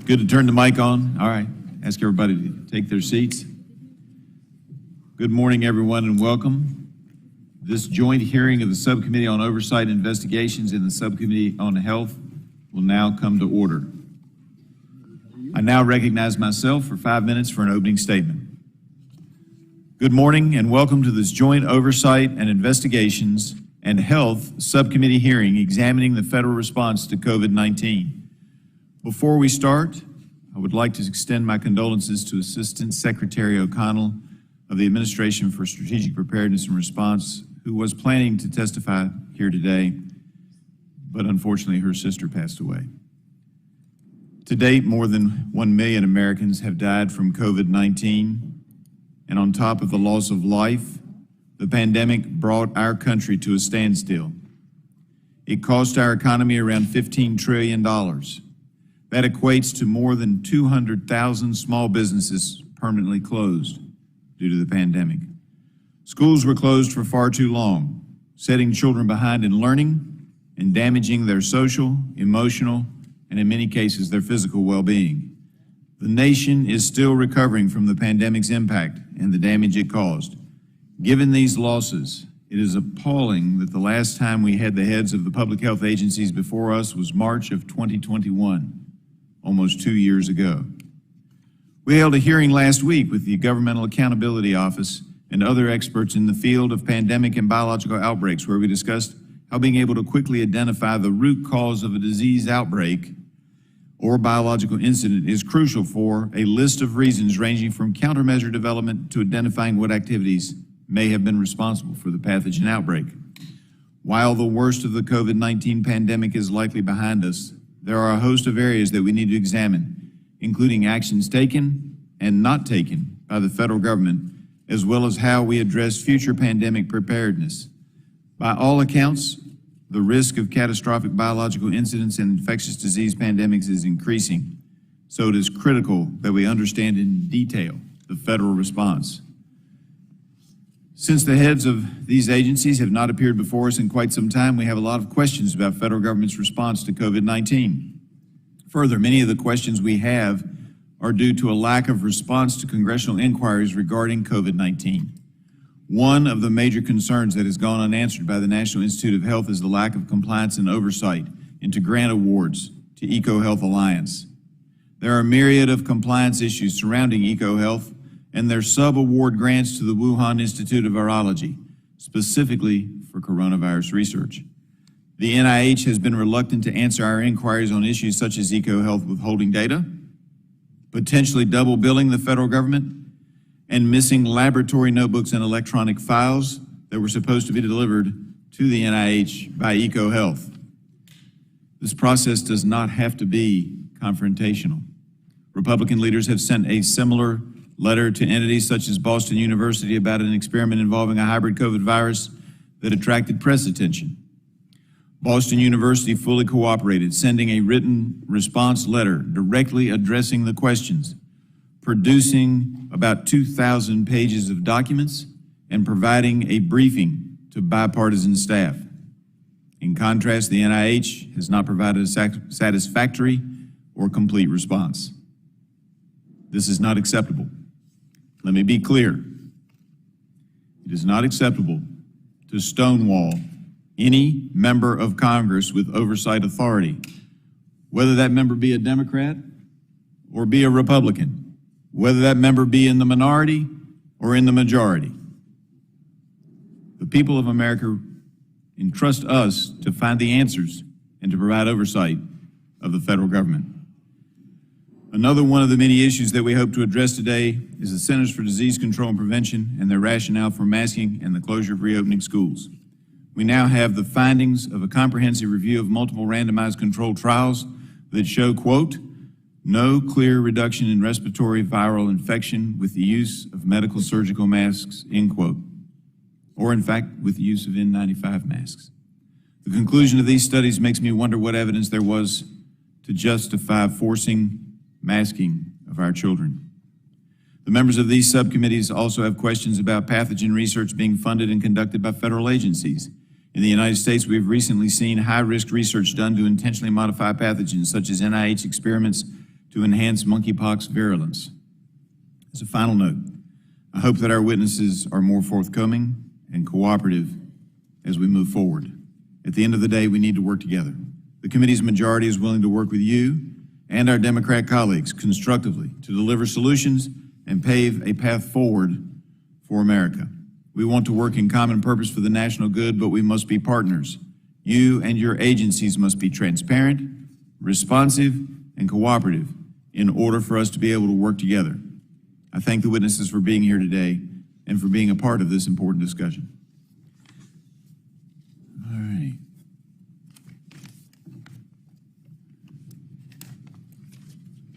Good to turn the mic on. All right. Ask everybody to take their seats. Good morning, everyone, and welcome. This joint hearing of the Subcommittee on Oversight and Investigations and the Subcommittee on Health will now come to order. I now recognize myself for 5 minutes for an opening statement. Good morning and welcome to this joint Oversight and Investigations and Health Subcommittee hearing examining the federal response to COVID-19. Before we start, I would like to extend my condolences to Assistant Secretary O'Connell of the Administration for Strategic Preparedness and Response, who was planning to testify here today, but unfortunately her sister passed away. To date, more than 1 million Americans have died from COVID-19, and on top of the loss of life, the pandemic brought our country to a standstill. It cost our economy around $15 trillion. That equates to more than 200,000 small businesses permanently closed due to the pandemic. Schools were closed for far too long, setting children behind in learning and damaging their social, emotional, and in many cases, their physical well-being. The nation is still recovering from the pandemic's impact and the damage it caused. Given these losses, it is appalling that the last time we had the heads of the public health agencies before us was March of 2021. Almost 2 years ago. We held a hearing last week with the Governmental Accountability Office and other experts in the field of pandemic and biological outbreaks, where we discussed how being able to quickly identify the root cause of a disease outbreak or biological incident is crucial for a list of reasons ranging from countermeasure development to identifying what activities may have been responsible for the pathogen outbreak. While the worst of the COVID-19 pandemic is likely behind us, there are a host of areas that we need to examine, including actions taken and not taken by the federal government, as well as how we address future pandemic preparedness. By all accounts, the risk of catastrophic biological incidents and infectious disease pandemics is increasing, so it is critical that we understand in detail the federal response. Since the heads of these agencies have not appeared before us in quite some time, we have a lot of questions about federal government's response to COVID-19. Further, many of the questions we have are due to a lack of response to congressional inquiries regarding COVID-19. One of the major concerns that has gone unanswered by the National Institute of Health is the lack of compliance and oversight into grant awards to EcoHealth Alliance. There are a myriad of compliance issues surrounding EcoHealth and their sub-award grants to the Wuhan Institute of Virology, specifically for coronavirus research. The NIH has been reluctant to answer our inquiries on issues such as EcoHealth withholding data, potentially double billing the federal government, and missing laboratory notebooks and electronic files that were supposed to be delivered to the NIH by EcoHealth. This process does not have to be confrontational. Republican leaders have sent a similar letter to entities such as Boston University about an experiment involving a hybrid COVID virus that attracted press attention. Boston University fully cooperated, sending a written response letter directly addressing the questions, producing about 2,000 pages of documents, and providing a briefing to bipartisan staff. In contrast, the NIH has not provided a satisfactory or complete response. This is not acceptable. Let me be clear. It is not acceptable to stonewall any member of Congress with oversight authority, whether that member be a Democrat or be a Republican, whether that member be in the minority or in the majority. The people of America entrust us to find the answers and to provide oversight of the federal government. Another one of the many issues that we hope to address today is the Centers for Disease Control and Prevention and their rationale for masking and the closure of reopening schools. We now have the findings of a comprehensive review of multiple randomized controlled trials that show, quote, no clear reduction in respiratory viral infection with the use of medical surgical masks, end quote, or in fact, with the use of N95 masks. The conclusion of these studies makes me wonder what evidence there was to justify forcing masking of our children. The members of these subcommittees also have questions about pathogen research being funded and conducted by federal agencies. In the United States, we've recently seen high-risk research done to intentionally modify pathogens, such as NIH experiments to enhance monkeypox virulence. As a final note, I hope that our witnesses are more forthcoming and cooperative as we move forward. At the end of the day, we need to work together. The committee's majority is willing to work with you and our Democrat colleagues constructively to deliver solutions and pave a path forward for America. We want to work in common purpose for the national good, but we must be partners. You and your agencies must be transparent, responsive, and cooperative in order for us to be able to work together. I thank the witnesses for being here today and for being a part of this important discussion. All right.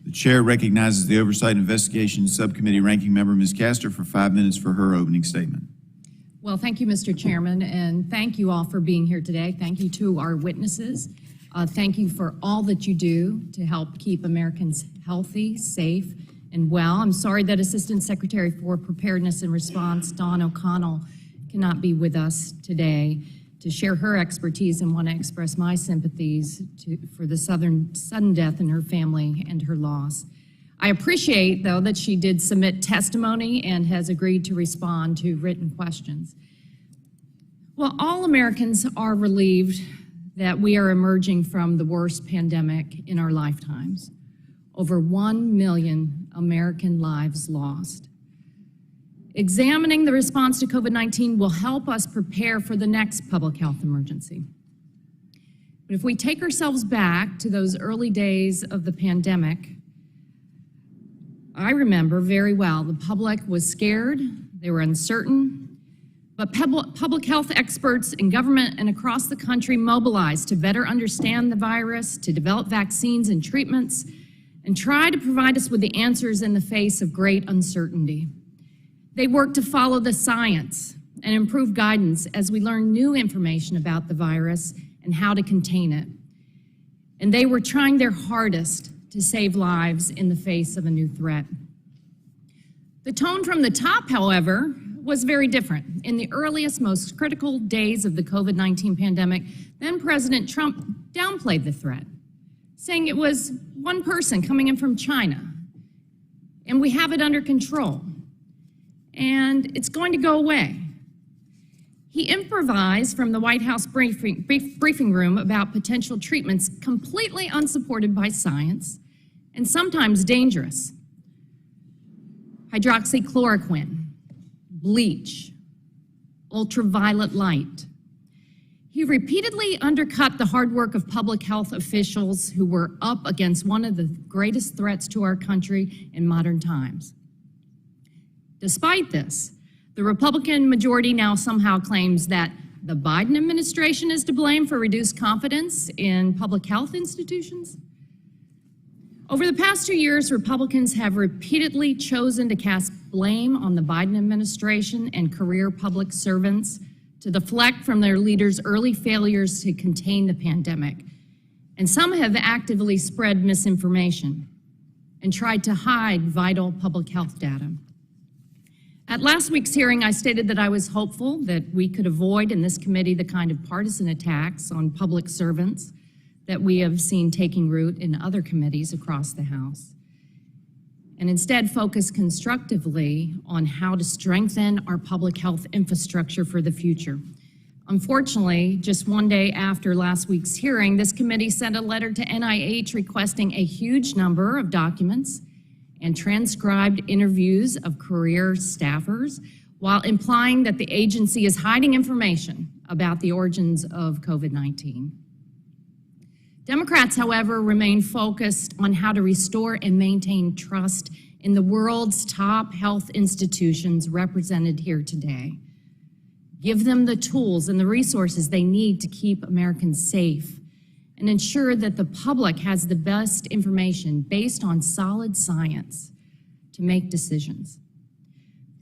The chair recognizes the Oversight and Investigation Subcommittee Ranking Member, Ms. Castor, for 5 minutes for her opening statement. Well, thank you, Mr. Chairman, and thank you all for being here today. Thank you to our witnesses. Thank you for all that you do to help keep Americans healthy, safe, and well. I'm sorry that Assistant Secretary for Preparedness and Response, Dawn O'Connell, cannot be with us today to share her expertise, and want to express my sympathies for the sudden death in her family and her loss. I appreciate, though, that she did submit testimony and has agreed to respond to written questions. Well, all Americans are relieved that we are emerging from the worst pandemic in our lifetimes. Over 1 million American lives lost. Examining the response to COVID-19 will help us prepare for the next public health emergency. But if we take ourselves back to those early days of the pandemic, I remember very well the public was scared, they were uncertain, but public health experts in government and across the country mobilized to better understand the virus, to develop vaccines and treatments, and try to provide us with the answers in the face of great uncertainty. They worked to follow the science and improve guidance as we learned new information about the virus and how to contain it. And they were trying their hardest to save lives in the face of a new threat. The tone from the top, however, was very different. In the earliest, most critical days of the COVID-19 pandemic, then President Trump downplayed the threat, saying it was one person coming in from China, and we have it under control, and it's going to go away. He improvised from the White House briefing room about potential treatments completely unsupported by science and sometimes dangerous. Hydroxychloroquine, bleach, ultraviolet light. He repeatedly undercut the hard work of public health officials who were up against one of the greatest threats to our country in modern times. Despite this, the Republican majority now somehow claims that the Biden administration is to blame for reduced confidence in public health institutions. Over the past 2 years, Republicans have repeatedly chosen to cast blame on the Biden administration and career public servants to deflect from their leaders' early failures to contain the pandemic. And some have actively spread misinformation and tried to hide vital public health data. At last week's hearing, I stated that I was hopeful that we could avoid in this committee the kind of partisan attacks on public servants that we have seen taking root in other committees across the House, and instead focus constructively on how to strengthen our public health infrastructure for the future. Unfortunately, just one day after last week's hearing, this committee sent a letter to NIH requesting a huge number of documents and transcribed interviews of career staffers, while implying that the agency is hiding information about the origins of COVID-19. Democrats, however, remain focused on how to restore and maintain trust in the world's top health institutions represented here today. Give them the tools and the resources they need to keep Americans safe and ensure that the public has the best information based on solid science to make decisions.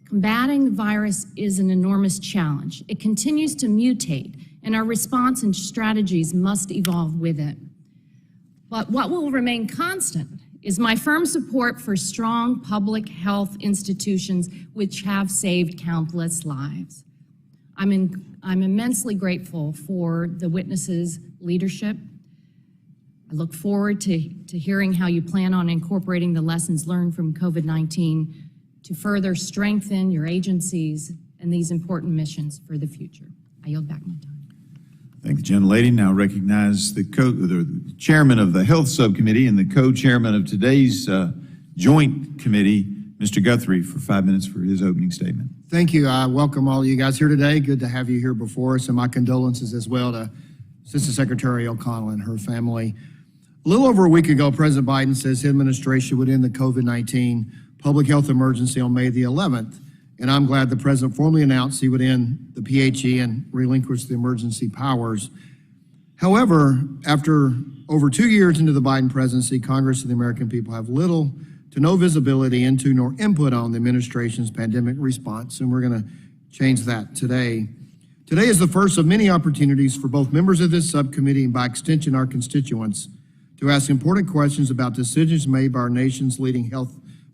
Combating the virus is an enormous challenge. It continues to mutate, and our response and strategies must evolve with it. But what will remain constant is my firm support for strong public health institutions which have saved countless lives. I'm immensely grateful for the witnesses' leadership, I look forward to hearing how you plan on incorporating the lessons learned from COVID-19 to further strengthen your agencies and these important missions for the future. I yield back my time. Thank the gentlelady. Now recognize the chairman of the Health Subcommittee and the co-chairman of today's joint committee, Mr. Guthrie, for 5 minutes for his opening statement. Thank you. I welcome all of you guys here today. Good to have you here before us, and my condolences as well to Assistant Secretary O'Connell and her family. A little over a week ago, President Biden says his administration would end the COVID-19 public health emergency on May the 11th, and I'm glad the President formally announced he would end the PHE and relinquish the emergency powers. However, after over 2 years into the Biden presidency, Congress and the American people have little to no visibility into nor input on the administration's pandemic response, and we're going to change that today. Today is the first of many opportunities for both members of this subcommittee and by extension our constituents to ask important questions about decisions made by our nation's leading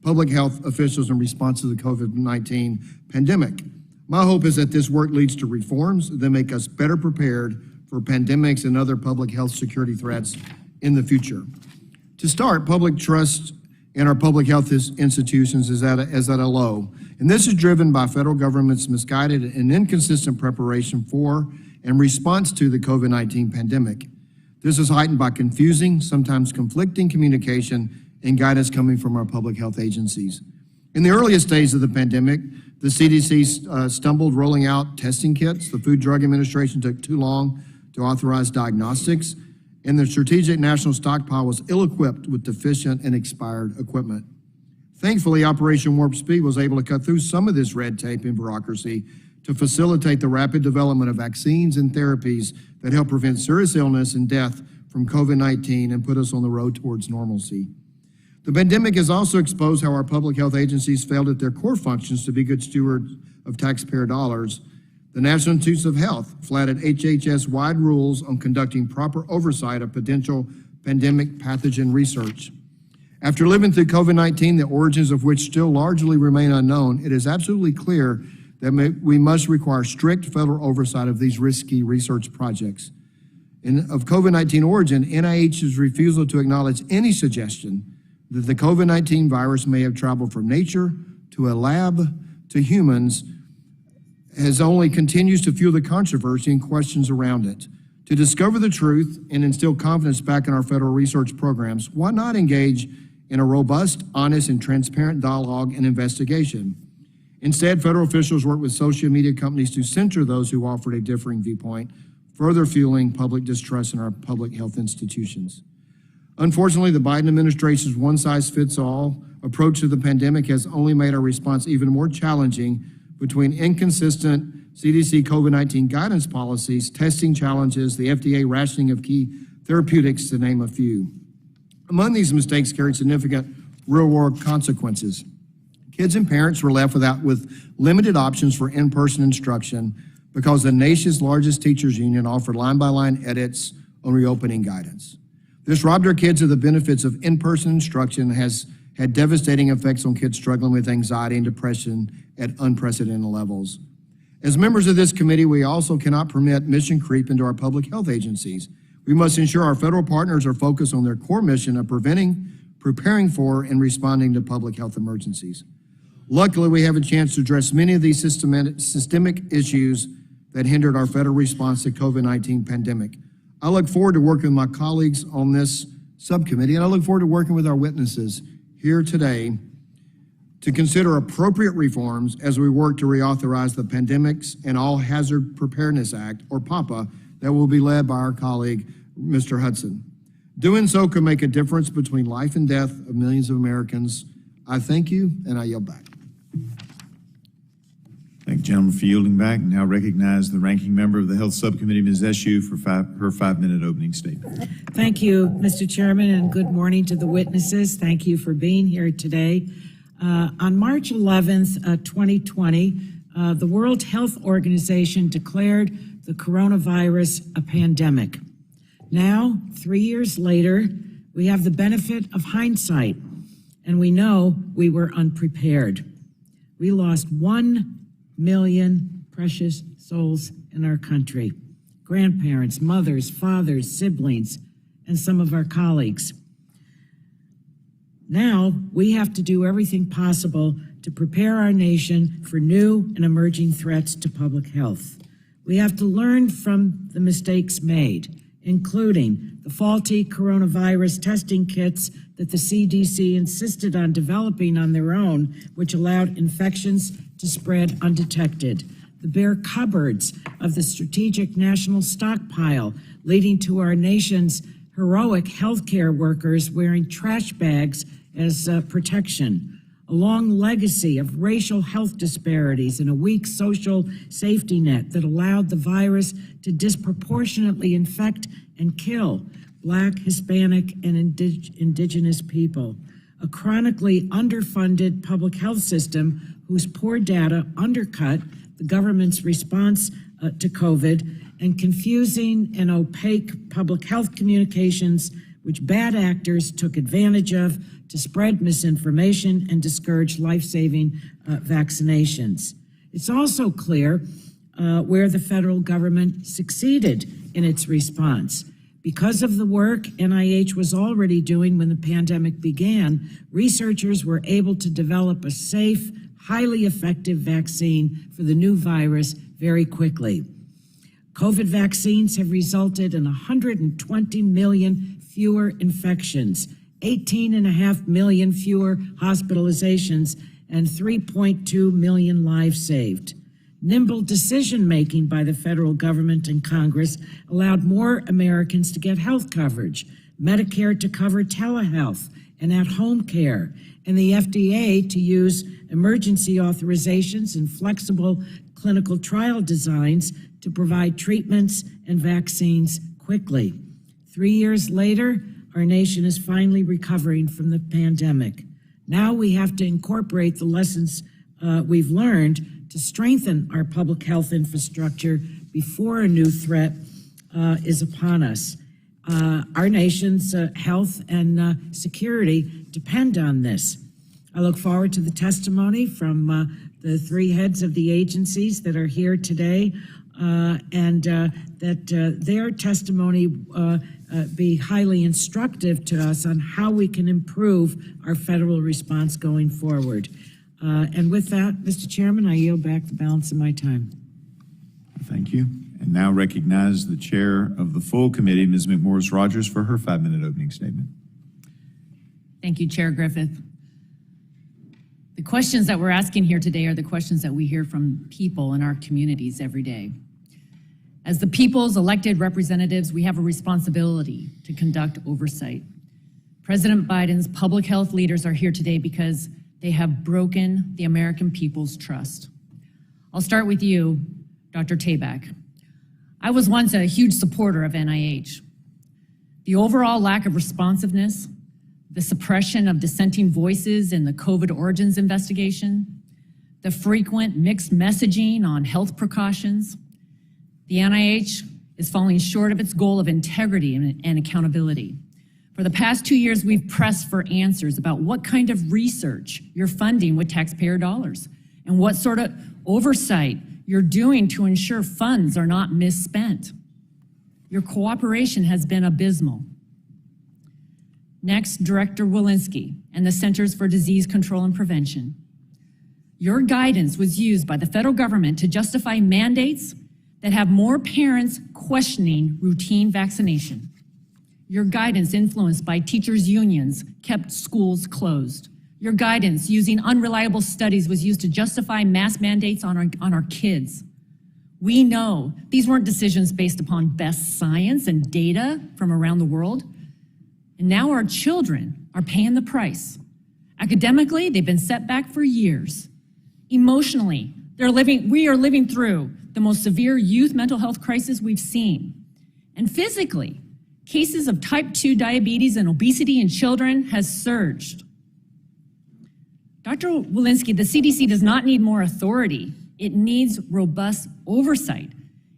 public health officials in response to the COVID-19 pandemic. My hope is that this work leads to reforms that make us better prepared for pandemics and other public health security threats in the future. To start, public trust in our public health institutions is at a low, and this is driven by federal government's misguided and inconsistent preparation for and response to the COVID-19 pandemic. This is heightened by confusing, sometimes conflicting communication and guidance coming from our public health agencies. In the earliest days of the pandemic, the CDC stumbled rolling out testing kits. The Food Drug Administration took too long to authorize diagnostics, and the Strategic National Stockpile was ill-equipped with deficient and expired equipment. Thankfully, Operation Warp Speed was able to cut through some of this red tape and bureaucracy to facilitate the rapid development of vaccines and therapies that help prevent serious illness and death from COVID-19 and put us on the road towards normalcy. The pandemic has also exposed how our public health agencies failed at their core functions to be good stewards of taxpayer dollars. The National Institutes of Health flattened HHS-wide rules on conducting proper oversight of potential pandemic pathogen research. After living through COVID-19, the origins of which still largely remain unknown, it is absolutely clear that we must require strict federal oversight of these risky research projects. Of COVID-19 origin, NIH's refusal to acknowledge any suggestion that the COVID-19 virus may have traveled from nature to a lab to humans continues to fuel the controversy and questions around it. To discover the truth and instill confidence back in our federal research programs, why not engage in a robust, honest, and transparent dialogue and investigation? Instead, federal officials work with social media companies to censor those who offered a differing viewpoint, further fueling public distrust in our public health institutions. Unfortunately, the Biden administration's one-size-fits-all approach to the pandemic has only made our response even more challenging between inconsistent CDC COVID-19 guidance policies, testing challenges, the FDA rationing of key therapeutics, to name a few. Among these mistakes carried significant real-world consequences. Kids and parents were left with limited options for in-person instruction because the nation's largest teachers union offered line-by-line edits on reopening guidance. This robbed our kids of the benefits of in-person instruction and has had devastating effects on kids struggling with anxiety and depression at unprecedented levels. As members of this committee, we also cannot permit mission creep into our public health agencies. We must ensure our federal partners are focused on their core mission of preparing for, and responding to public health emergencies. Luckily, we have a chance to address many of these systemic issues that hindered our federal response to COVID-19 pandemic. I look forward to working with my colleagues on this subcommittee, and I look forward to working with our witnesses here today to consider appropriate reforms as we work to reauthorize the Pandemics and All Hazard Preparedness Act, or PAPA, that will be led by our colleague, Mr. Hudson. Doing so could make a difference between life and death of millions of Americans. I thank you, and I yield back. Thank you, gentlemen, for yielding back. Now recognize the ranking member of the Health Subcommittee, Ms. Eshoo, for her 5-minute opening statement. Thank you, Mr. Chairman, and good morning to the witnesses. Thank you for being here today. On March 11th, 2020, the World Health Organization declared the coronavirus a pandemic. Now, 3 years later, we have the benefit of hindsight, and we know we were unprepared. We lost 1 million precious souls in our country. Grandparents, mothers, fathers, siblings, and some of our colleagues. Now, we have to do everything possible to prepare our nation for new and emerging threats to public health. We have to learn from the mistakes made, including the faulty coronavirus testing kits that the CDC insisted on developing on their own, which allowed infections to spread undetected, the bare cupboards of the strategic national stockpile, leading to our nation's heroic healthcare workers wearing trash bags as protection, a long legacy of racial health disparities and a weak social safety net that allowed the virus to disproportionately infect and kill Black, Hispanic, and indigenous people, a chronically underfunded public health system whose poor data undercut the government's response to COVID, and confusing and opaque public health communications which bad actors took advantage of to spread misinformation and discourage life-saving vaccinations. It's also clear where the federal government succeeded in its response. Because of the work NIH was already doing when the pandemic began, researchers were able to develop a safe, highly effective vaccine for the new virus very quickly. COVID vaccines have resulted in 120 million fewer infections, 18.5 million fewer hospitalizations, and 3.2 million lives saved. Nimble decision-making by the federal government and Congress allowed more Americans to get health coverage, Medicare to cover telehealth and at-home care, and the FDA to use emergency authorizations and flexible clinical trial designs to provide treatments and vaccines quickly. 3 years later, our nation is finally recovering from the pandemic. Now we have to incorporate the lessons we've learned to strengthen our public health infrastructure before a new threat is upon us. Our nation's health and security depend on this. I look forward to the testimony from the three heads of the agencies that are here today, and that their testimony be highly instructive to us on how we can improve our federal response going forward. And with that, Mr. Chairman, I yield back the balance of my time. Thank you. And now recognize the chair of the full committee, Ms. McMorris Rogers, for her 5-minute opening statement. Thank you, Chair Griffith. The questions that we're asking here today are the questions that we hear from people in our communities every day. As the people's elected representatives, we have a responsibility to conduct oversight. President Biden's public health leaders are here today because they have broken the American people's trust. I'll start with you, Dr. Tabak. I was once a huge supporter of NIH. The overall lack of responsiveness, the suppression of dissenting voices in the COVID origins investigation, the frequent mixed messaging on health precautions, the NIH is falling short of its goal of integrity and accountability. For the past 2 years, we've pressed for answers about what kind of research you're funding with taxpayer dollars and what sort of oversight you're doing to ensure funds are not misspent. Your cooperation has been abysmal. Next, Director Walensky and the Centers for Disease Control and Prevention. Your guidance was used by the federal government to justify mandates that have more parents questioning routine vaccination. Your guidance, influenced by teachers' unions, kept schools closed. Your guidance, using unreliable studies, was used to justify mask mandates on our kids. We know these weren't decisions based upon best science and data from around the world. And now our children are paying the price. Academically, they've been set back for years. Emotionally, we are living through the most severe youth mental health crisis we've seen. And physically, cases of type 2 diabetes and obesity in children has surged. Dr. Walensky, the CDC does not need more authority. It needs robust oversight.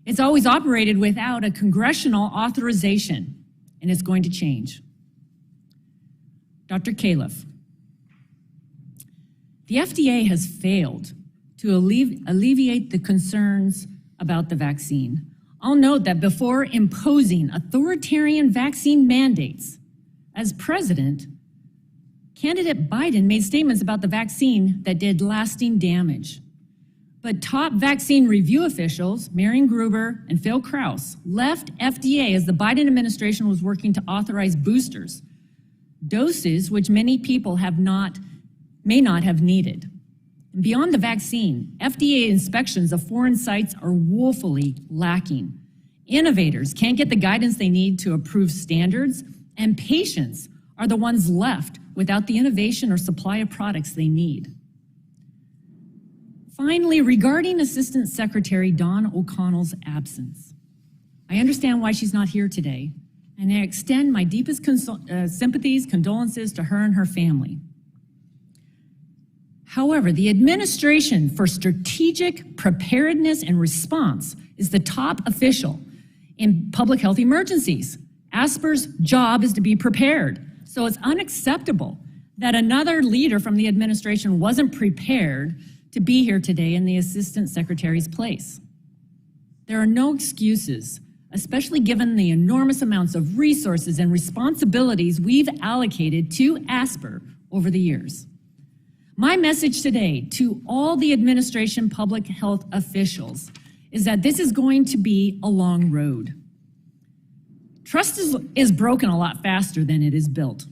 It's always operated without a congressional authorization, and it's going to change. Dr. Califf, the FDA has failed to alleviate the concerns about the vaccine. I'll note that before imposing authoritarian vaccine mandates, as president, candidate Biden made statements about the vaccine that did lasting damage. But top vaccine review officials, Marian Gruber and Phil Krause, left FDA as the Biden administration was working to authorize boosters, doses which many people may not have needed. Beyond the vaccine, FDA inspections of foreign sites are woefully lacking. Innovators can't get the guidance they need to approve standards, and patients are the ones left without the innovation or supply of products they need. Finally, regarding Assistant Secretary Dawn O'Connell's absence, I understand why she's not here today, and I extend my deepest sympathies, condolences to her and her family. However, the Administration for Strategic Preparedness and Response is the top official in public health emergencies. ASPR's job is to be prepared, so it's unacceptable that another leader from the administration wasn't prepared to be here today in the Assistant Secretary's place. There are no excuses, especially given the enormous amounts of resources and responsibilities we've allocated to ASPR over the years. My message today to all the administration public health officials is that this is going to be a long road. Trust is broken a lot faster than it is built.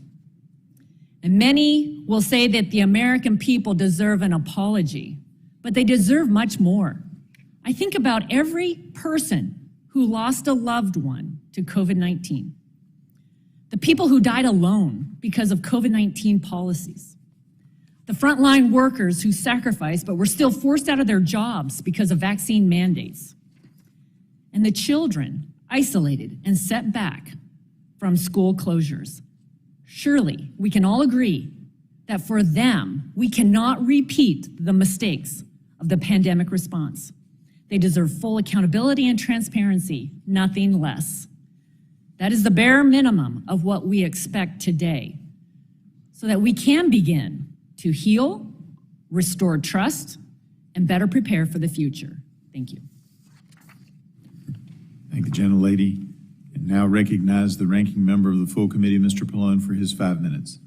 And many will say that the American people deserve an apology, but they deserve much more. I think about every person who lost a loved one to COVID-19, the people who died alone because of COVID-19 policies, the frontline workers who sacrificed but were still forced out of their jobs because of vaccine mandates, and the children isolated and set back from school closures. Surely we can all agree that for them, we cannot repeat the mistakes of the pandemic response. They deserve full accountability and transparency, nothing less. That is the bare minimum of what we expect today, so that we can begin to heal, restore trust, and better prepare for the future. Thank you. Thank the gentlelady. And now recognize the ranking member of the full committee, Mr. Pallone, for his 5 minutes.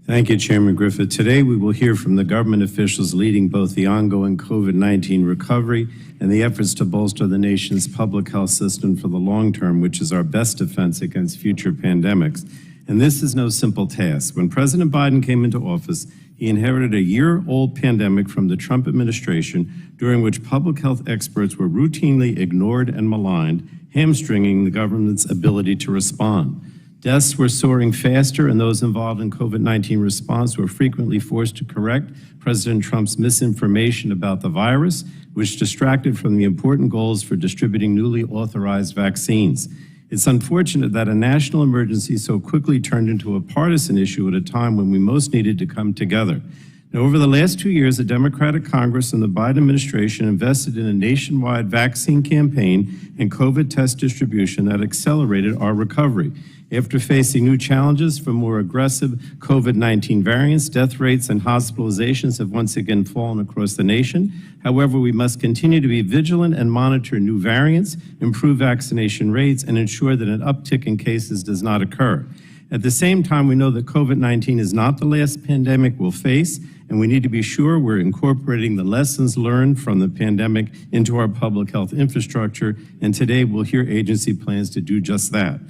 Thank you, Chairman Griffith. Today we will hear from the government officials leading both the ongoing COVID-19 recovery and the efforts to bolster the nation's public health system for the long term, which is our best defense against future pandemics. And this is no simple task. When President Biden came into office, he inherited a year-old pandemic from the Trump administration, during which public health experts were routinely ignored and maligned, hamstringing the government's ability to respond. Deaths were soaring faster, and those involved in COVID-19 response were frequently forced to correct President Trump's misinformation about the virus, which distracted from the important goals for distributing newly authorized vaccines. It's unfortunate that a national emergency so quickly turned into a partisan issue at a time when we most needed to come together. Now, over the last 2 years, the Democratic Congress and the Biden administration invested in a nationwide vaccine campaign and COVID test distribution that accelerated our recovery. After facing new challenges from more aggressive COVID-19 variants, death rates and hospitalizations have once again fallen across the nation. However, we must continue to be vigilant and monitor new variants, improve vaccination rates, and ensure that an uptick in cases does not occur. At the same time, we know that COVID-19 is not the last pandemic we'll face, and we need to be sure we're incorporating the lessons learned from the pandemic into our public health infrastructure, and today we'll hear agency plans to do just that.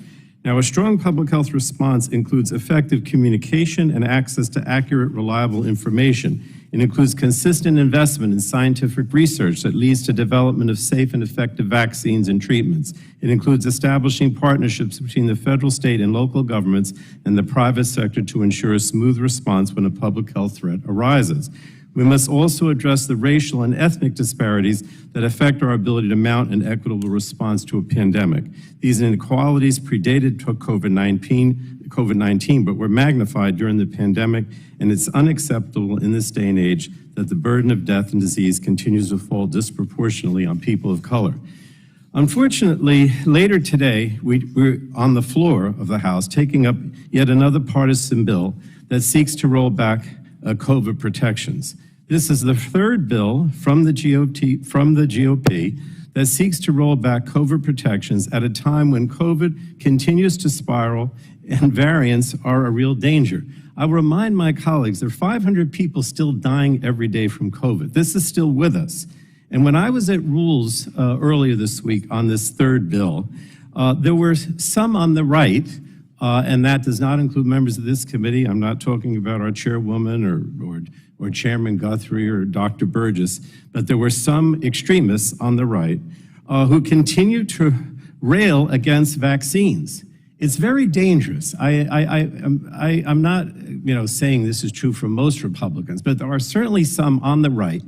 Now, a strong public health response includes effective communication and access to accurate, reliable information. It includes consistent investment in scientific research that leads to development of safe and effective vaccines and treatments. It includes establishing partnerships between the federal, state, and local governments and the private sector to ensure a smooth response when a public health threat arises. We must also address the racial and ethnic disparities that affect our ability to mount an equitable response to a pandemic. These inequalities predated COVID-19, but were magnified during the pandemic, and it's unacceptable in this day and age that the burden of death and disease continues to fall disproportionately on people of color. Unfortunately, later today, we're on the floor of the House taking up yet another partisan bill that seeks to roll back COVID protections. This is the third bill from the GOP that seeks to roll back COVID protections at a time when COVID continues to spiral and variants are a real danger. I will remind my colleagues, there are 500 people still dying every day from COVID. This is still with us. And when I was at Rules earlier this week on this third bill, there were some on the right, and that does not include members of this committee. I'm not talking about our chairwoman or Chairman Guthrie or Dr. Burgess, but there were some extremists on the right who continue to rail against vaccines. It's very dangerous. I'm not, saying this is true for most Republicans, but there are certainly some on the right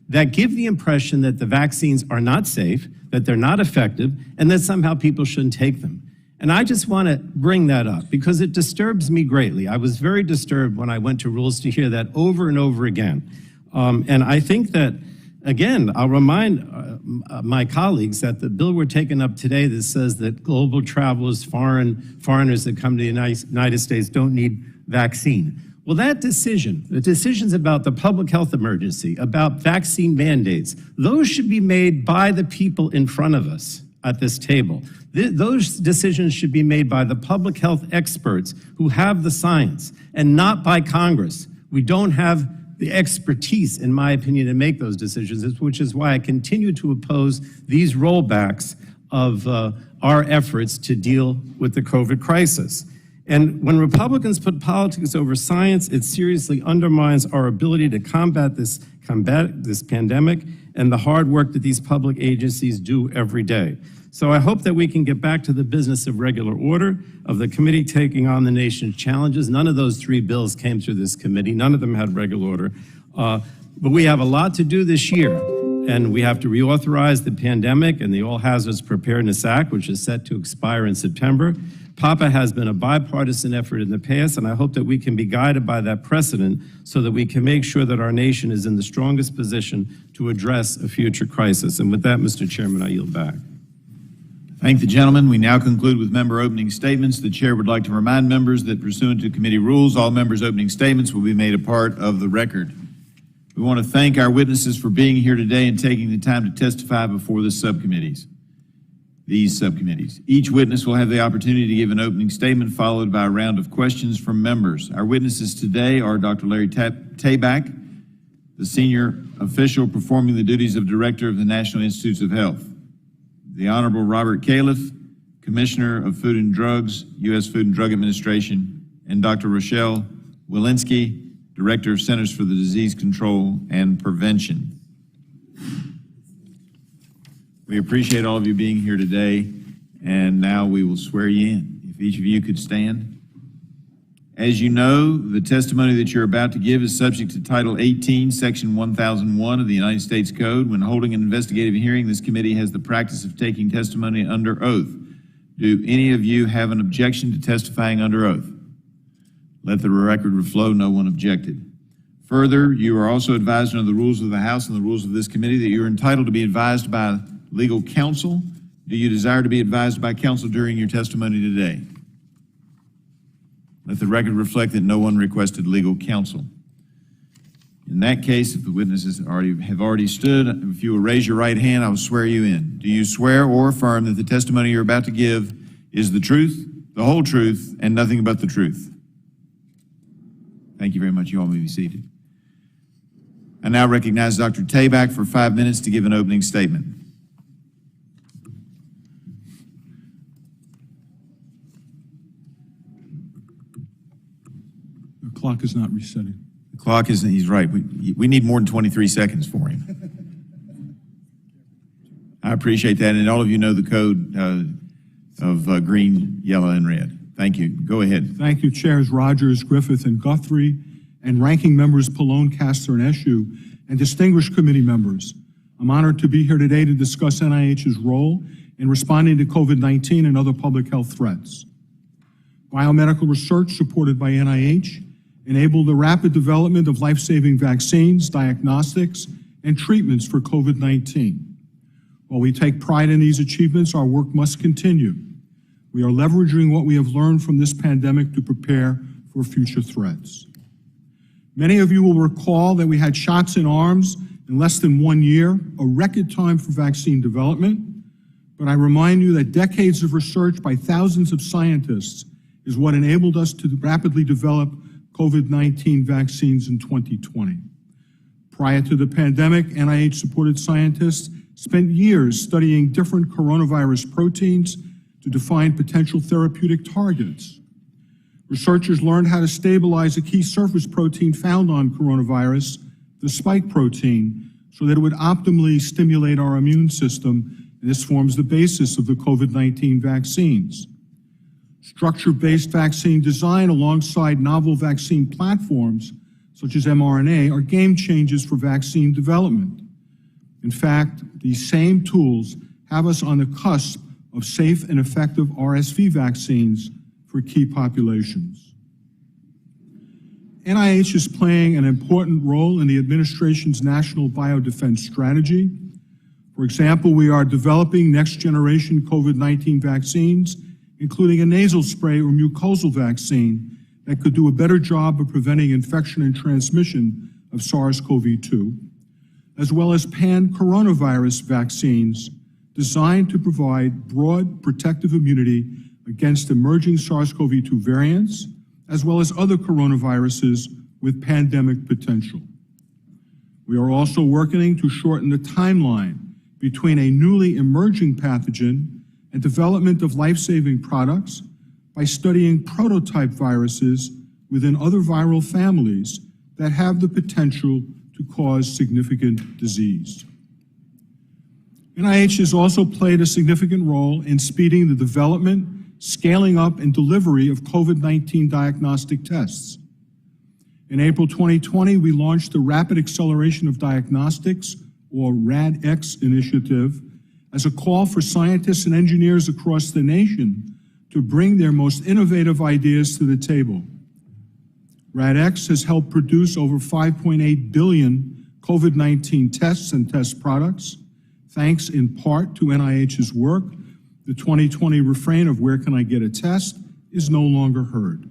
that give the impression that the vaccines are not safe, that they're not effective, and that somehow people shouldn't take them. And I just want to bring that up because it disturbs me greatly. I was very disturbed when I went to Rules to hear that over and over again. And I think that, again, I'll remind my colleagues that the bill we're taking up today that says that global travelers, foreigners that come to the United States don't need vaccine. Well, that decision, the decisions about the public health emergency, about vaccine mandates, those should be made by the people in front of us at this table. Those decisions should be made by the public health experts who have the science and not by Congress. We don't have the expertise, in my opinion, to make those decisions, which is why I continue to oppose these rollbacks of our efforts to deal with the COVID crisis. And when Republicans put politics over science, it seriously undermines our ability to combat this pandemic and the hard work that these public agencies do every day. So I hope that we can get back to the business of regular order, of the committee taking on the nation's challenges. None of those three bills came through this committee. None of them had regular order. But we have a lot to do this year, and we have to reauthorize the pandemic and the All Hazards Preparedness Act, which is set to expire in September. PAPA has been a bipartisan effort in the past, and I hope that we can be guided by that precedent so that we can make sure that our nation is in the strongest position to address a future crisis. And with that, Mr. Chairman, I yield back. Thank the gentleman. We now conclude with member opening statements. The chair would like to remind members that pursuant to committee rules, all members' opening statements will be made a part of the record. We want to thank our witnesses for being here today and taking the time to testify before these subcommittees. Each witness will have the opportunity to give an opening statement followed by a round of questions from members. Our witnesses today are Dr. Larry Tabak, the senior official performing the duties of Director of the National Institutes of Health, the Honorable Robert Califf, Commissioner of Food and Drugs, U.S. Food and Drug Administration, and Dr. Rochelle P.Walensky, Director of Centers for the Disease Control and Prevention. We appreciate all of you being here today, and now we will swear you in. If each of you could stand. As you know, the testimony that you're about to give is subject to Title 18, Section 1001 of the United States Code. When holding an investigative hearing, this committee has the practice of taking testimony under oath. Do any of you have an objection to testifying under oath? Let the record reflect no one objected. Further, you are also advised under the rules of the House and the rules of this committee that you're entitled to be advised by legal counsel. Do you desire to be advised by counsel during your testimony today? Let the record reflect that no one requested legal counsel. In that case, if the witnesses have already stood, if you will raise your right hand, I will swear you in. Do you swear or affirm that the testimony you're about to give is the truth, the whole truth, and nothing but the truth? Thank you very much. You all may be seated. I now recognize Dr. Tabak for 5 minutes to give an opening statement. The clock is not resetting. The clock isn't, he's right. We need more than 23 seconds for him. I appreciate that, and all of you know the code of green, yellow, and red. Thank you. Go ahead. Thank you, Chairs Rogers, Griffith, and Guthrie, and Ranking Members Pallone, Castor, and Eshoo, and distinguished committee members. I'm honored to be here today to discuss NIH's role in responding to COVID-19 and other public health threats. Biomedical research supported by NIH enabled the rapid development of life-saving vaccines, diagnostics, and treatments for COVID-19. While we take pride in these achievements, our work must continue. We are leveraging what we have learned from this pandemic to prepare for future threats. Many of you will recall that we had shots in arms in less than 1 year, a record time for vaccine development. But I remind you that decades of research by thousands of scientists is what enabled us to rapidly develop COVID-19 vaccines in 2020. Prior to the pandemic, NIH-supported scientists spent years studying different coronavirus proteins to define potential therapeutic targets. Researchers learned how to stabilize a key surface protein found on coronavirus, the spike protein, so that it would optimally stimulate our immune system, and this forms the basis of the COVID-19 vaccines. Structure-based vaccine design alongside novel vaccine platforms, such as mRNA, are game changers for vaccine development. In fact, these same tools have us on the cusp of safe and effective RSV vaccines for key populations. NIH is playing an important role in the administration's national biodefense strategy. For example, we are developing next-generation COVID-19 vaccines, including a nasal spray or mucosal vaccine that could do a better job of preventing infection and transmission of SARS-CoV-2, as well as pan-coronavirus vaccines designed to provide broad protective immunity against emerging SARS-CoV-2 variants, as well as other coronaviruses with pandemic potential. We are also working to shorten the timeline between a newly emerging pathogen and development of life-saving products by studying prototype viruses within other viral families that have the potential to cause significant disease. NIH has also played a significant role in speeding the development, scaling up, and delivery of COVID-19 diagnostic tests. In April 2020, we launched the Rapid Acceleration of Diagnostics, or RADx initiative, as a call for scientists and engineers across the nation to bring their most innovative ideas to the table. RADx has helped produce over 5.8 billion COVID-19 tests and test products. Thanks in part to NIH's work, the 2020 refrain of "Where can I get a test?" is no longer heard.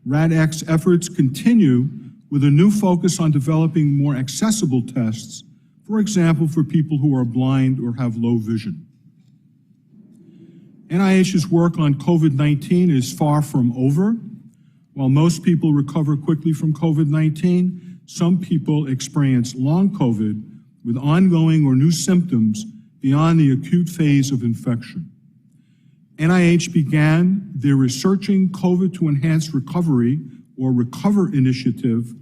RADx efforts continue with a new focus on developing more accessible tests, for example, for people who are blind or have low vision. NIH's work on COVID-19 is far from over. While most people recover quickly from COVID-19, some people experience long COVID with ongoing or new symptoms beyond the acute phase of infection. NIH began their Researching COVID to Enhance Recovery, or RECOVER initiative,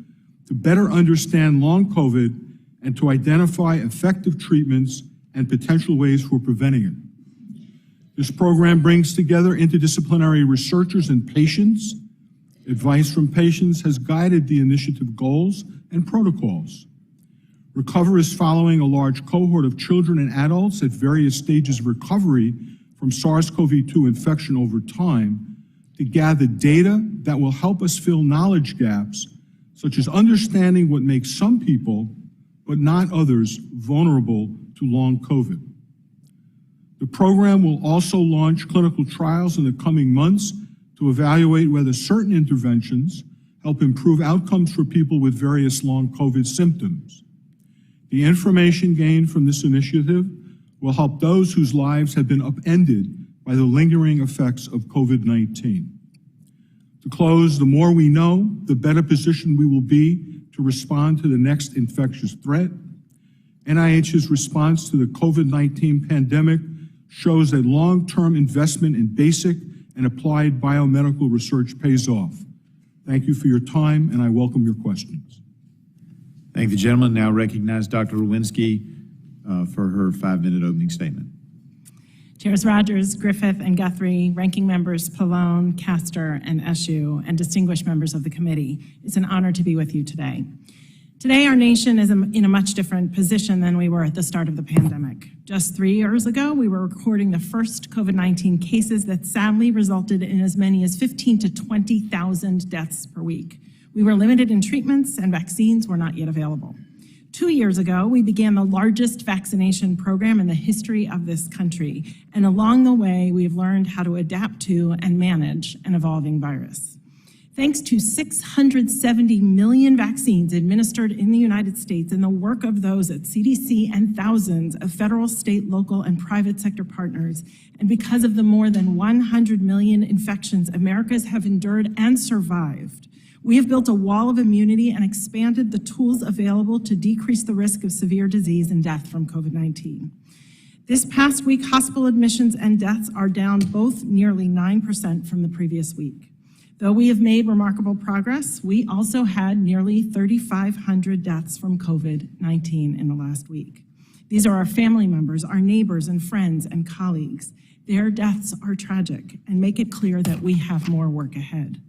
to better understand long COVID and to identify effective treatments and potential ways for preventing it. This program brings together interdisciplinary researchers and patients. Advice from patients has guided the initiative goals and protocols. RECOVER is following a large cohort of children and adults at various stages of recovery from SARS-CoV-2 infection over time to gather data that will help us fill knowledge gaps, such as understanding what makes some people, but not others, vulnerable to long COVID. The program will also launch clinical trials in the coming months to evaluate whether certain interventions help improve outcomes for people with various long COVID symptoms. The information gained from this initiative will help those whose lives have been upended by the lingering effects of COVID-19. To close, the more we know, the better positioned we will be to respond to the next infectious threat. NIH's response to the COVID-19 pandemic shows that long-term investment in basic and applied biomedical research pays off. Thank you for your time, and I welcome your questions. Thank the gentleman. Now recognize Dr. Walensky for her 5-minute opening statement. Chairs Rogers, Griffith, and Guthrie, ranking members Pallone, Castor, and Eshoo, and distinguished members of the committee, it's an honor to be with you today. Today, our nation is in a much different position than we were at the start of the pandemic. Just 3 years ago, we were recording the first COVID-19 cases that sadly resulted in as many as 15,000 to 20,000 deaths per week. We were limited in treatments, and vaccines were not yet available. 2 years ago, we began the largest vaccination program in the history of this country, and along the way, we've learned how to adapt to and manage an evolving virus. Thanks to 670 million vaccines administered in the United States and the work of those at CDC and thousands of federal, state, local, and private sector partners, and because of the more than 100 million infections Americans have endured and survived, we have built a wall of immunity and expanded the tools available to decrease the risk of severe disease and death from COVID-19. This past week, hospital admissions and deaths are down both nearly 9% from the previous week. Though we have made remarkable progress, we also had nearly 3,500 deaths from COVID-19 in the last week. These are our family members, our neighbors and friends and colleagues. Their deaths are tragic and make it clear that we have more work ahead.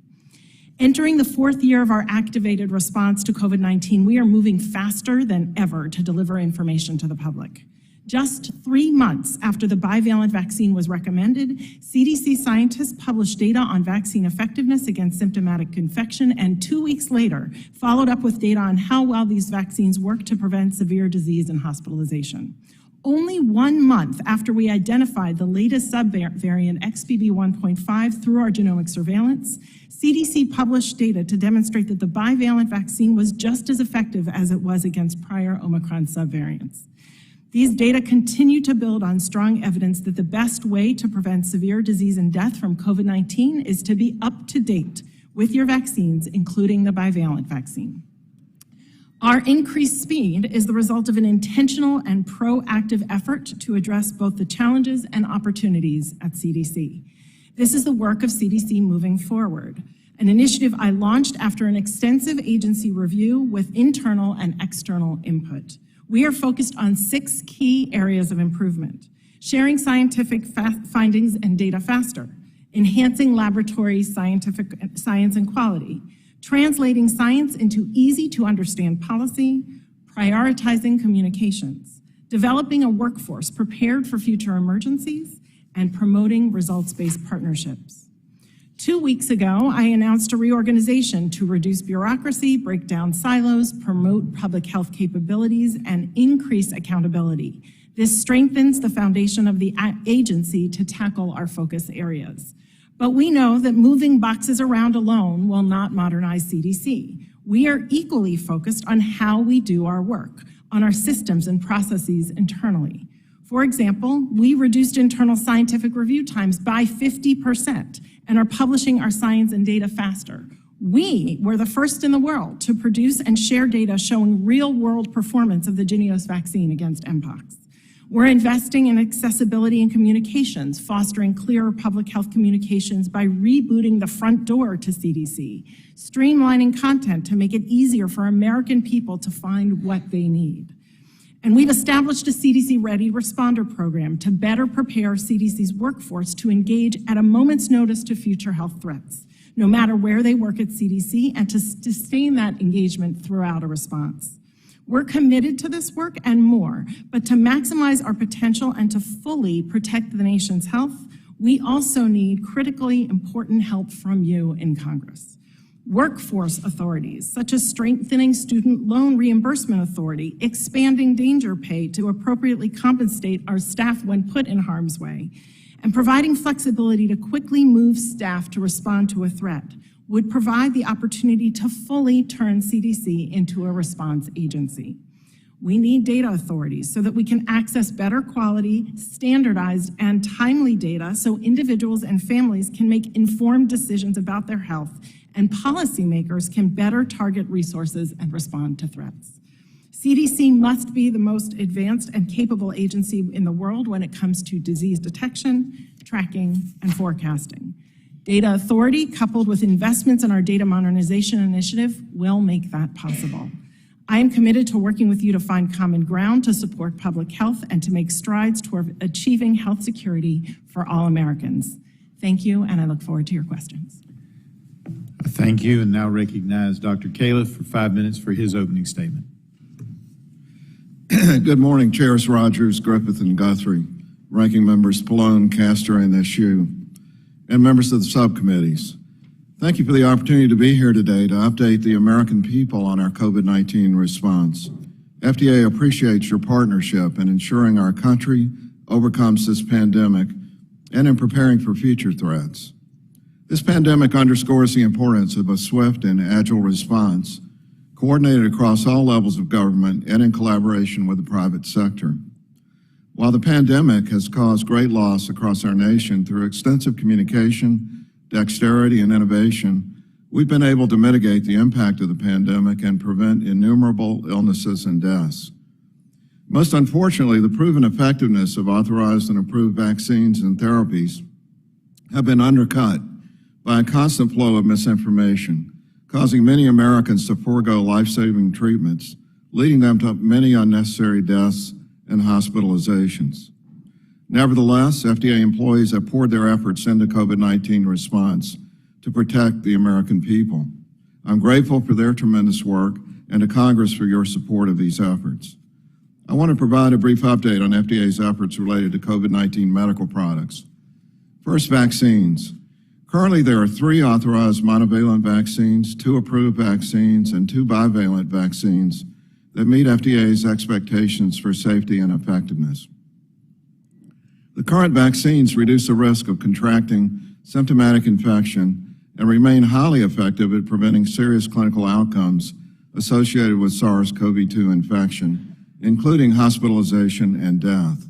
Entering the fourth year of our activated response to COVID-19, we are moving faster than ever to deliver information to the public. Just 3 months after the bivalent vaccine was recommended, CDC scientists published data on vaccine effectiveness against symptomatic infection, and 2 weeks later, followed up with data on how well these vaccines work to prevent severe disease and hospitalization. Only 1 month after we identified the latest subvariant XBB.1.5 through our genomic surveillance, CDC published data to demonstrate that the bivalent vaccine was just as effective as it was against prior Omicron subvariants. These data continue to build on strong evidence that the best way to prevent severe disease and death from COVID-19 is to be up to date with your vaccines, including the bivalent vaccine. Our increased speed is the result of an intentional and proactive effort to address both the challenges and opportunities at CDC. This is the work of CDC moving forward, an initiative I launched after an extensive agency review with internal and external input. We are focused on 6 key areas of improvement: sharing scientific findings and data faster, enhancing laboratory science and quality, translating science into easy-to-understand policy, prioritizing communications, developing a workforce prepared for future emergencies, and promoting results-based partnerships. 2 weeks ago, I announced a reorganization to reduce bureaucracy, break down silos, promote public health capabilities, and increase accountability. This strengthens the foundation of the agency to tackle our focus areas. But we know that moving boxes around alone will not modernize CDC. We are equally focused on how we do our work, on our systems and processes internally. For example, we reduced internal scientific review times by 50% and are publishing our science and data faster. We were the first in the world to produce and share data showing real-world performance of the Jynneos vaccine against Mpox. We're investing in accessibility and communications, fostering clearer public health communications by rebooting the front door to CDC, streamlining content to make it easier for American people to find what they need. And we've established a CDC-ready responder program to better prepare CDC's workforce to engage at a moment's notice to future health threats, no matter where they work at CDC, and to sustain that engagement throughout a response. We're committed to this work and more, but to maximize our potential and to fully protect the nation's health, we also need critically important help from you in Congress. Workforce authorities, such as strengthening student loan reimbursement authority, expanding danger pay to appropriately compensate our staff when put in harm's way, and providing flexibility to quickly move staff to respond to a threat, would provide the opportunity to fully turn CDC into a response agency. We need data authorities so that we can access better quality, standardized, and timely data so individuals and families can make informed decisions about their health and policymakers can better target resources and respond to threats. CDC must be the most advanced and capable agency in the world when it comes to disease detection, tracking, and forecasting. Data authority, coupled with investments in our data modernization initiative, will make that possible. I am committed to working with you to find common ground to support public health and to make strides toward achieving health security for all Americans. Thank you, and I look forward to your questions. Thank you, and now recognize Dr. Califf for 5 minutes for his opening statement. Good morning, Chairs Rogers, Griffith, and Guthrie, Ranking Members Pallone, Castor, and Eshoo, and members of the subcommittees. Thank you for the opportunity to be here today to update the American people on our COVID-19 response. FDA appreciates your partnership in ensuring our country overcomes this pandemic and in preparing for future threats. This pandemic underscores the importance of a swift and agile response, coordinated across all levels of government and in collaboration with the private sector. While the pandemic has caused great loss across our nation through extensive communication, dexterity, and innovation, we've been able to mitigate the impact of the pandemic and prevent innumerable illnesses and deaths. Most unfortunately, the proven effectiveness of authorized and approved vaccines and therapies have been undercut by a constant flow of misinformation, causing many Americans to forego life-saving treatments, leading them to many unnecessary deaths and hospitalizations. Nevertheless, FDA employees have poured their efforts into COVID-19 response to protect the American people. I'm grateful for their tremendous work and to Congress for your support of these efforts. I want to provide a brief update on FDA's efforts related to COVID-19 medical products. First, vaccines. Currently, there are 3 authorized monovalent vaccines, 2 approved vaccines, and 2 bivalent vaccines that meet FDA's expectations for safety and effectiveness. The current vaccines reduce the risk of contracting symptomatic infection and remain highly effective at preventing serious clinical outcomes associated with SARS-CoV-2 infection, including hospitalization and death.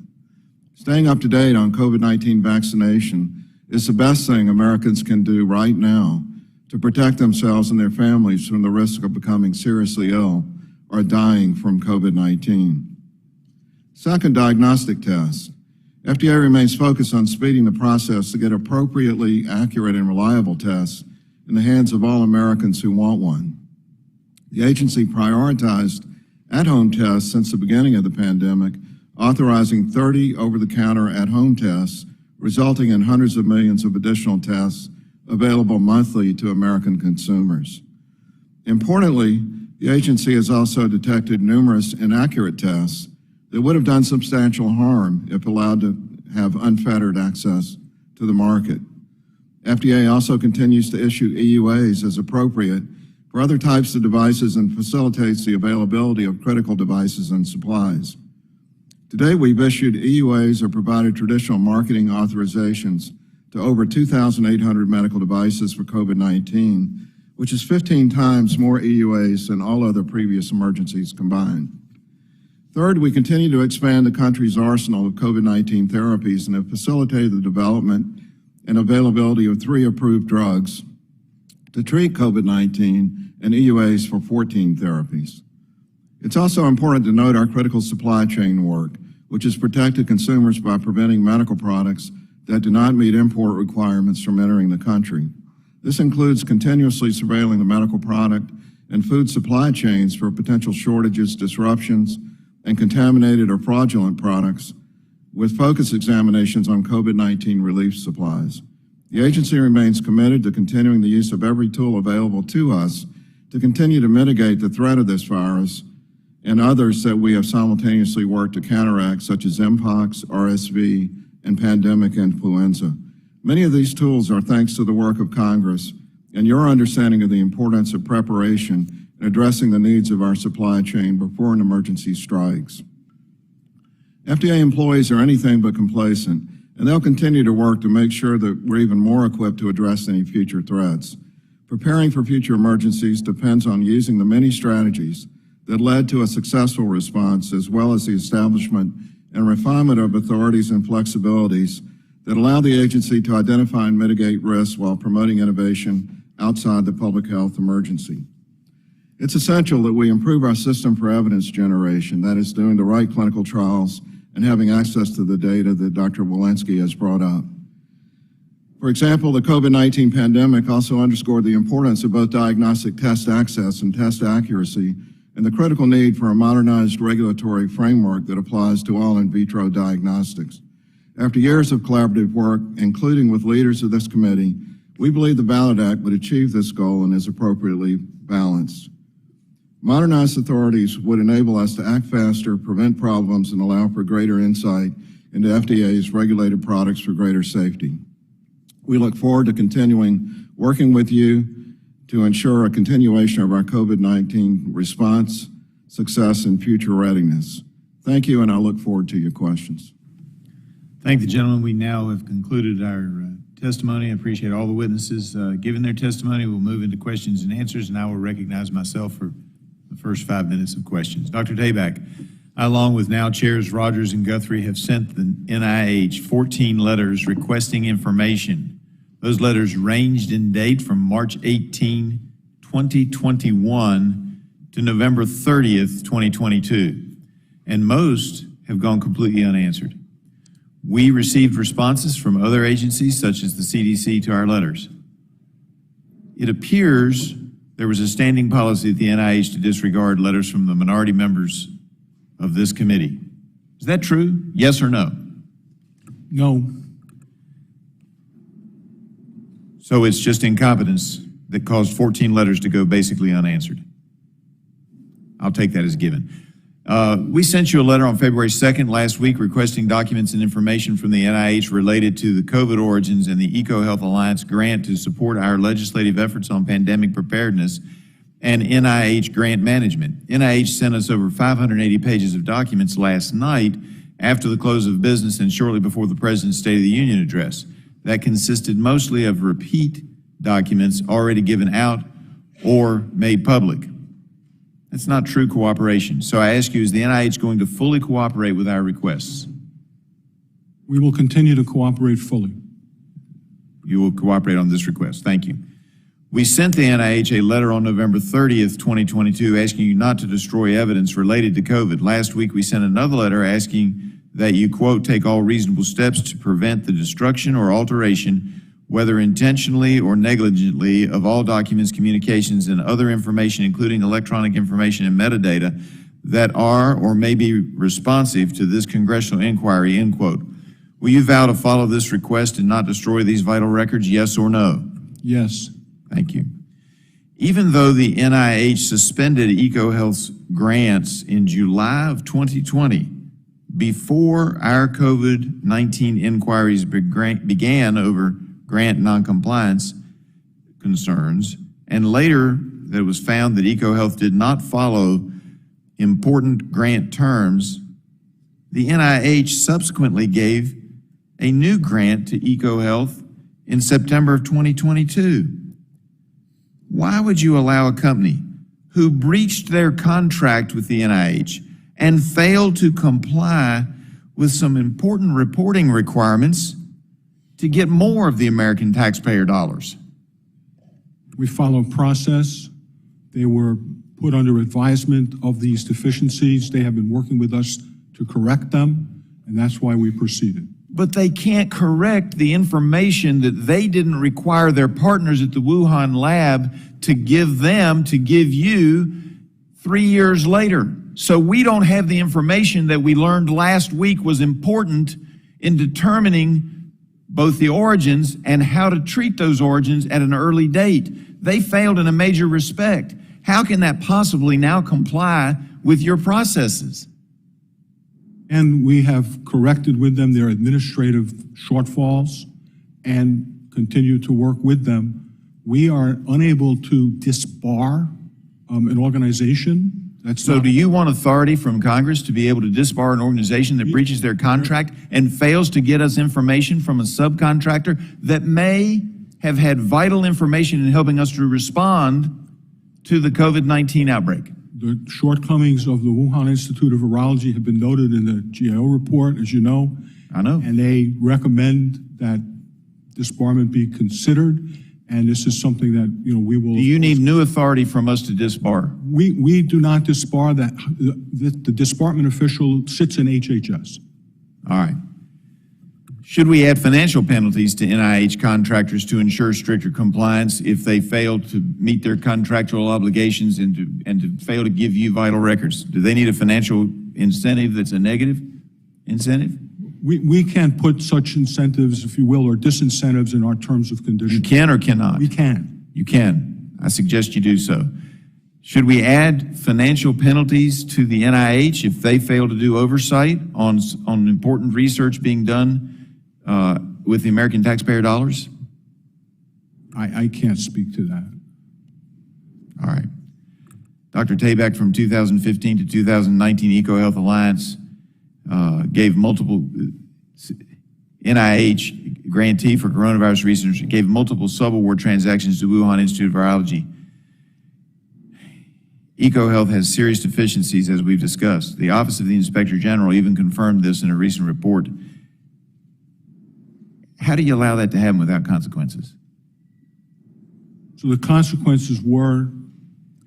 Staying up to date on COVID-19 vaccination is the best thing Americans can do right now to protect themselves and their families from the risk of becoming seriously ill or dying from COVID-19. Second, diagnostic tests. FDA remains focused on speeding the process to get appropriately accurate and reliable tests in the hands of all Americans who want one. The agency prioritized at-home tests since the beginning of the pandemic, authorizing 30 over-the-counter at-home tests, resulting in hundreds of millions of additional tests available monthly to American consumers. Importantly, the agency has also detected numerous inaccurate tests that would have done substantial harm if allowed to have unfettered access to the market. FDA also continues to issue EUAs as appropriate for other types of devices and facilitates the availability of critical devices and supplies. Today, we've issued EUAs or provided traditional marketing authorizations to over 2,800 medical devices for COVID-19, which is 15 times more EUAs than all other previous emergencies combined. Third, we continue to expand the country's arsenal of COVID-19 therapies and have facilitated the development and availability of 3 approved drugs to treat COVID-19 and EUAs for 14 therapies. It's also important to note our critical supply chain work, which has protected consumers by preventing medical products that do not meet import requirements from entering the country. This includes continuously surveilling the medical product and food supply chains for potential shortages, disruptions, and contaminated or fraudulent products, with focus examinations on COVID-19 relief supplies. The agency remains committed to continuing the use of every tool available to us to continue to mitigate the threat of this virus and others that we have simultaneously worked to counteract, such as Mpox, RSV, and pandemic influenza. Many of these tools are thanks to the work of Congress and your understanding of the importance of preparation in addressing the needs of our supply chain before an emergency strikes. FDA employees are anything but complacent, and they'll continue to work to make sure that we're even more equipped to address any future threats. Preparing for future emergencies depends on using the many strategies that led to a successful response, as well as the establishment and refinement of authorities and flexibilities that allow the agency to identify and mitigate risks while promoting innovation outside the public health emergency. It's essential that we improve our system for evidence generation, that is, doing the right clinical trials and having access to the data that Dr. Walensky has brought up. For example, the COVID-19 pandemic also underscored the importance of both diagnostic test access and test accuracy, and the critical need for a modernized regulatory framework that applies to all in vitro diagnostics. After years of collaborative work, including with leaders of this committee, we believe the Ballot Act would achieve this goal and is appropriately balanced. Modernized authorities would enable us to act faster, prevent problems, and allow for greater insight into FDA's regulated products for greater safety. We look forward to continuing working with you to ensure a continuation of our COVID-19 response, success, and future readiness. Thank you, and I look forward to your questions. Thank the gentleman. We now have concluded our testimony. I appreciate all the witnesses giving their testimony. We'll move into questions and answers, and I will recognize myself for the first 5 minutes of questions. Dr. Tabak, I, along with now Chairs Rogers and Guthrie, have sent the NIH 14 letters requesting information. Those letters ranged in date from March 18, 2021 to November 30th, 2022, and most have gone completely unanswered. We received responses from other agencies, such as the CDC, to our letters. It appears there was a standing policy at the NIH to disregard letters from the minority members of this committee. Is that true? Yes or no? No, So it's just incompetence that caused 14 letters to go basically unanswered. I'll take that as given. We sent you a letter on February 2nd last week requesting documents and information from the NIH related to the COVID origins and the EcoHealth Alliance grant to support our legislative efforts on pandemic preparedness and NIH grant management. NIH sent us over 580 pages of documents last night after the close of business and shortly before the President's State of the Union address. That consisted mostly of repeat documents already given out or made public. That's not true cooperation. So I ask you, is the NIH going to fully cooperate with our requests? we will continue to cooperate fully. You will cooperate on this request. Thank you. We sent the NIH a letter on November 30th, 2022, asking you not to destroy evidence related to COVID. Last week, we sent another letter asking that you, quote, take all reasonable steps to prevent the destruction or alteration, whether intentionally or negligently, of all documents, communications, and other information, including electronic information and metadata, that are or may be responsive to this congressional inquiry, end quote. Will you vow to follow this request and not destroy these vital records, yes or no? Yes. Thank you. Even though the NIH suspended EcoHealth's grants in July of 2020, before our COVID-19 inquiries began over grant noncompliance concerns, and later that it was found that EcoHealth did not follow important grant terms, the NIH subsequently gave a new grant to EcoHealth in September of 2022. Why would you allow a company who breached their contract with the NIH and failed to comply with some important reporting requirements to get more of the American taxpayer dollars? We follow process. They were put under advisement of these deficiencies. They have been working with us to correct them, and that's why we proceeded. But they can't correct the information that they didn't require their partners at the Wuhan lab to give them, to give you 3 years later. So we don't have the information that we learned last week was important in determining both the origins and how to treat those origins at an early date. They failed in a major respect. How can that possibly now comply with your processes? And we have corrected with them their administrative shortfalls and continue to work with them. We are unable to disbar an organization. So do you want authority from Congress to be able to disbar an organization that breaches their contract and fails to get us information from a subcontractor that may have had vital information in helping us to respond to the COVID-19 outbreak? The shortcomings of the Wuhan Institute of Virology have been noted in the GAO report, as you know. I know. And they recommend that disbarment be considered. And this is something that, we will. Do you need new authority from us to disbar? We do not disbar that. The disbarment official sits in HHS. All right. Should we add financial penalties to NIH contractors to ensure stricter compliance if they fail to meet their contractual obligations and to fail to give you vital records? Do they need a financial incentive that's a negative incentive? We can't put such incentives, if you will, or disincentives in our terms of conditions. You can or cannot? We can. You can. I suggest you do so. Should we add financial penalties to the NIH if they fail to do oversight on important research being done with the American taxpayer dollars? I can't speak to that. All right. Dr. Tabak, from 2015 to 2019, EcoHealth Alliance gave multiple, NIH grantee for coronavirus research gave multiple subaward transactions to Wuhan Institute of Virology. EcoHealth has serious deficiencies, as we've discussed. The Office of the Inspector General even confirmed this in a recent report. How do you allow that to happen without consequences? So the consequences were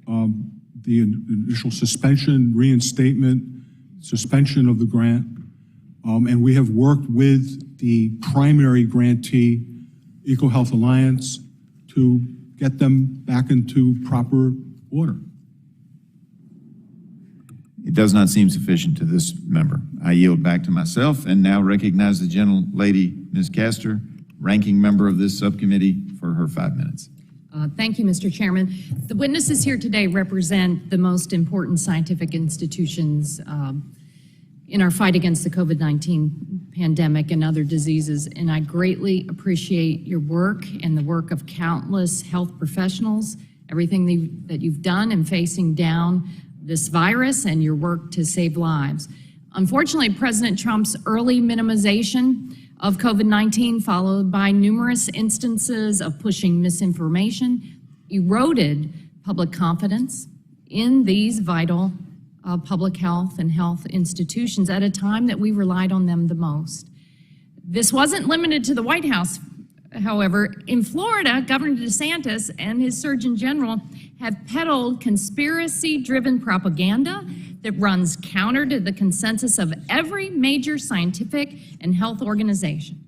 the initial suspension, reinstatement, suspension of the grant, and we have worked with the primary grantee, EcoHealth Alliance, to get them back into proper order. It does not seem sufficient to this member. I yield back to myself and now recognize the gentlelady, Ms. Castor, ranking member of this subcommittee, for her 5 minutes. Thank you, Mr. Chairman. The witnesses here today represent the most important scientific institutions in our fight against the COVID-19 pandemic and other diseases, and I greatly appreciate your work and the work of countless health professionals, everything that you've done in facing down this virus and your work to save lives. Unfortunately, President Trump's early minimization of COVID-19, followed by numerous instances of pushing misinformation, eroded public confidence in these vital public health and health institutions at a time that we relied on them the most. This wasn't limited to the White House. However, in Florida, Governor DeSantis and his Surgeon General have peddled conspiracy-driven propaganda that runs counter to the consensus of every major scientific and health organization.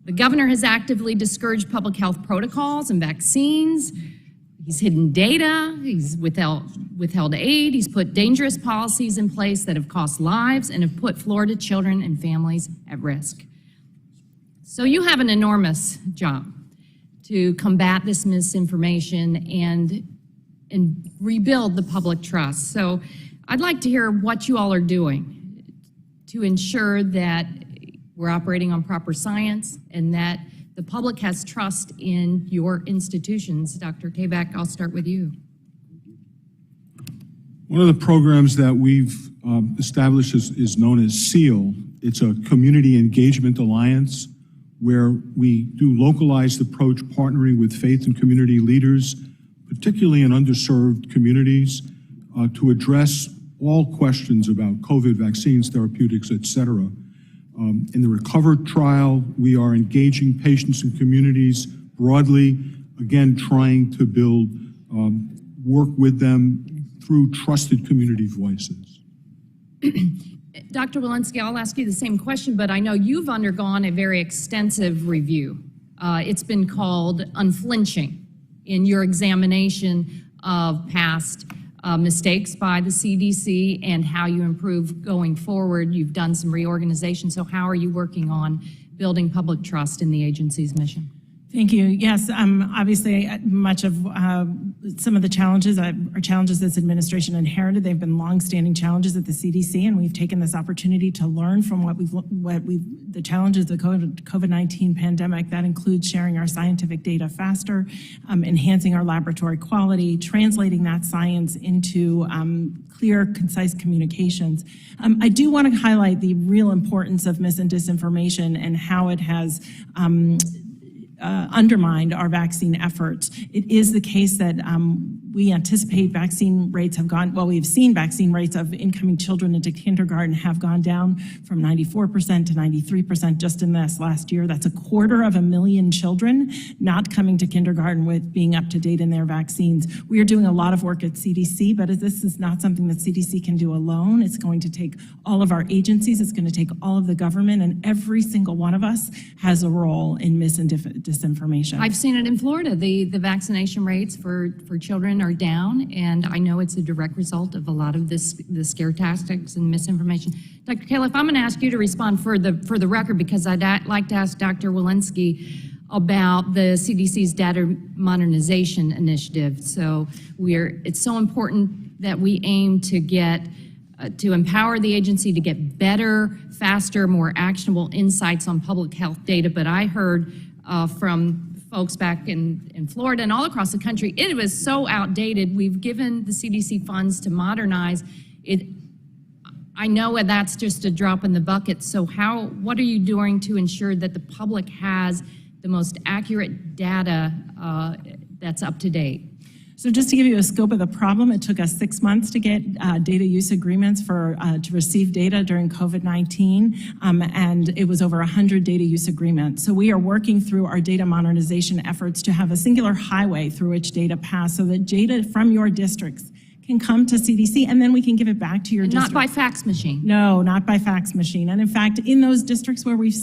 The governor has actively discouraged public health protocols and vaccines. He's hidden data, he's withheld aid, he's put dangerous policies in place that have cost lives and have put Florida children and families at risk. So you have an enormous job to combat this misinformation and rebuild the public trust. So I'd like to hear what you all are doing to ensure that we're operating on proper science and that the public has trust in your institutions. Dr. Tabak, I'll start with you. One of the programs that we've established is known as SEAL. It's a community engagement alliance where we do localized approach, partnering with faith and community leaders, particularly in underserved communities, to address all questions about COVID vaccines, therapeutics, et cetera. In the RECOVER trial, we are engaging patients and communities broadly, again, trying to build, work with them through trusted community voices. Dr. Walensky, I'll ask you the same question, but I know you've undergone a very extensive review. It's been called unflinching in your examination of past mistakes by the CDC and how you improve going forward. You've done some reorganization, so how are you working on building public trust in the agency's mission? Thank you. Yes, obviously much of some of the challenges are challenges this administration inherited. They've been longstanding challenges at the CDC, and we've taken this opportunity to learn from the challenges of the COVID-19 pandemic. That includes sharing our scientific data faster, enhancing our laboratory quality, translating that science into clear, concise communications. I do want to highlight the real importance of mis and disinformation and how it has undermined our vaccine efforts. It is the case that we anticipate vaccine rates have gone, well, we've seen vaccine rates of incoming children into kindergarten have gone down from 94% to 93% just in this last year. That's 250,000 children not coming to kindergarten with being up to date in their vaccines. We are doing a lot of work at CDC, but this is not something that CDC can do alone. It's going to take all of our agencies, it's going to take all of the government, and every single one of us has a role in mis and disinformation. I've seen it in Florida. The vaccination rates for children are down, and I know it's a direct result of a lot of the scare tactics and misinformation. Dr. Califf, I'm going to ask you to respond for the record, because I'd like to ask Dr. Walensky about the CDC's data modernization initiative. So it's so important that we aim to get to empower the agency to get better, faster, more actionable insights on public health data. But I heard from folks back in Florida and all across the country, it was so outdated. We've given the CDC funds to modernize it. I know that's just a drop in the bucket, so what are you doing to ensure that the public has the most accurate data that's up to date? So just to give you a scope of the problem, it took us 6 months to get data use agreements to receive data during COVID-19, and it was over 100 data use agreements. So we are working through our data modernization efforts to have a singular highway through which data pass so that data from your districts can come to CDC, and then we can give it back to your district. Not by fax machine. No, not by fax machine. And in fact, in those districts where we've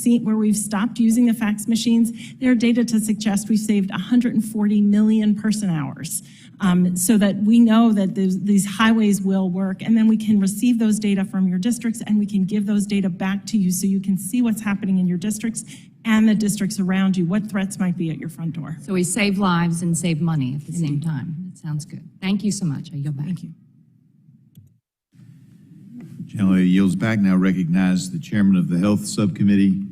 stopped using the fax machines, there are data to suggest we've saved 140 million person hours. So that we know that these highways will work, and then we can receive those data from your districts, and we can give those data back to you so you can see what's happening in your districts and the districts around you, what threats might be at your front door. So we save lives and save money at the same time. That sounds good. Thank you so much. I yield back. Thank you. General yields back. Now recognize the chairman of the Health Subcommittee,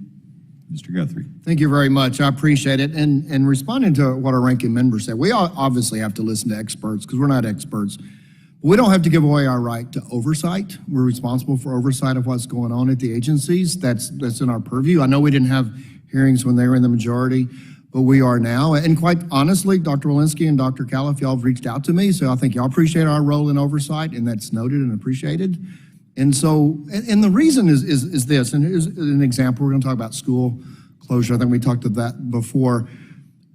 Mr. Guthrie. Thank you very much. I appreciate it. And responding to what our ranking member said, we obviously have to listen to experts because we're not experts. We don't have to give away our right to oversight. We're responsible for oversight of what's going on at the agencies. That's in our purview. I know we didn't have hearings when they were in the majority, but we are now. And quite honestly, Dr. Walensky and Dr. Califf, y'all have reached out to me, so I think y'all appreciate our role in oversight, and that's noted and appreciated. And so, and the reason is this, and here's an example. We're going to talk about school closure. I think we talked about that before.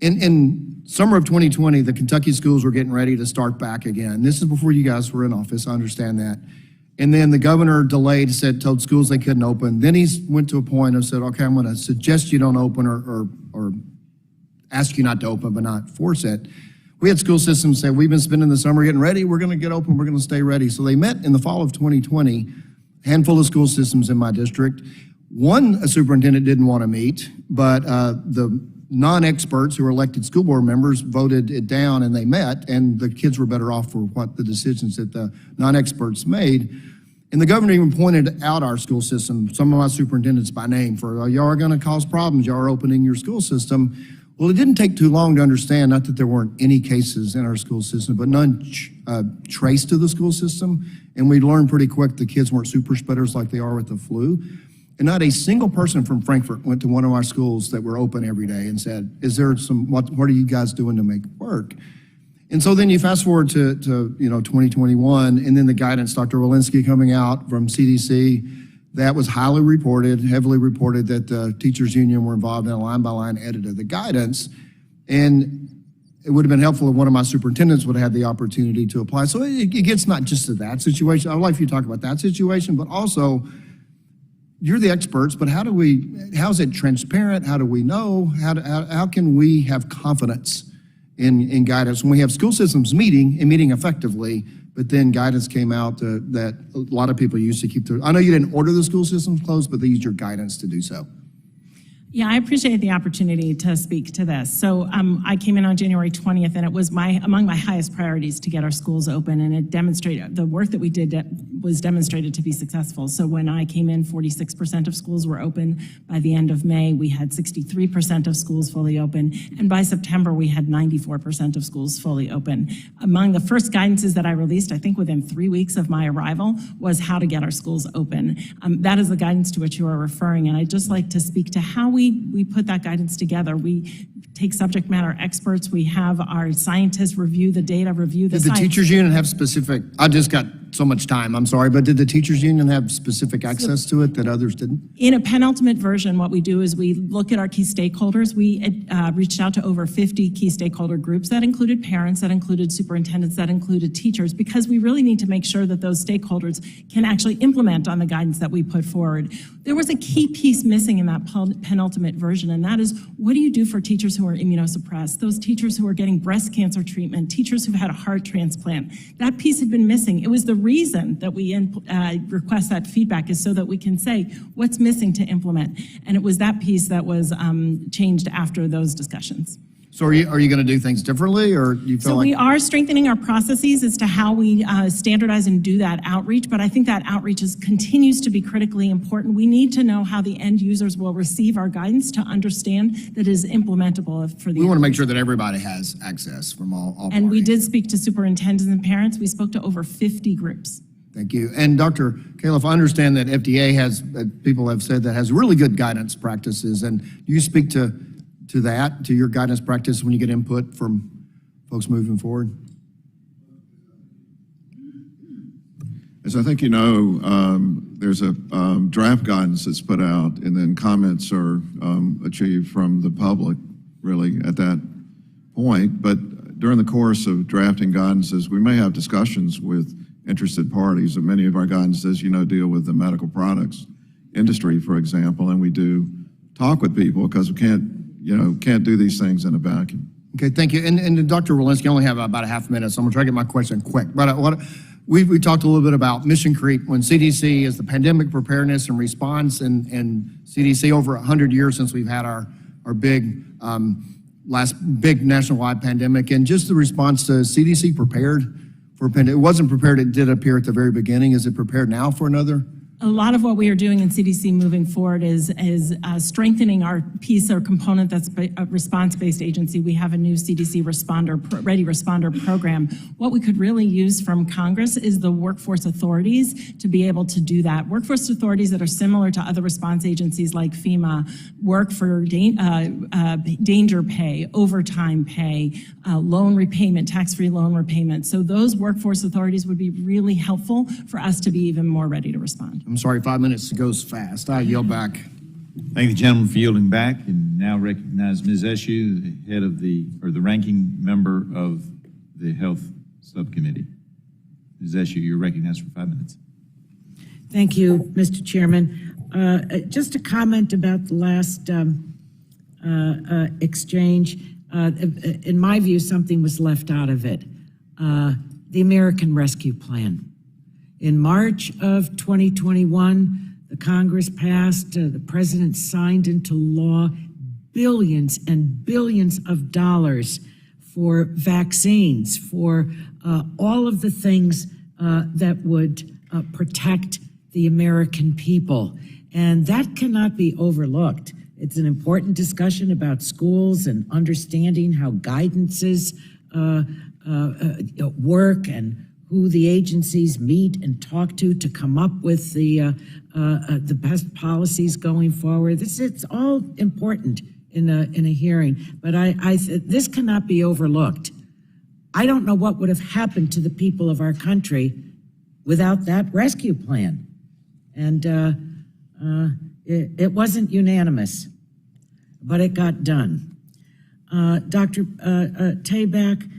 In summer of 2020, the Kentucky schools were getting ready to start back again. This is before you guys were in office. I understand that. And then the governor delayed, told schools they couldn't open. Then he went to a point and said, okay, I'm going to suggest you don't open or ask you not to open, but not force it. We had school systems say, we've been spending the summer getting ready. We're going to get open. We're going to stay ready. So they met in the fall of 2020, a handful of school systems in my district. A superintendent didn't want to meet, but the non-experts who were elected school board members voted it down, and they met, and the kids were better off for what the decisions that the non-experts made. And the governor even pointed out our school system, some of my superintendents by name, for y'all are going to cause problems. Y'all are opening your school system. Well, it didn't take too long to understand, not that there weren't any cases in our school system, but none traced to the school system. And we learned pretty quick the kids weren't super spreaders like they are with the flu. And not a single person from Frankfort went to one of our schools that were open every day and said, is there what are you guys doing to make it work? And so then you fast forward to 2021, and then the guidance, Dr. Walensky coming out from CDC, that was heavily reported that the teachers union were involved in a line-by-line edit of the guidance. And it would have been helpful if one of my superintendents would have had the opportunity to apply. So it gets not just to that situation. I'd like for you to talk about that situation, but also, you're the experts, but how's it transparent? How do we know? How can we have confidence in guidance when we have school systems meeting effectively, but then guidance came out that a lot of people used to keep I know you didn't order the school systems closed, but they used your guidance to do so. Yeah, I appreciate the opportunity to speak to this. So I came in on January 20th, and it was among my highest priorities to get our schools open, and it demonstrated, the work that we did was demonstrated to be successful. So when I came in, 46% of schools were open. By the end of May, we had 63% of schools fully open, and by September, we had 94% of schools fully open. Among the first guidances that I released, I think within 3 weeks of my arrival, was how to get our schools open. That is the guidance to which you are referring, and I'd just like to speak to how we put that guidance together. We take subject matter experts. We have our scientists review the data, review the science. Did the teachers union have specific, I just got so much time, I'm sorry, but did the teachers union have specific access to it that others didn't? In a penultimate version, what we do is we look at our key stakeholders. We reached out to over 50 key stakeholder groups. That included parents, that included superintendents, that included teachers, because we really need to make sure that those stakeholders can actually implement on the guidance that we put forward. There was a key piece missing in that penultimate version, and that is, what do you do for teachers who are immunosuppressed, those teachers who are getting breast cancer treatment, teachers who've had a heart transplant? That piece had been missing. It was the reason that we request that feedback, is so that we can say what's missing to implement. And it was that piece that was changed after those discussions. So are you going to do things differently, or you feel So we are strengthening our processes as to how we standardize and do that outreach, but I think that outreach continues to be critically important. We need to know how the end users will receive our guidance to understand that it is implementable for the. We want to make sure that everybody has access from all And we parties. did speak to superintendents and parents. We spoke to over 50 groups. Thank you. And Dr. Califf, I understand that FDA has, people have said that has really good guidance practices. And do you speak to that, to your guidance practice when you get input from folks moving forward? As I think you know, there's a draft guidance that's put out, and then comments are achieved from the public, really, at that point. But during the course of drafting guidances, we may have discussions with interested parties, and many of our guidances, you know, deal with the medical products industry, for example, and we do talk with people because we can't do these things in a vacuum. Okay, thank you. And Dr. Walensky, I only have about a half minute, so I'm gonna try to get my question quick. But we talked a little bit about mission creep when CDC is the pandemic preparedness and response, and CDC over 100 years since we've had our big last big nationwide pandemic, and just the response to CDC prepared for a pandemic. It wasn't prepared, it did appear at the very beginning. Is it prepared now for another? A lot of what we are doing in CDC moving forward is strengthening our piece or component that's a response-based agency. We have a new CDC Ready Responder program. What we could really use from Congress is the workforce authorities to be able to do that. Workforce authorities that are similar to other response agencies like FEMA work for danger pay, overtime pay, loan repayment, tax-free loan repayment. So those workforce authorities would be really helpful for us to be even more ready to respond. I'm sorry, 5 minutes goes fast. I yield back. Thank the gentleman for yielding back, and now recognize Ms. Eshoo, the head of the ranking member of the Health Subcommittee. Ms. Eshoo, you're recognized for 5 minutes. Thank you, Mr. Chairman. Just a comment about the last exchange. In my view, something was left out of it. The American Rescue Plan. In March of 2021, the Congress passed, the President signed into law billions and billions of dollars for vaccines, for all of the things that would protect the American people. And that cannot be overlooked. It's an important discussion about schools and understanding how guidances work and who the agencies meet and talk to come up with the best policies going forward. It's all important in a hearing, but this cannot be overlooked. I don't know what would have happened to the people of our country without that rescue plan. And it wasn't unanimous, but it got done. Dr. Tabak,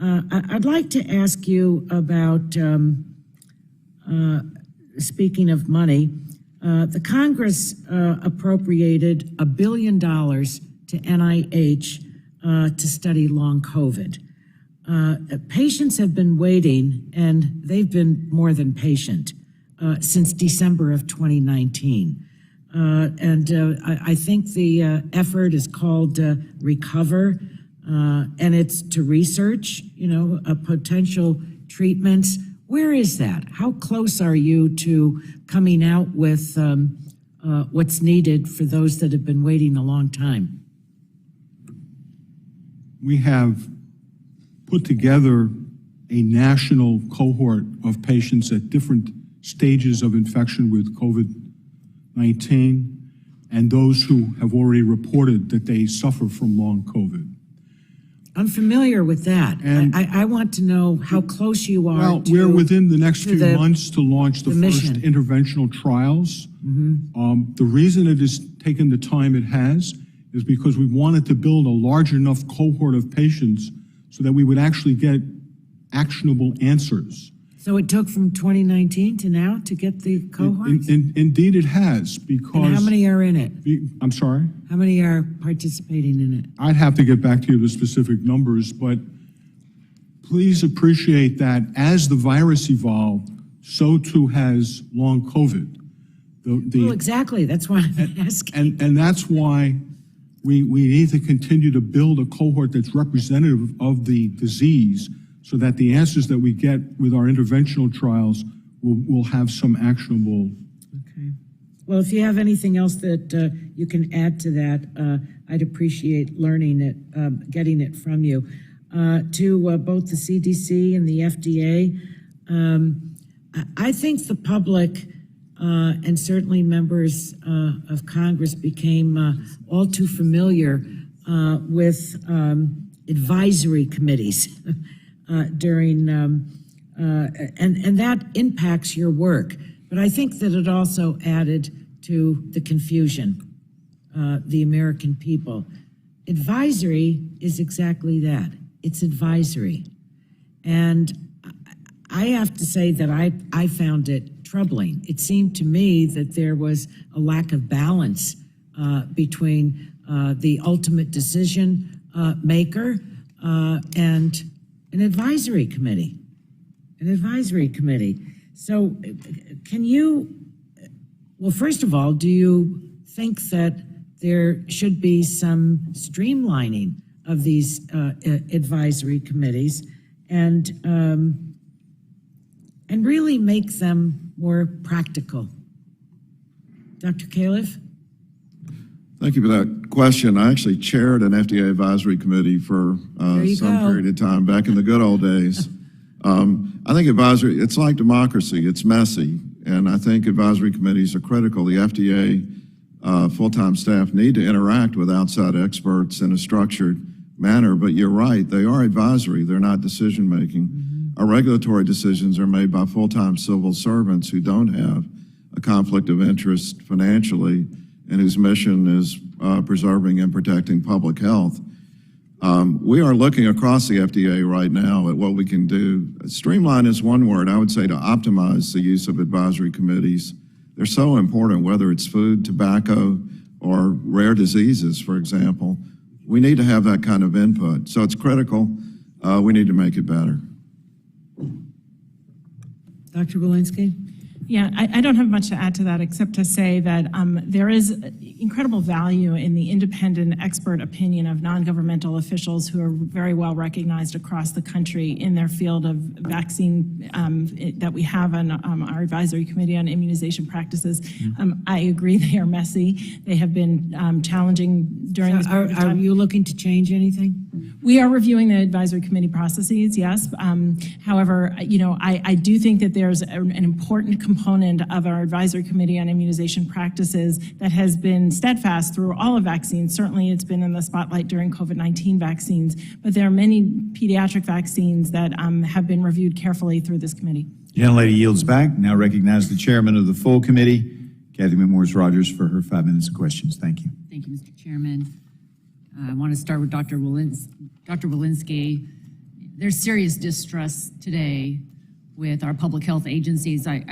I'd like to ask you about, speaking of money, the Congress appropriated $1 billion to NIH to study long COVID. Patients have been waiting, and they've been more than patient since December of 2019. I think the effort is called Recover. And it's to research, potential treatments. Where is that? How close are you to coming out with what's needed for those that have been waiting a long time? We have put together a national cohort of patients at different stages of infection with COVID-19 and those who have already reported that they suffer from long COVID. I'm familiar with that. And I want to know how close you are. Well, we're within the next few months to launch the first interventional trials. Mm-hmm. The reason it has taken the time it has is because we wanted to build a large enough cohort of patients so that we would actually get actionable answers. So it took from 2019 to now to get the cohorts? Indeed it has, because... And how many are in it? I'm sorry? How many are participating in it? I'd have to get back to you with specific numbers, but please appreciate that as the virus evolved, so too has long COVID. Well, exactly. That's why I'm asking. And that's why we need to continue to build a cohort that's representative of the disease, so that the answers that we get with our interventional trials will have some actionable. Okay. Well, if you have anything else that you can add to that, I'd appreciate learning it, getting it from you. To both the CDC and the FDA, I think the public and certainly members of Congress became all too familiar with advisory committees during, and that impacts your work. But I think that it also added to the confusion, the American people. Advisory is exactly that. It's advisory. And I have to say that I found it troubling. It seemed to me that there was a lack of balance between the ultimate decision maker and an advisory committee. So can you, well, first of all, do you think that there should be some streamlining of these advisory committees and really make them more practical? Dr. Califf? Thank you for that question. I actually chaired an FDA advisory committee for some period of time back in the good old days. I think advisory, it's like democracy, it's messy, and I think advisory committees are critical. The FDA full-time staff need to interact with outside experts in a structured manner, but you're right, they are advisory, they're not decision-making. Our regulatory decisions are made by full-time civil servants who don't have a conflict of interest financially and whose mission is preserving and protecting public health. We are looking across the FDA right now at what we can do. Streamline is one word. I would say to optimize the use of advisory committees. They're so important, whether it's food, tobacco, or rare diseases, for example. We need to have that kind of input. So it's critical. We need to make it better. Dr. Walensky? Yeah, I don't have much to add to that except to say that there is incredible value in the independent expert opinion of non-governmental officials who are very well recognized across the country in their field of vaccine that we have on our advisory committee on immunization practices. I agree they are messy. They have been challenging during this period of time. Are you looking to change anything? We are reviewing the advisory committee processes, yes. However, I do think that there's an important component of our advisory committee on immunization practices that has been steadfast through all of vaccines. Certainly it's been in the spotlight during COVID-19 vaccines, but there are many pediatric vaccines that have been reviewed carefully through this committee. The gentlelady yields back. Now recognize the chairman of the full committee, Kathy McMorris-Rogers, for her 5 minutes of questions. Thank you. Thank you, Mr. Chairman. I want to start with Dr. Walensky. There's serious distrust today with our public health agencies. I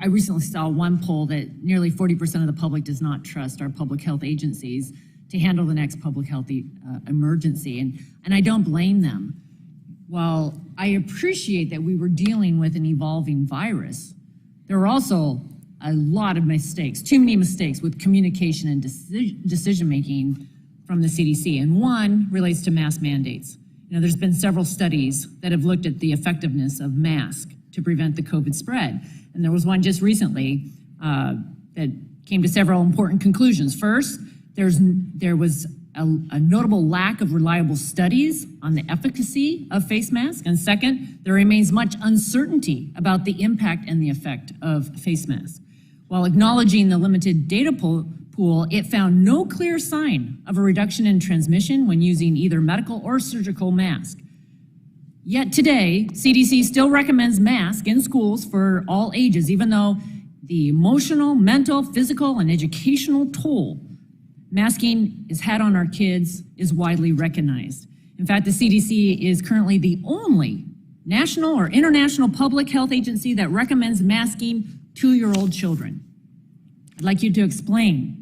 recently saw one poll that nearly 40% of the public does not trust our public health agencies to handle the next public health emergency, and I don't blame them. While I appreciate that we were dealing with an evolving virus, there were also a lot of mistakes, too many mistakes with communication and decision-making from the CDC, and one relates to mask mandates. There's been several studies that have looked at the effectiveness of masks to prevent the COVID spread. And there was one just recently that came to several important conclusions. First, there was a notable lack of reliable studies on the efficacy of face masks. And second, there remains much uncertainty about the impact and the effect of face masks. While acknowledging the limited data pool, it found no clear sign of a reduction in transmission when using either medical or surgical masks. Yet today, CDC still recommends masks in schools for all ages, even though the emotional, mental, physical, and educational toll masking has had on our kids is widely recognized. In fact, the CDC is currently the only national or international public health agency that recommends masking 2-year-old children. I'd like you to explain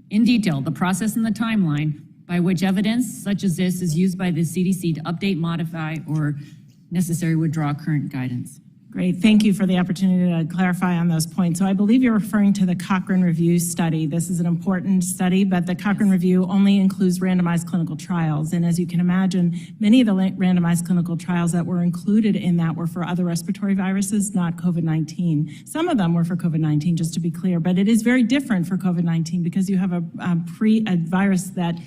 in detail the process and the timeline by which evidence such as this is used by the CDC to update, modify, or necessary withdraw current guidance. Great, thank you for the opportunity to clarify on those points. So I believe you're referring to the Cochrane Review study. This is an important study, but the Cochrane Review only includes randomized clinical trials. And as you can imagine, many of the randomized clinical trials that were included in that were for other respiratory viruses, not COVID-19. Some of them were for COVID-19, just to be clear, but it is very different for COVID-19 because you have a virus that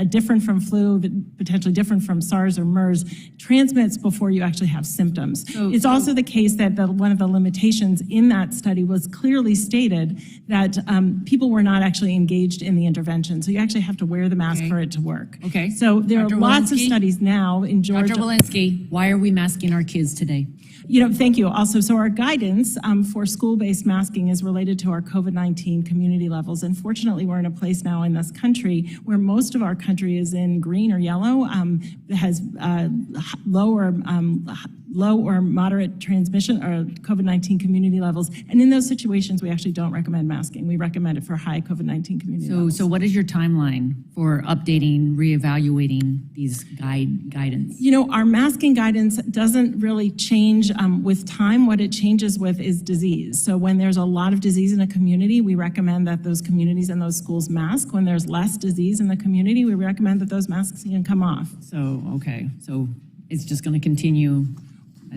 different from flu, potentially different from SARS or MERS, transmits before you actually have symptoms. It's also the case case that one of the limitations in that study was clearly stated that people were not actually engaged in the intervention. So you actually have to wear the mask Okay. for it to work. Okay. So there Dr. are lots of Walensky? studies now in Georgia. Dr. Walensky, why are we masking our kids today? Thank you. Also, so our guidance for school-based masking is related to our COVID-19 community levels. And fortunately, we're in a place now in this country where most of our country is in green or yellow, has low or moderate transmission or COVID-19 community levels. And in those situations, we actually don't recommend masking. We recommend it for high COVID-19 community levels. So what is your timeline for updating, reevaluating these guidance? Our masking guidance doesn't really change with time. What it changes with is disease. So when there's a lot of disease in a community, we recommend that those communities and those schools mask. When there's less disease in the community, we recommend that those masks can come off. So, okay, so it's just going to continue.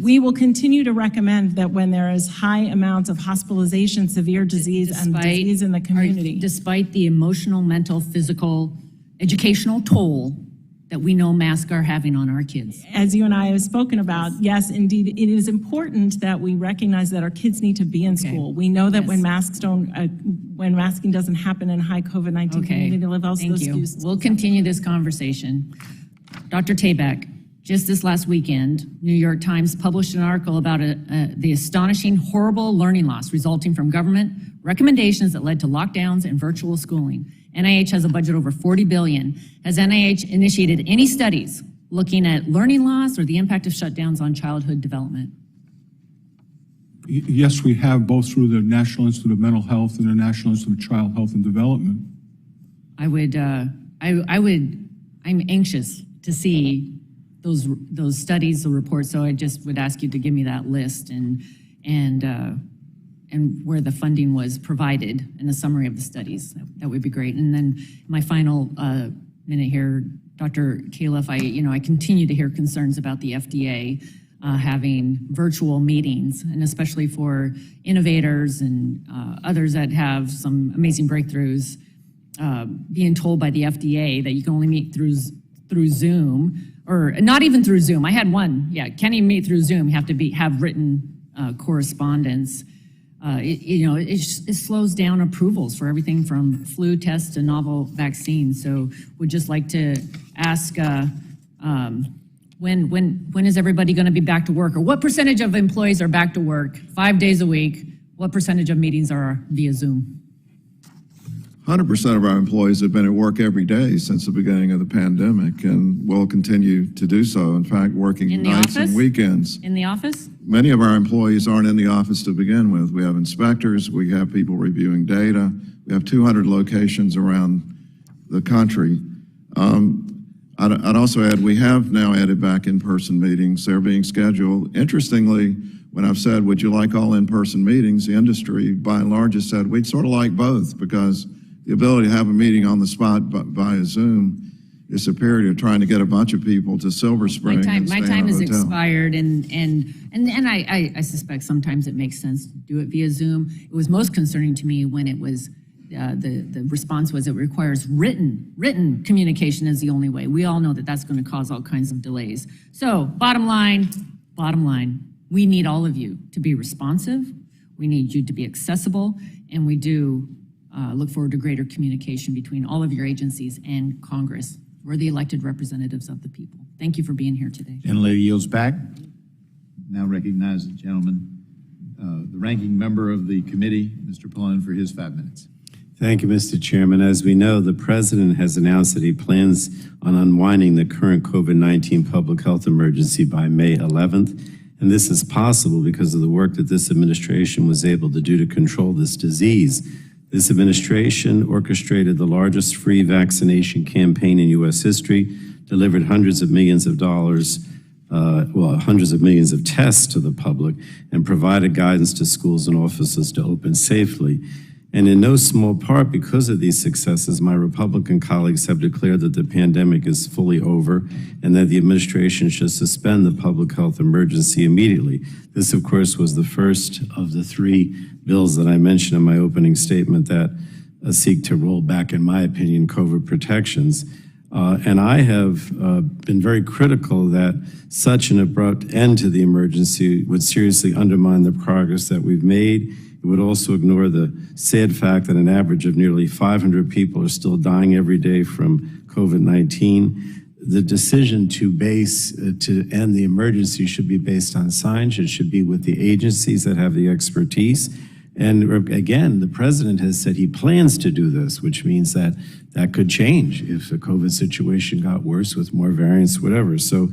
We will continue to recommend that when there is high amounts of hospitalization, severe disease, and disease in the community. Despite the emotional, mental, physical, educational toll that we know masks are having on our kids. As you and I have spoken about, yes, indeed, it is important that we recognize that our kids need to be in school. We know that when when masking doesn't happen in high COVID-19 community levels, Thank you. We'll continue this conversation. Dr. Tabak, just this last weekend, New York Times published an article about the astonishing, horrible learning loss resulting from government recommendations that led to lockdowns and virtual schooling. NIH has a budget over $40 billion. Has NIH initiated any studies looking at learning loss or the impact of shutdowns on childhood development? Yes, we have, both through the National Institute of Mental Health and the National Institute of Child Health and Development. I'm anxious to see those studies, the reports. So I just would ask you to give me that list and where the funding was provided and a summary of the studies. That would be great. And then my final minute here, Dr. Califf, I continue to hear concerns about the FDA having virtual meetings, and especially for innovators and others that have some amazing breakthroughs, being told by the FDA that you can only meet through Zoom, or not even through Zoom. I had one, can't even meet through Zoom. You have to have written correspondence. It slows down approvals for everything from flu tests to novel vaccines. So would just like to ask, when is everybody going to be back to work? Or what percentage of employees are back to work 5 days a week? What percentage of meetings are via Zoom? 100% of our employees have been at work every day since the beginning of the pandemic and will continue to do so. In fact, working In the nights office? and weekends. In the office? Many of our employees aren't in the office to begin with. We have inspectors, we have people reviewing data. We have 200 locations around the country. I'd also add, we have now added back in-person meetings. They're being scheduled. Interestingly, when I've said, would you like all in-person meetings, the industry by and large has said, we'd sort of like both, because the ability to have a meeting on the spot via Zoom is superior to trying to get a bunch of people to Silver Spring. My time has expired, and I suspect sometimes it makes sense to do it via Zoom. It was most concerning to me when it was the response was it requires written communication is the only way. We all know that that's going to cause all kinds of delays. So bottom line, we need all of you to be responsive. We need you to be accessible, and we do look forward to greater communication between all of your agencies and Congress. We're the elected representatives of the people. Thank you for being here today. Gentlelady yields back. Now recognize the gentleman, the ranking member of the committee, Mr. Pallone, for his 5 minutes. Thank you, Mr. Chairman. As we know, the President has announced that he plans on unwinding the current COVID-19 public health emergency by May 11th. And this is possible because of the work that this administration was able to do to control this disease. This administration orchestrated the largest free vaccination campaign in U.S. history, delivered hundreds of millions of dollars, hundreds of millions of tests to the public, and provided guidance to schools and offices to open safely. And in no small part because of these successes, my Republican colleagues have declared that the pandemic is fully over and that the administration should suspend the public health emergency immediately. This, of course, was the first of the 3 bills that I mentioned in my opening statement that seek to roll back, in my opinion, COVID protections. And I have been very critical that such an abrupt end to the emergency would seriously undermine the progress that we've made. It would also ignore the sad fact that an average of nearly 500 people are still dying every day from COVID-19. The decision to end the emergency should be based on science. It should be with the agencies that have the expertise. And again, the president has said he plans to do this, which means that that could change if the COVID situation got worse with more variants, whatever. So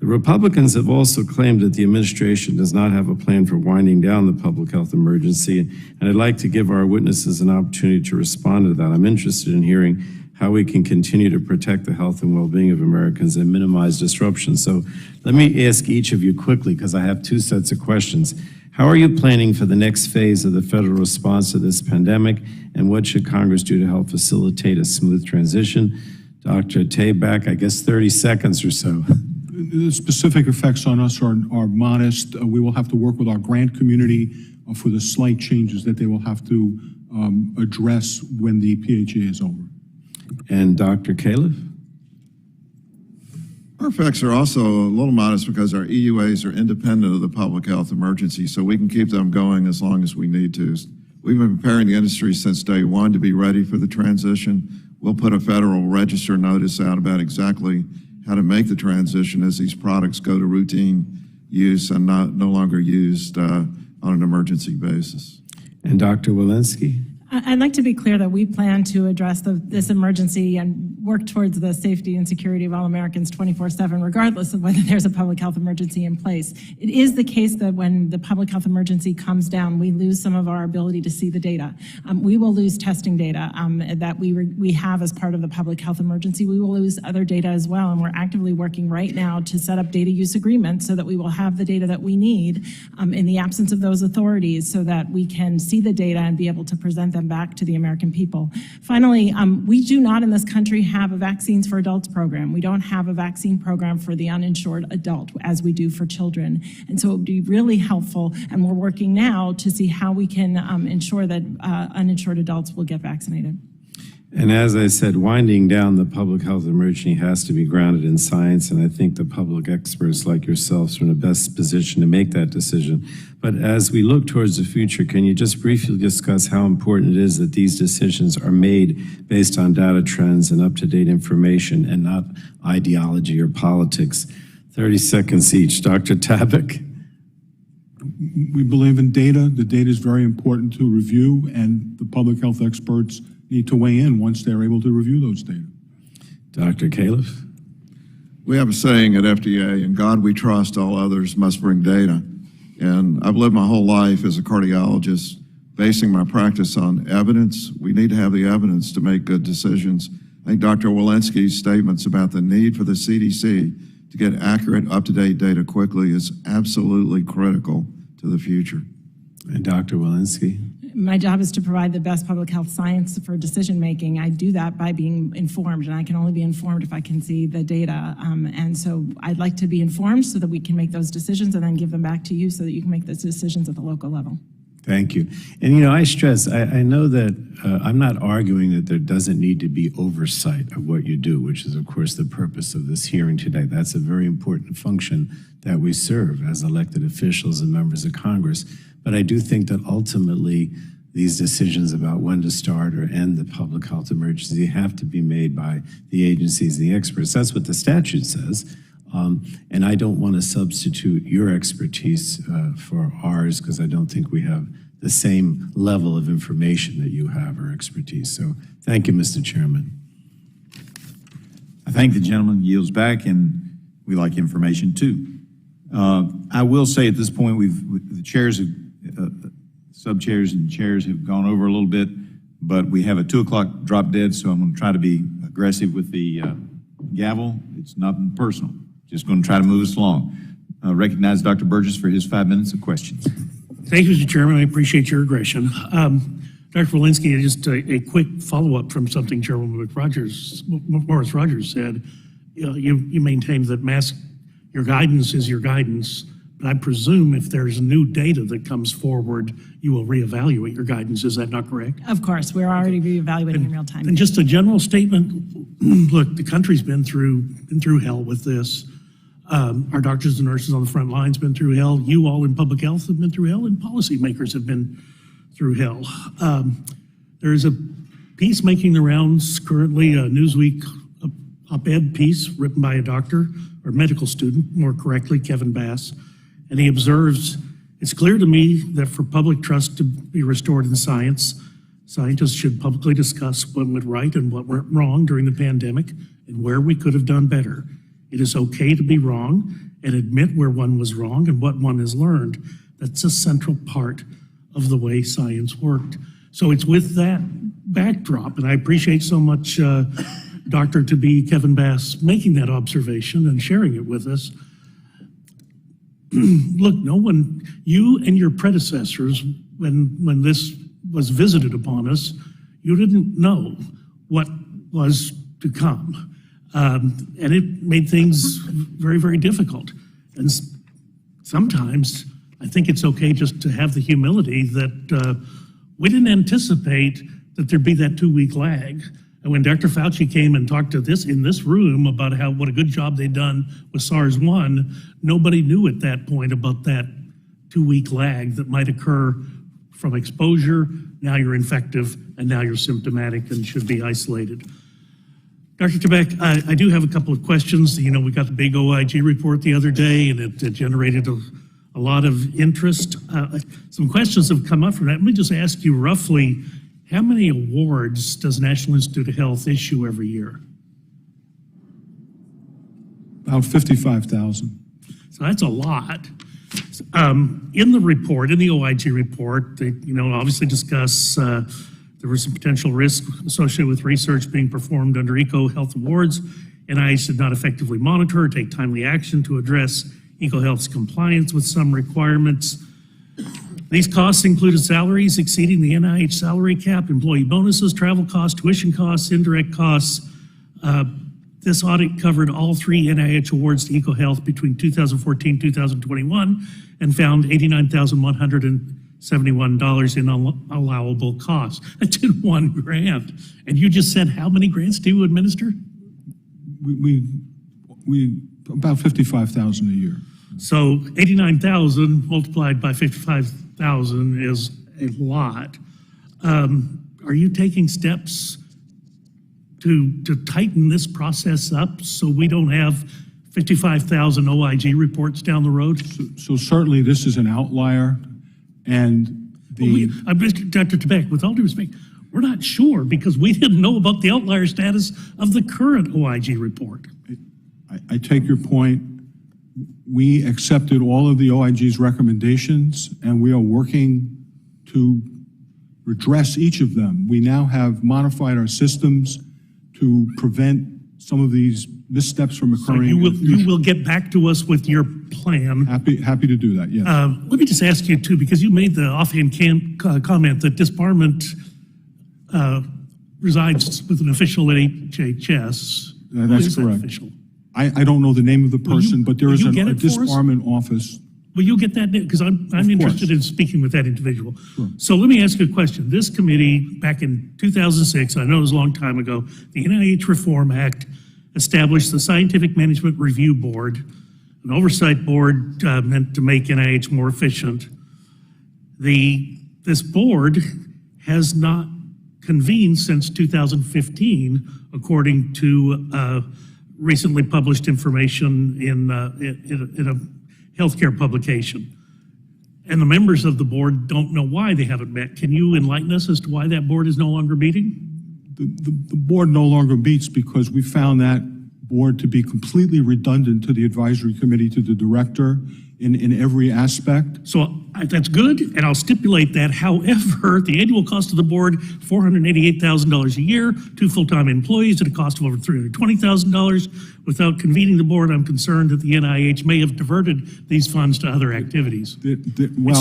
the Republicans have also claimed that the administration does not have a plan for winding down the public health emergency. And I'd like to give our witnesses an opportunity to respond to that. I'm interested in hearing how we can continue to protect the health and well-being of Americans and minimize disruption. So let me ask each of you quickly, because I have two sets of questions. How are you planning for the next phase of the federal response to this pandemic, and what should Congress do to help facilitate a smooth transition? Dr. Tabak, I guess 30 seconds or so. The specific effects on us are modest. We will have to work with our grant community for the slight changes that they will have to address when the PHE is over. And Dr. Califf? Our effects are also a little modest because our EUAs are independent of the public health emergency, so we can keep them going as long as we need to. We've been preparing the industry since day one to be ready for the transition. We'll put a Federal Register notice out about exactly how to make the transition as these products go to routine use and no longer used on an emergency basis. And Dr. Walensky? I'd like to be clear that we plan to address this emergency and work towards the safety and security of all Americans 24/7, regardless of whether there's a public health emergency in place. It is the case that when the public health emergency comes down, we lose some of our ability to see the data. We will lose testing data that we have as part of the public health emergency. We will lose other data as well, and we're actively working right now to set up data use agreements so that we will have the data that we need in the absence of those authorities, so that we can see the data and be able to present them back to the American people. Finally, we do not in this country have a vaccines for adults program. We don't have a vaccine program for the uninsured adult as we do for children. And so it would be really helpful, and we're working now to see how we can ensure that uninsured adults will get vaccinated. And as I said, winding down the public health emergency has to be grounded in science, and I think the public experts like yourselves are in the best position to make that decision. But as we look towards the future, can you just briefly discuss how important it is that these decisions are made based on data trends and up-to-date information and not ideology or politics? 30 seconds each. Dr. Tabak. We believe in data. The data is very important to review, and the public health experts need to weigh in once they're able to review those data. Dr. Califf. We have a saying at FDA, "In God we trust, all others must bring data." And I've lived my whole life as a cardiologist, basing my practice on evidence. We need to have the evidence to make good decisions. I think Dr. Walensky's statements about the need for the CDC to get accurate, up-to-date data quickly is absolutely critical to the future. And Dr. Walensky. My job is to provide the best public health science for decision-making. I do that by being informed, and I can only be informed if I can see the data. And so I'd like to be informed so that we can make those decisions and then give them back to you so that you can make those decisions at the local level. Thank you. And, you know, I stress, I know that I'm not arguing that there doesn't need to be oversight of what you do, which is, of course, the purpose of this hearing today. That's a very important function that we serve as elected officials and members of Congress. But I do think that ultimately these decisions about when to start or end the public health emergency have to be made by the agencies and the experts. That's what the statute says. And I don't want to substitute your expertise for ours, because I don't think we have the same level of information that you have or expertise. So thank you, Mr. Chairman. I thank the gentleman, yields back, and we like information too. I will say at this point, the chairs have, sub-chairs and chairs have gone over a little bit, but we have a 2 o'clock drop dead, so I'm going to try to be aggressive with the gavel. It's nothing personal. Just going to try to move us along. Recognize Dr. Burgess for his 5 minutes of questions. Thank you, Mr. Chairman. I appreciate your aggression. Dr. Walensky, just a quick follow-up from something Chairwoman Morris Rogers said. You maintained that your guidance is your guidance, But I presume if there's new data that comes forward, you will reevaluate your guidance. Is that not correct? Of course, we're already reevaluating in real time. And just a general statement, look, the country's been through hell with this. Our doctors and nurses on the front lines been through hell. You all in public health have been through hell, and policymakers have been through hell. There's a piece making the rounds currently, a Newsweek op-ed piece written by a doctor, or medical student, more correctly, Kevin Bass, and he observes, "It's clear to me that for public trust to be restored in science, scientists should publicly discuss what went right and what went wrong during the pandemic and where we could have done better. It is okay to be wrong and admit where one was wrong and what one has learned. That's a central part of the way science worked." So it's with that backdrop, and I appreciate so much Dr. to be Kevin Bass making that observation and sharing it with us. Look, no one, you and your predecessors, when this was visited upon us, you didn't know what was to come. And it made things very, very difficult. And sometimes I think it's okay just to have the humility that we didn't anticipate that there'd be that 2-week lag. And when Dr. Fauci came and talked to this in this room about what a good job they'd done with SARS-1, nobody knew at that point about that 2-week lag that might occur from exposure. Now you're infective, and now you're symptomatic and should be isolated. Dr. Tabak, I do have a couple of questions. You know, we got the big OIG report the other day, and it generated a lot of interest. Some questions have come up from that. Let me just ask you roughly, how many awards does National Institute of Health issue every year? About 55,000. So that's a lot. In the report, in the OIG report, they, obviously discuss there was some potential risk associated with research being performed under EcoHealth Awards. NIH did not effectively monitor or take timely action to address EcoHealth's compliance with some requirements. These costs included salaries exceeding the NIH salary cap, employee bonuses, travel costs, tuition costs, indirect costs. This audit covered all 3 NIH awards to EcoHealth between 2014 and 2021 and found $89,171 in allowable costs. That's in 1 grant. And you just said how many grants do you administer? We about 55,000 a year. So 89,000 multiplied by 55,000 is a lot. Are you taking steps to tighten this process up so we don't have 55,000 OIG reports down the road? So certainly this is an outlier, and Dr. Tabak, with all due respect, we're not sure because we didn't know about the outlier status of the current OIG report. I take your point. We accepted all of the OIG's recommendations, and we are working to redress each of them. We now have modified our systems to prevent some of these missteps from occurring. So you will get back to us with your plan. Happy to do that, yes. Let me just ask you too, because you made the offhand comment that disbarment resides with an official at HHS. That's correct. Official? I don't know the name of the person, but there is a disbarment office. Will you get that? Because I'm interested in speaking with that individual. Sure. So let me ask you a question. This committee, back in 2006, I know it was a long time ago, the NIH Reform Act established the Scientific Management Review Board, an oversight board meant to make NIH more efficient. This board has not convened since 2015, according to recently published information in a healthcare publication. And the members of the board don't know why they haven't met. Can you enlighten us as to why that board is no longer meeting? The board no longer meets because we found that board to be completely redundant to the advisory committee, to the director in every aspect. So that's good, and I'll stipulate that. However, the annual cost of the board, $488,000 a year, 2 full-time employees at a cost of over $320,000. Without convening the board, I'm concerned that the NIH may have diverted these funds to other activities. It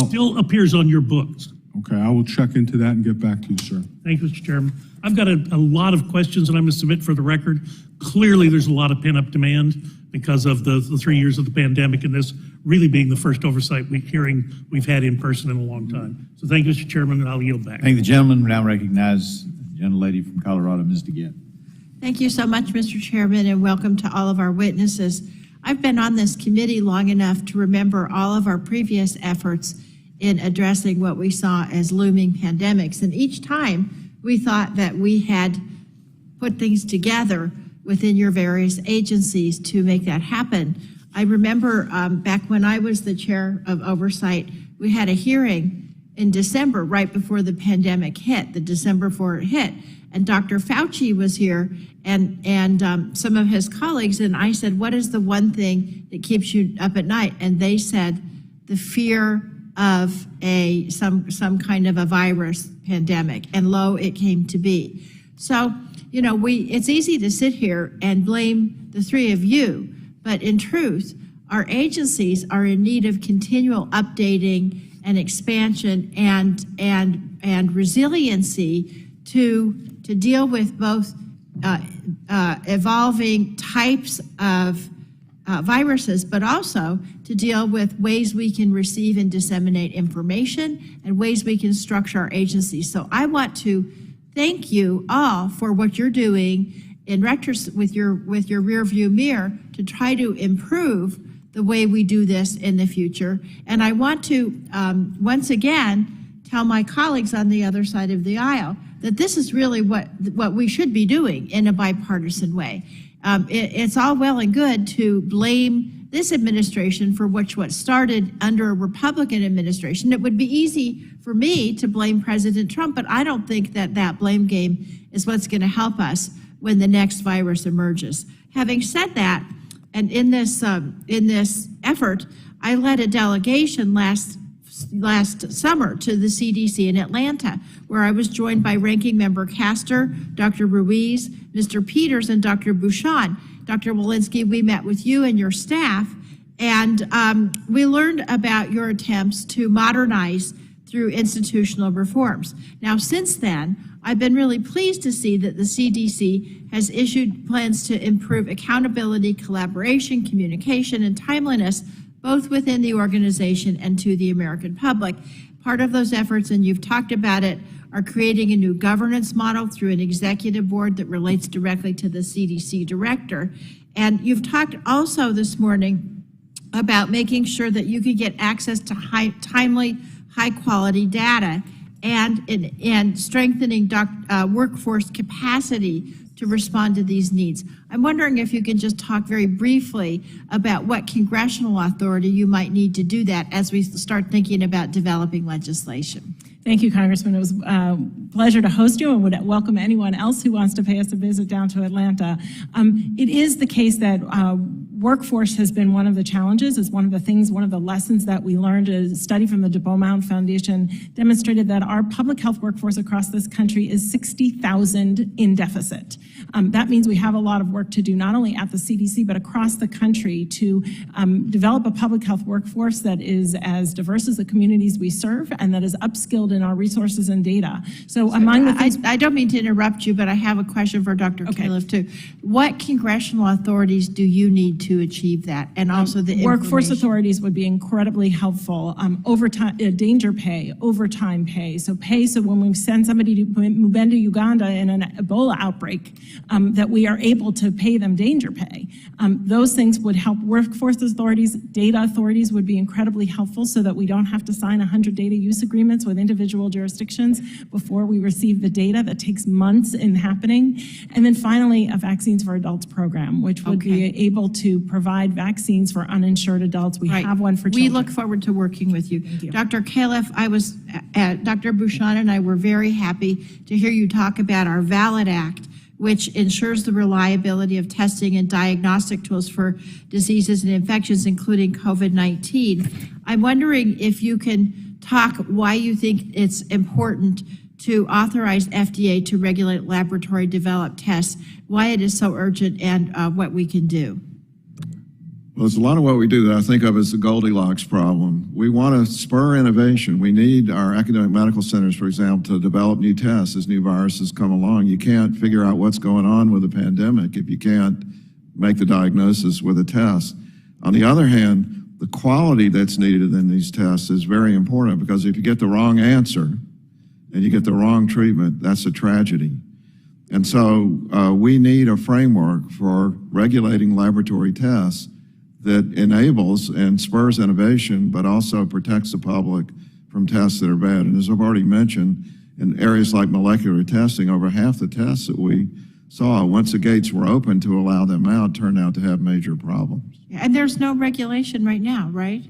still appears on your books. Okay, I will check into that and get back to you, sir. Thank you, Mr. Chairman. I've got a lot of questions that I'm going to submit for the record. Clearly, there's a lot of pent-up demand. because of the 3 years of the pandemic and this really being the first oversight hearing we've had in person in a long time. So thank you, Mr. Chairman, and I'll yield back. Thank the gentleman. We now recognize the gentlelady from Colorado, Ms. DeGette. Thank you so much, Mr. Chairman, and welcome to all of our witnesses. I've been on this committee long enough to remember all of our previous efforts in addressing what we saw as looming pandemics. And each time we thought that we had put things together within your various agencies to make that happen. I remember back when I was the chair of Oversight, we had a hearing in December right before the pandemic hit, the December before it hit. And Dr. Fauci was here and some of his colleagues, and I said, what is the one thing that keeps you up at night? And they said, the fear of some kind of a virus pandemic, and lo, it came to be. So, you know, it's easy to sit here and blame the three of you, but in truth, our agencies are in need of continual updating and expansion and resiliency to deal with both evolving types of viruses, but also to deal with ways we can receive and disseminate information and ways we can structure our agencies. So I want to thank you all for what you're doing in with your rear view mirror to try to improve the way we do this in the future. And I want to once again tell my colleagues on the other side of the aisle that this is really what we should be doing in a bipartisan way. It's all well and good to blame this administration for what started under a Republican administration. It would be easy for me to blame President Trump, but I don't think that blame game is what's going to help us when the next virus emerges. Having said that, and in this effort, I led a delegation last summer to the CDC in Atlanta, where I was joined by Ranking Member Castor, Dr. Ruiz, Mr. Peters, and Dr. Bouchon. Dr. Walensky, we met with you and your staff, and we learned about your attempts to modernize through institutional reforms. Now, since then, I've been really pleased to see that the CDC has issued plans to improve accountability, collaboration, communication, and timeliness both within the organization and to the American public. Part of those efforts, and you've talked about it, are creating a new governance model through an executive board that relates directly to the CDC director. And you've talked also this morning about making sure that you can get access to timely, high-quality data and strengthening workforce capacity to respond to these needs. I'm wondering if you can just talk very briefly about what congressional authority you might need to do that as we start thinking about developing legislation. Thank you, Congressman. It was a pleasure to host you and would welcome anyone else who wants to pay us a visit down to Atlanta. It is the case that workforce has been one of the challenges, is one of the lessons that we learned. A study from the DeBeaumont Foundation demonstrated that our public health workforce across this country is 60,000 in deficit. That means we have a lot of work to do, not only at the CDC, but across the country to develop a public health workforce that is as diverse as the communities we serve and that is upskilled in our resources and data. So among the things— I don't mean to interrupt you, but I have a question for Dr. Califf too. What congressional authorities do you need to achieve that? And also the workforce authorities would be incredibly helpful. Overtime, danger pay, overtime pay. So when we send somebody to Mubende, Uganda in an Ebola outbreak, that we are able to pay them danger pay. Those things would help workforce authorities. Data authorities would be incredibly helpful so that we don't have to sign 100 data use agreements with individual jurisdictions before we receive the data. That takes months in happening. And then finally, a Vaccines for Adults program, which would be able to provide vaccines for uninsured adults. We have one for children. We look forward to working with you. Thank you. Dr. Califf, Dr. Bouchon and I were very happy to hear you talk about our VALID Act, which ensures the reliability of testing and diagnostic tools for diseases and infections, including COVID-19. I'm wondering if you can talk why you think it's important to authorize FDA to regulate laboratory-developed tests, why it is so urgent, and what we can do. Well, there's a lot of what we do that I think of as the Goldilocks problem. We want to spur innovation. We need our academic medical centers, for example, to develop new tests as new viruses come along. You can't figure out what's going on with the pandemic if you can't make the diagnosis with a test. On the other hand, the quality that's needed in these tests is very important, because if you get the wrong answer and you get the wrong treatment, that's a tragedy. And so we need a framework for regulating laboratory tests that enables and spurs innovation, but also protects the public from tests that are bad. And as I've already mentioned, in areas like molecular testing, over half the tests that we saw, once the gates were open to allow them out, turned out to have major problems. And there's no regulation right now, right?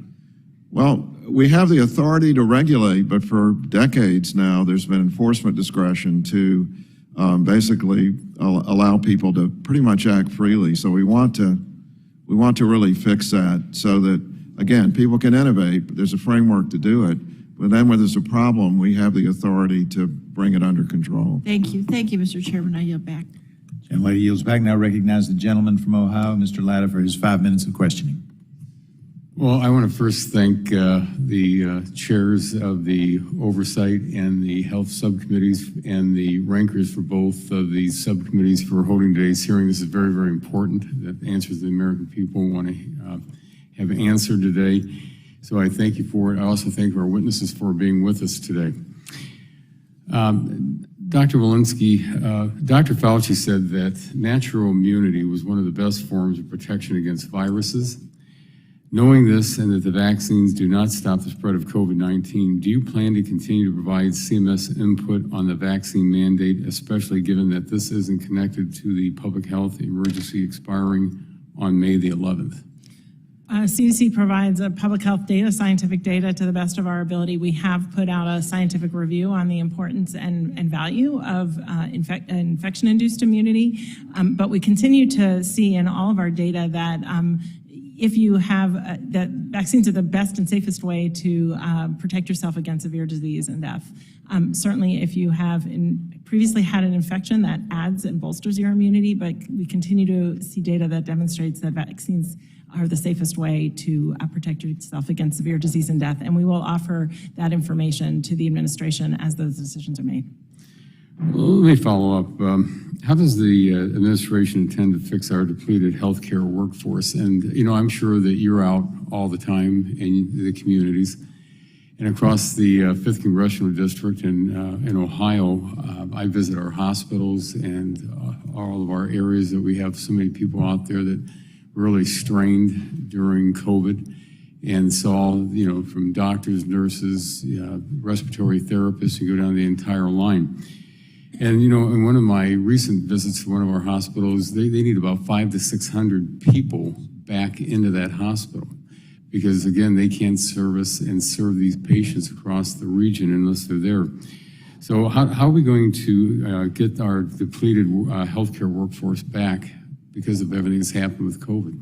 Well, we have the authority to regulate, but for decades now, there's been enforcement discretion to basically allow people to pretty much act freely. So we want to really fix that so that, again, people can innovate, but there's a framework to do it. But then when there's a problem, we have the authority to bring it under control. Thank you. Thank you, Mr. Chairman. I yield back. Gentlelady yields back. Now recognize the gentleman from Ohio, Mr. Latta, for his 5 minutes of questioning. Well, I want to first thank the chairs of the Oversight and the Health Subcommittees and the rankers for both of these subcommittees for holding today's hearing. This is very, very important. That answers the American people want to have answered today. So I thank you for it. I also thank our witnesses for being with us today. Dr. Walensky, Dr. Fauci said that natural immunity was one of the best forms of protection against viruses. Knowing this and that the vaccines do not stop the spread of COVID-19, do you plan to continue to provide CMS input on the vaccine mandate, especially given that this isn't connected to the public health emergency expiring on May the 11th? CDC provides a public health data, scientific data, to the best of our ability. We have put out a scientific review on the importance and value of infection-induced immunity, but we continue to see in all of our data that if you have, that vaccines are the best and safest way to protect yourself against severe disease and death. Certainly if you have previously had an infection, that adds and bolsters your immunity, but we continue to see data that demonstrates that vaccines are the safest way to protect yourself against severe disease and death. And we will offer that information to the administration as those decisions are made. Well, let me follow up. How does the administration intend to fix our depleted healthcare workforce? And, you know, I'm sure that you're out all the time in the communities. And across the 5th Congressional District in Ohio, I visit our hospitals and all of our areas that we have so many people out there that really strained during COVID, and saw, you know, from doctors, nurses, respiratory therapists, you go down the entire line. And, you know, in one of my recent visits to one of our hospitals, they need about 500 to 600 people back into that hospital because, again, they can't service and serve these patients across the region unless they're there. So how are we going to get our depleted healthcare workforce back because of everything that's happened with COVID?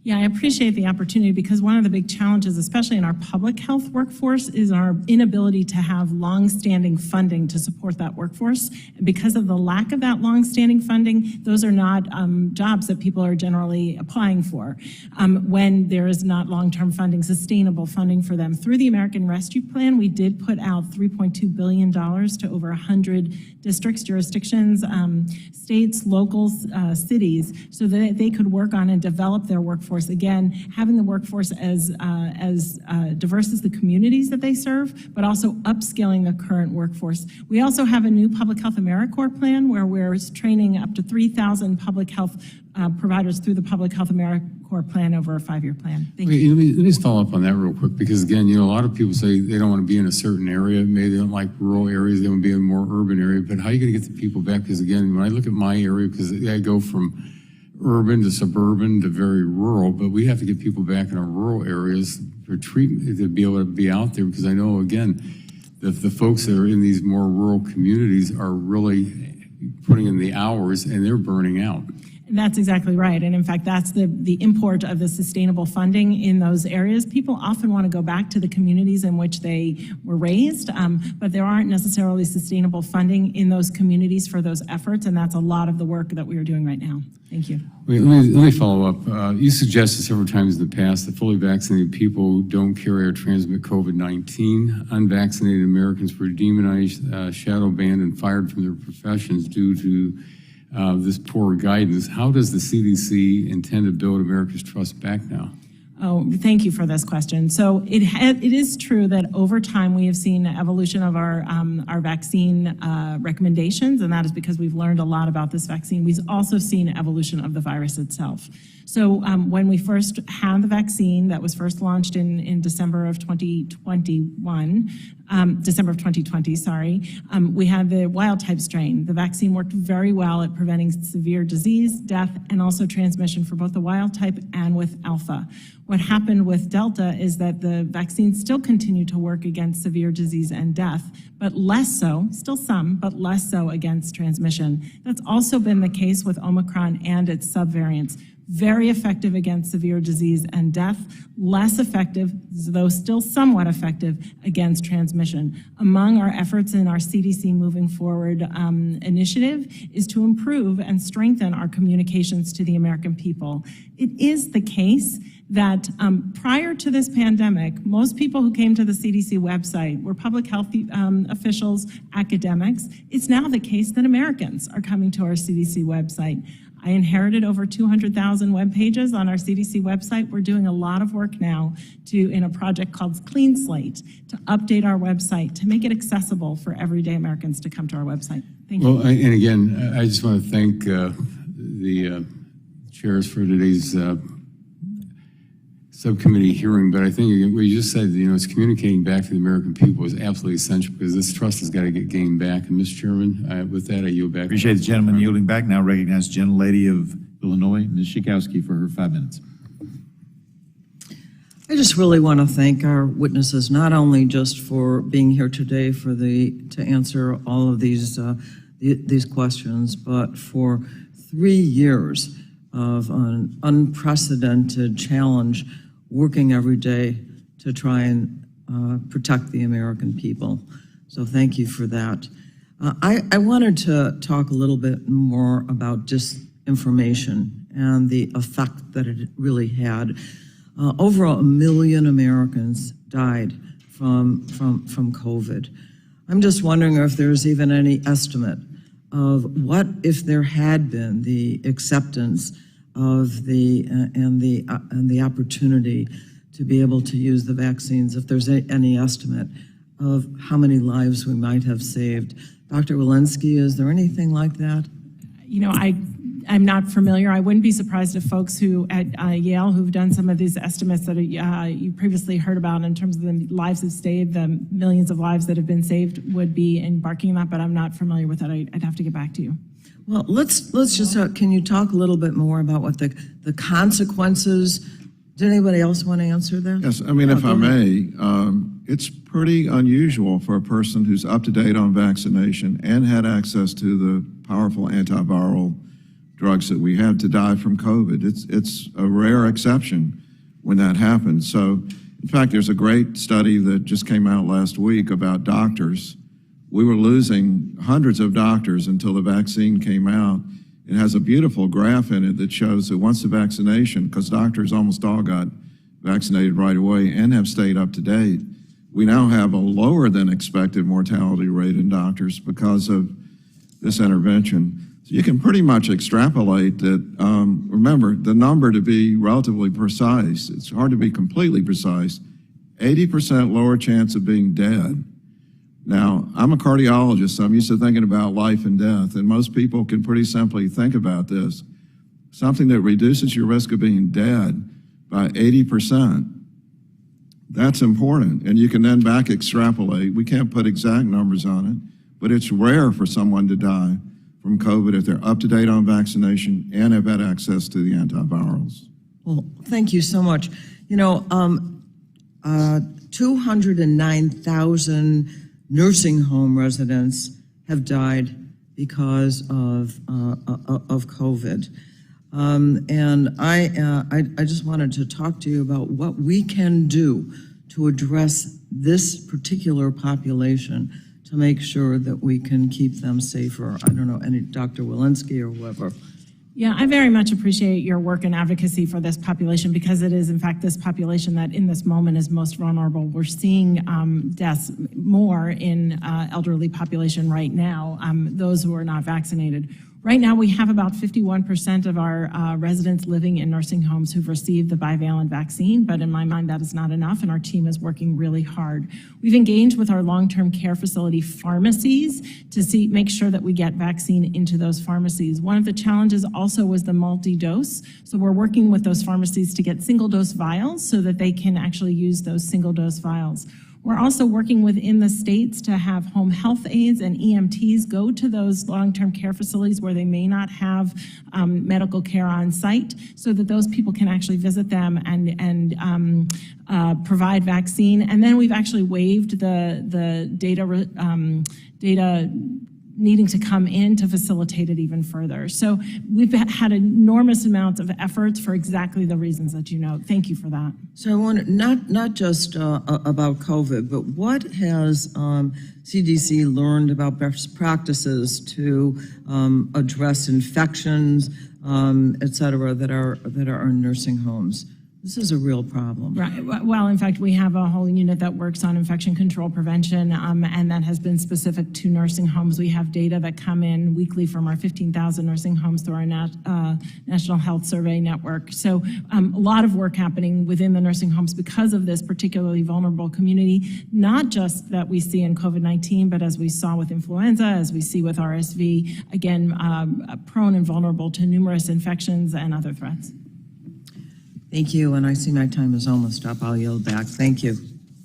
Yeah, I appreciate the opportunity because one of the big challenges, especially in our public health workforce, is our inability to have long-standing funding to support that workforce. And because of the lack of that long-standing funding, those are not jobs that people are generally applying for. When there is not long-term funding, sustainable funding for them. Through the American Rescue Plan, we did put out $3.2 billion to over 100 districts, jurisdictions, states, locals, cities, so that they could work on and develop their workforce. Again, having the workforce as diverse as the communities that they serve, but also upskilling the current workforce. We also have a new Public Health AmeriCorps plan where we're training up to 3,000 public health providers through the Public Health AmeriCorps plan over a 5-year plan. Thank you. Let me just follow up on that real quick because, again, you know, a lot of people say they don't want to be in a certain area. Maybe they don't like rural areas. They want to be in a more urban area. But how are you going to get the people back? Because, again, when I look at my area, because I go from urban to suburban to very rural, but we have to get people back in our rural areas for treatment to be able to be out there because I know, again, that the folks that are in these more rural communities are really putting in the hours and they're burning out. That's exactly right. And in fact, that's the import of the sustainable funding in those areas. People often want to go back to the communities in which they were raised, but there aren't necessarily sustainable funding in those communities for those efforts. And that's a lot of the work that we are doing right now. Thank you. Wait, let me follow up. You suggested several times in the past that fully vaccinated people don't carry or transmit COVID-19. Unvaccinated Americans were demonized, shadow banned, and fired from their professions due to this poor guidance, how does the CDC intend to build America's trust back now? Oh, thank you for this question. So it is true that over time we have seen evolution of our vaccine recommendations, and that is because we've learned a lot about this vaccine. We've also seen evolution of the virus itself. So when we first had the vaccine that was first launched in December of 2021, December of 2020, sorry, we had the wild type strain. The vaccine worked very well at preventing severe disease, death, and also transmission for both the wild type and with alpha. What happened with Delta is that the vaccine still continued to work against severe disease and death, but less so, still some, but less so against transmission. That's also been the case with Omicron and its subvariants. Very effective against severe disease and death, less effective, though still somewhat effective, against transmission. Among our efforts in our CDC Moving Forward initiative is to improve and strengthen our communications to the American people. It is the case that prior to this pandemic, most people who came to the CDC website were public health officials, academics. It's now the case that Americans are coming to our CDC website. I inherited over 200,000 web pages on our CDC website. We're doing a lot of work now in a project called Clean Slate to update our website to make it accessible for everyday Americans to come to our website. Thank you. Well, and again, I just want to thank the chairs for today's subcommittee hearing, but I think what you just said, it's communicating back to the American people is absolutely essential because this trust has got to get gained back. And Mr. Chairman, with that, I yield back. Appreciate the gentleman yielding back. Now recognize the gentlelady of Illinois, Ms. Schikowsky, for her 5 minutes. I just really want to thank our witnesses, not only just for being here today to answer all of these questions, but for 3 years of an unprecedented challenge, working every day to try and protect the American people. So thank you for that. I wanted to talk a little bit more about disinformation and the effect that it really had. Over 1 million Americans died from COVID. I'm just wondering if there's even any estimate of what if there had been the acceptance of the opportunity to be able to use the vaccines, if there's any estimate of how many lives we might have saved. Dr. Walensky, is there anything like that? I'm not familiar. I wouldn't be surprised if folks who at Yale who've done some of these estimates that you previously heard about in terms of the lives have saved, the millions of lives that have been saved would be embarking on that, but I'm not familiar with that. I'd have to get back to you. Well, let's just, can you talk a little bit more about what the consequences, did anybody else want to answer that? Yes, if I may, it's pretty unusual for a person who's up to date on vaccination and had access to the powerful antiviral drugs that we have to die from COVID. It's a rare exception when that happens. So, in fact, there's a great study that just came out last week about doctors. We were losing hundreds of doctors until the vaccine came out. It has a beautiful graph in it that shows that once the vaccination, because doctors almost all got vaccinated right away and have stayed up to date, we now have a lower than expected mortality rate in doctors because of this intervention. So you can pretty much extrapolate that, remember, the number to be relatively precise, it's hard to be completely precise, 80% lower chance of being dead. Now, I'm a cardiologist, so I'm used to thinking about life and death, and most people can pretty simply think about this. Something that reduces your risk of being dead by 80%. That's important, and you can then back extrapolate. We can't put exact numbers on it, but it's rare for someone to die from COVID if they're up to date on vaccination and have had access to the antivirals. Well, thank you so much. 209,000 nursing home residents have died because of COVID. And I just wanted to talk to you about what we can do to address this particular population to make sure that we can keep them safer. I don't know, any Dr. Walensky or whoever. Yeah, I very much appreciate your work and advocacy for this population because it is, in fact, this population that in this moment is most vulnerable. We're seeing deaths more in elderly population right now, those who are not vaccinated. Right now, we have about 51% of our residents living in nursing homes who've received the bivalent vaccine, but in my mind, that is not enough, and our team is working really hard. We've engaged with our long-term care facility pharmacies to make sure that we get vaccine into those pharmacies. One of the challenges also was the multi-dose, so we're working with those pharmacies to get single-dose vials so that they can actually use those single-dose vials. We're also working within the states to have home health aides and EMTs go to those long-term care facilities where they may not have medical care on site, so that those people can actually visit them and provide vaccine. And then we've actually waived the data needing to come in to facilitate it even further. So we've had enormous amounts of efforts for exactly the reasons that you know. Thank you for that. So I want not just about COVID, but what has CDC learned about best practices to address infections, et cetera, that are in nursing homes? This is a real problem. Right. Well, in fact, we have a whole unit that works on infection control prevention, and that has been specific to nursing homes. We have data that come in weekly from our 15,000 nursing homes through our National Health Survey Network. So a lot of work happening within the nursing homes because of this particularly vulnerable community, not just that we see in COVID-19, but as we saw with influenza, as we see with RSV, again, prone and vulnerable to numerous infections and other threats. Thank you, and I see my time is almost up. I'll yield back. Thank you.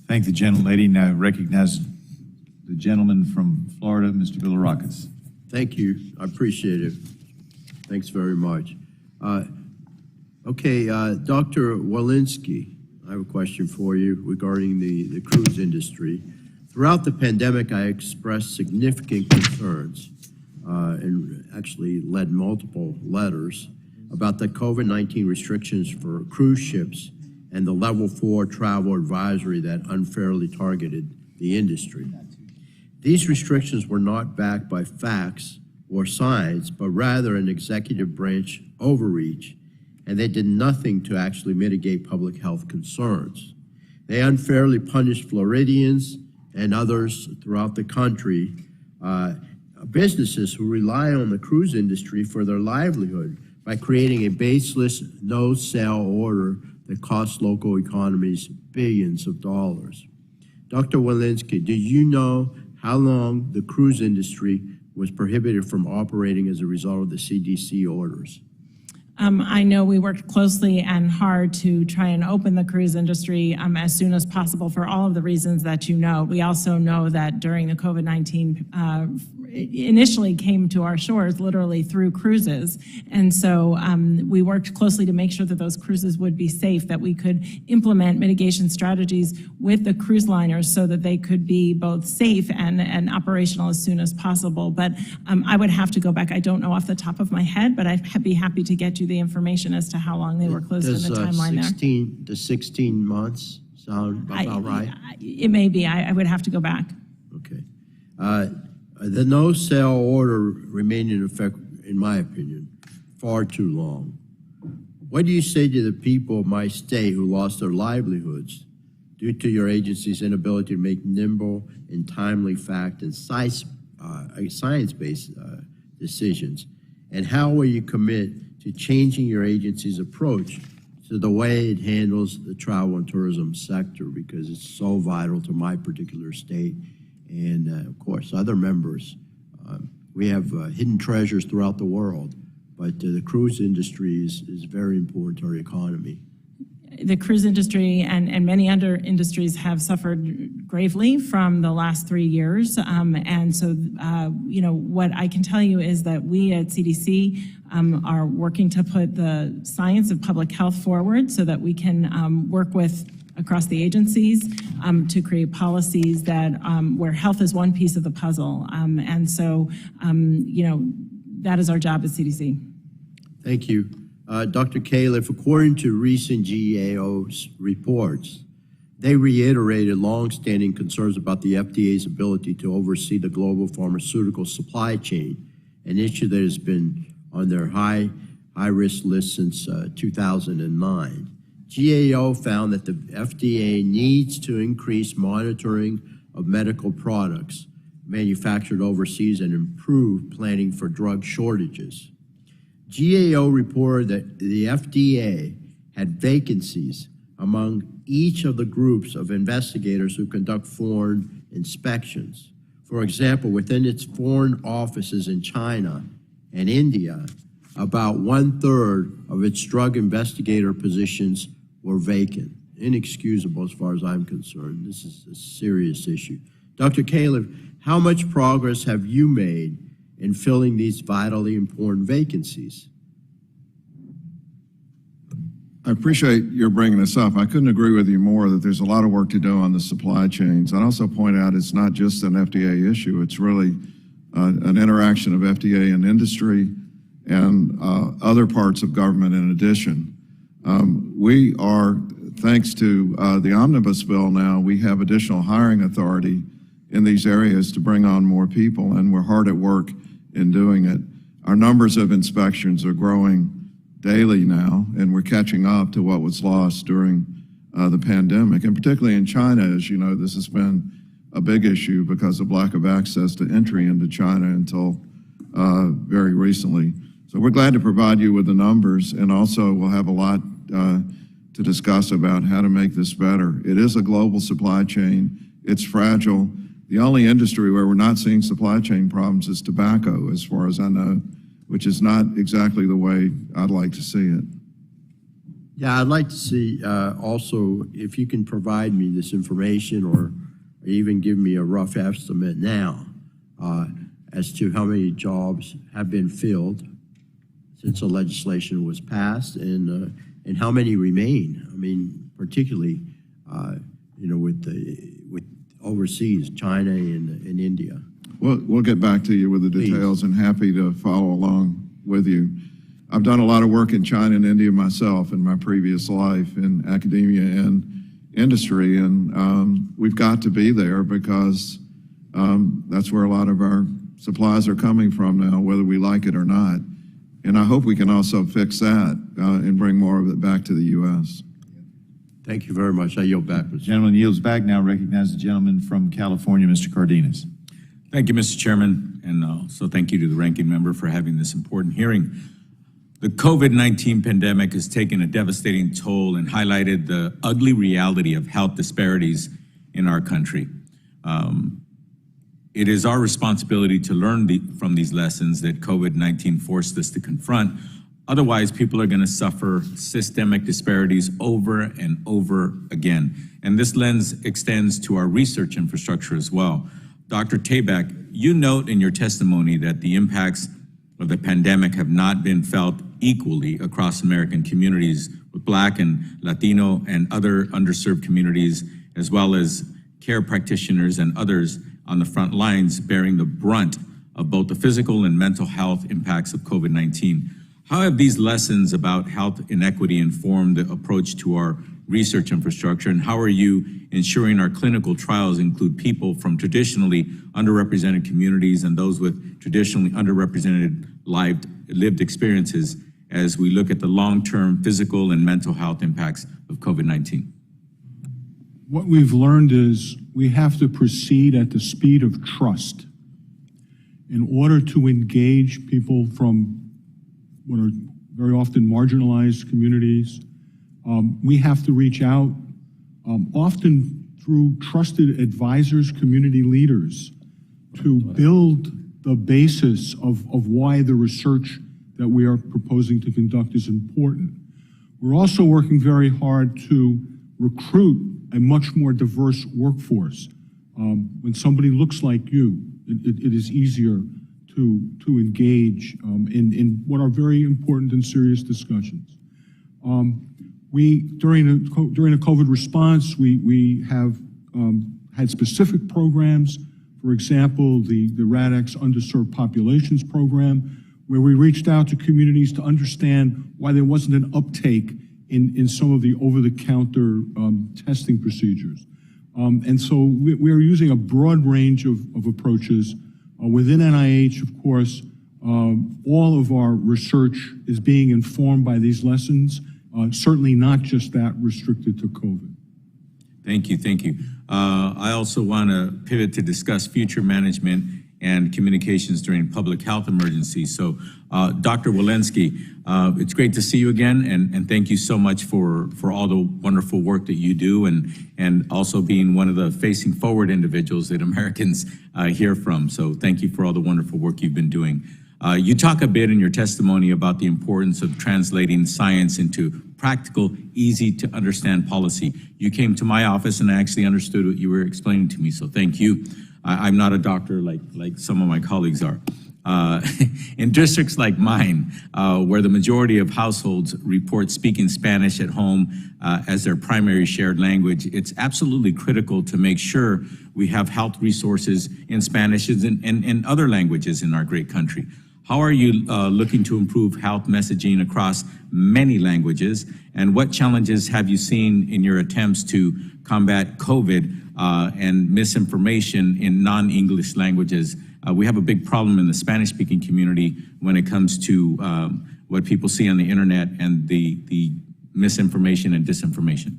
Thank the gentlelady. Now recognize the gentleman from Florida, Mr. Bilirakis. Thank you. I appreciate it. Thanks very much. Dr. Walensky, I have a question for you regarding the cruise industry. Throughout the pandemic, I expressed significant concerns and actually led multiple letters about the COVID-19 restrictions for cruise ships and the level 4 travel advisory that unfairly targeted the industry. These restrictions were not backed by facts or science, but rather an executive branch overreach, and they did nothing to actually mitigate public health concerns. They unfairly punished Floridians and others throughout the country, businesses who rely on the cruise industry for their livelihood, by creating a baseless no-sale order that costs local economies billions of dollars. Dr. Walensky, do you know how long the cruise industry was prohibited from operating as a result of the CDC orders? I know we worked closely and hard to try and open the cruise industry as soon as possible for all of the reasons that you know. We also know that during the COVID-19 initially came to our shores literally through cruises. And so we worked closely to make sure that those cruises would be safe, that we could implement mitigation strategies with the cruise liners so that they could be both safe and operational as soon as possible. But I would have to go back. I don't know off the top of my head, but I'd be happy to get you the information as to how long they were closed in the timeline there. Does 16 months sound about right? It may be. I would have to go back. Okay. The no-sale order remained in effect, in my opinion, far too long. What do you say to the people of my state who lost their livelihoods due to your agency's inability to make nimble and timely fact and science-based decisions? And how will you commit to changing your agency's approach to the way it handles the travel and tourism sector, because it's so vital to my particular state and, of course, other members. We have hidden treasures throughout the world, but the cruise industry is very important to our economy. The cruise industry and many other industries have suffered gravely from the last 3 years. And so, what I can tell you is that we at CDC are working to put the science of public health forward so that we can work with across the agencies to create policies that where health is one piece of the puzzle. And so, that is our job at CDC. Thank you. Dr. Califf, according to recent GAO's reports, they reiterated longstanding concerns about the FDA's ability to oversee the global pharmaceutical supply chain, an issue that has been on their high-risk list since 2009. GAO found that the FDA needs to increase monitoring of medical products, manufactured overseas and improve planning for drug shortages. GAO reported that the FDA had vacancies among each of the groups of investigators who conduct foreign inspections. For example, within its foreign offices in China and India, about 1/3 of its drug investigator positions were vacant. Inexcusable as far as I'm concerned. This is a serious issue. Dr. Califf, how much progress have you made in filling these vitally important vacancies? I appreciate your bringing this up. I couldn't agree with you more that there's a lot of work to do on the supply chains. I'd also point out it's not just an FDA issue. It's really an interaction of FDA and industry and other parts of government in addition. We are, thanks to the omnibus bill now, we have additional hiring authority in these areas to bring on more people, and we're hard at work in doing it. Our numbers of inspections are growing daily now, and we're catching up to what was lost during the pandemic. And particularly in China, as you know, this has been a big issue because of lack of access to entry into China until very recently. So we're glad to provide you with the numbers, and also we'll have a lot to discuss about how to make this better. It is a global supply chain. It's fragile. The only industry where we're not seeing supply chain problems is tobacco, as far as I know, which is not exactly the way I'd like to see it. Yeah, I'd like to see also if you can provide me this information or even give me a rough estimate now as to how many jobs have been filled since the legislation was passed and how many remain. I mean, particularly, you know, with overseas, China and India. We'll get back to you with the details. Please. And happy to follow along with you. I've done a lot of work in China and India myself in my previous life in academia and industry, and we've got to be there because that's where a lot of our supplies are coming from now, whether we like it or not. And I hope we can also fix that and bring more of it back to the U.S. Thank you very much. I yield back. The gentleman yields back. Now recognize the gentleman from California, Mr. Cardenas. Thank you, Mr. Chairman, and also thank you to the ranking member for having this important hearing. The COVID-19 pandemic has taken a devastating toll and highlighted the ugly reality of health disparities in our country. It is our responsibility to learn from these lessons that COVID-19 forced us to confront. Otherwise, people are going to suffer systemic disparities over and over again. And this lens extends to our research infrastructure as well. Dr. Tabak, you note in your testimony that the impacts of the pandemic have not been felt equally across American communities, with Black and Latino and other underserved communities, as well as care practitioners and others on the front lines bearing the brunt of both the physical and mental health impacts of COVID-19. How have these lessons about health inequity informed the approach to our research infrastructure, and how are you ensuring our clinical trials include people from traditionally underrepresented communities and those with traditionally underrepresented lived experiences as we look at the long-term physical and mental health impacts of COVID-19? What we've learned is we have to proceed at the speed of trust in order to engage people from what are very often marginalized communities. We have to reach out, often through trusted advisors, community leaders, to build the basis of why the research that we are proposing to conduct is important. We're also working very hard to recruit a much more diverse workforce. When somebody looks like you, it is easier to engage in what are very important and serious discussions. During a COVID response, we have had specific programs. For example, the RADx Underserved Populations Program, where we reached out to communities to understand why there wasn't an uptake in some of the over-the-counter testing procedures. And so we are using a broad range of approaches. Within NIH, of course, all of our research is being informed by these lessons, certainly not just that restricted to COVID. Thank you, thank you. I also want to pivot to discuss future management and communications during public health emergencies. So, Dr. Walensky, it's great to see you again, and thank you so much for all the wonderful work that you do, and also being one of the facing forward individuals that Americans hear from. So thank you for all the wonderful work you've been doing. You talk a bit in your testimony about the importance of translating science into practical, easy to understand policy. You came to my office and I actually understood what you were explaining to me, so thank you. I'm not a doctor like some of my colleagues are. In districts like mine, where the majority of households report speaking Spanish at home as their primary shared language, it's absolutely critical to make sure we have health resources in Spanish and other languages in our great country. How are you looking to improve health messaging across many languages? And what challenges have you seen in your attempts to combat COVID and misinformation in non-English languages? We have a big problem in the Spanish-speaking community when it comes to what people see on the internet and the misinformation and disinformation.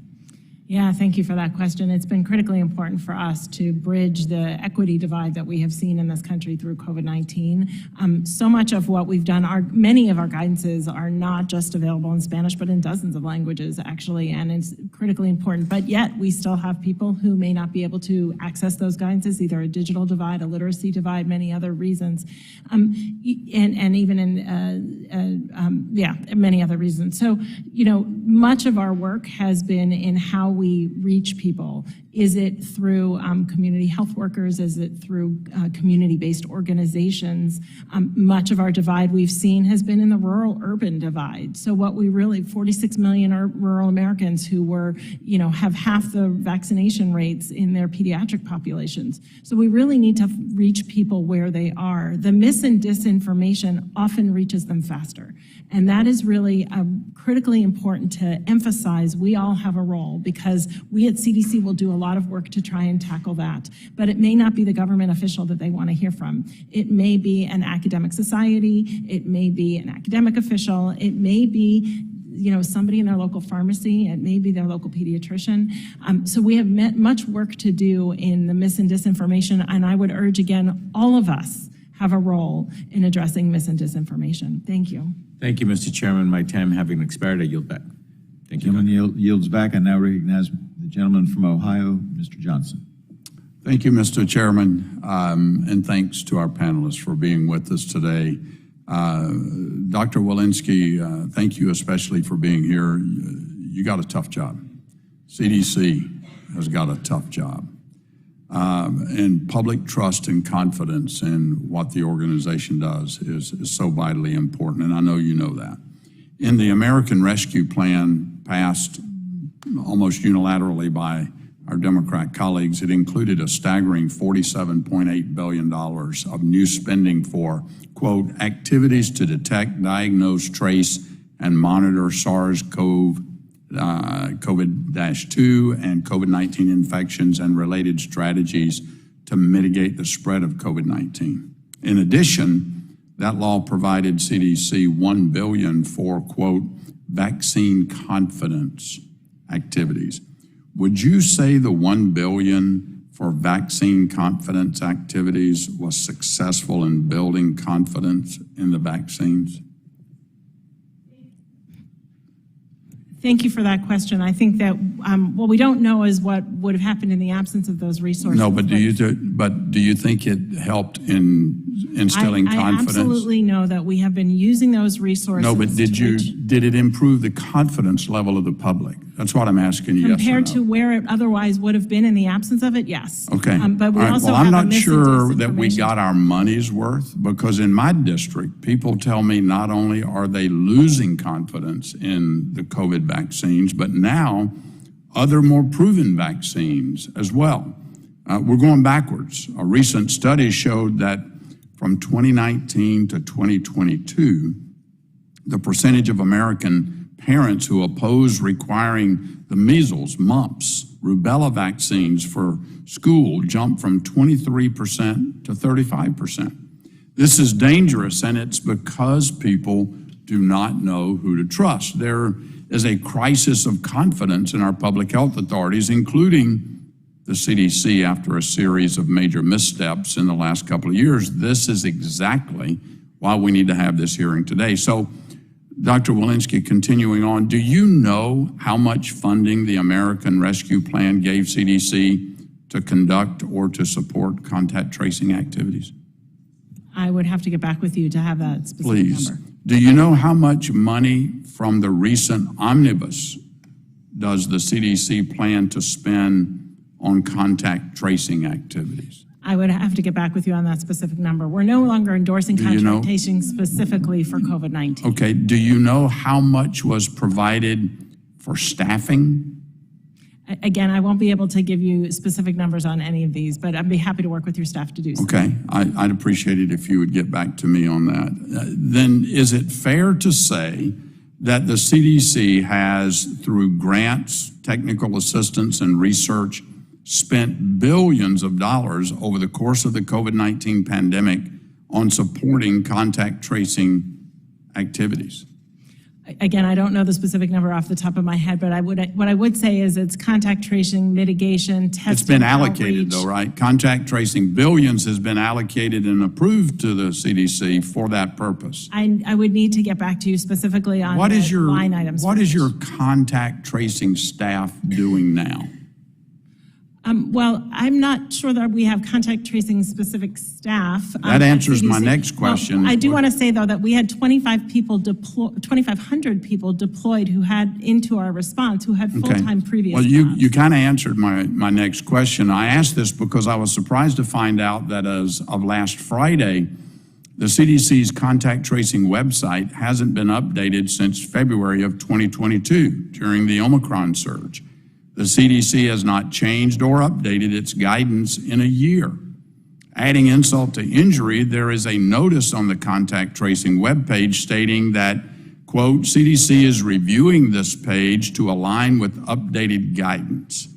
Yeah, thank you for that question. It's been critically important for us to bridge the equity divide that we have seen in this country through COVID-19. So much of what we've done, many of our guidances are not just available in Spanish, but in dozens of languages, actually, and it's critically important. But yet, we still have people who may not be able to access those guidances, either a digital divide, a literacy divide, many other reasons, and even in, many other reasons. So, much of our work has been in how we reach people. Is it through community health workers? Is it through community-based organizations? Much of our divide we've seen has been in the rural-urban divide. So what we really, 46 million are rural Americans who have half the vaccination rates in their pediatric populations. So we really need to reach people where they are. The mis and disinformation often reaches them faster. And that is really critically important to emphasize. We all have a role, because we at CDC will do a lot of work to try and tackle that. But it may not be the government official that they want to hear from. It may be an academic society. It may be an academic official. It may be somebody in their local pharmacy. It may be their local pediatrician. So we have much work to do in the mis and disinformation. And I would urge, again, all of us have a role in addressing mis and disinformation. Thank you. Thank you, Mr. Chairman. My time having expired, I yield back. Thank you. Gentleman yields back. I now recognize the gentleman from Ohio, Mr. Johnson. Thank you, Mr. Chairman, and thanks to our panelists for being with us today. Dr. Walensky, thank you especially for being here. You got a tough job. CDC has got a tough job. And public trust and confidence in what the organization does is so vitally important, and I know you know that. In the American Rescue Plan passed almost unilaterally by our Democrat colleagues, it included a staggering $47.8 billion of new spending for, quote, activities to detect, diagnose, trace, and monitor SARS-CoV-2 and COVID-19 infections and related strategies to mitigate the spread of COVID-19. In addition, that law provided CDC $1 billion for, quote, vaccine confidence activities. Would you say the $1 billion for vaccine confidence activities was successful in building confidence in the vaccines? Thank you for that question. I think that what we don't know is what would have happened in the absence of those resources. No, but do you think it helped in instilling confidence? I absolutely know that we have been using those resources. No, but did it improve the confidence level of the public? That's what I'm asking you. Compared to where it otherwise would have been in the absence of it, yes. Okay. But we also well, have I'm a not sure that we misinformation. got our money's worth, because in my district, people tell me not only are they losing confidence in the COVID vaccines, but now other more proven vaccines as well. We're going backwards. A recent study showed that from 2019 to 2022, the percentage of American parents who oppose requiring the measles, mumps, rubella vaccines for school jumped from 23% to 35%. This is dangerous, and it's because people do not know who to trust. There is a crisis of confidence in our public health authorities, including the CDC, after a series of major missteps in the last couple of years. This is exactly why we need to have this hearing today. So, Dr. Walensky, continuing on, do you know how much funding the American Rescue Plan gave CDC to conduct or to support contact tracing activities? I would have to get back with you to have that specific Please. number. Do you know how much money from the recent omnibus does the CDC plan to spend on contact tracing activities? I would have to get back with you on that specific number. We're no longer endorsing contact tracing specifically for COVID-19. Okay, do you know how much was provided for staffing? Again, I won't be able to give you specific numbers on any of these, but I'd be happy to work with your staff to do so. Okay, I'd appreciate it if you would get back to me on that. Then is it fair to say that the CDC has, through grants, technical assistance, and research, spent billions of dollars over the course of the COVID-19 pandemic on supporting contact tracing activities? Again, I don't know the specific number off the top of my head, but what I would say is it's contact tracing, mitigation, testing, It's been allocated outreach. though, right? Contact tracing, billions has been allocated and approved to the CDC for that purpose. I would need to get back to you specifically on What is the your line items. What is your contact tracing staff doing now? Well, I'm not sure that we have contact tracing specific staff. That at answers my CDC. next question. Well, I do want to say, though, that we had 2,500 people deployed who had into our response, who had full-time previous Well, jobs. you kind of answered my next question. I asked this because I was surprised to find out that as of last Friday, the CDC's contact tracing website hasn't been updated since February of 2022 during the Omicron surge. The CDC has not changed or updated its guidance in a year. Adding insult to injury, there is a notice on the contact tracing webpage stating that, quote, CDC is reviewing this page to align with updated guidance.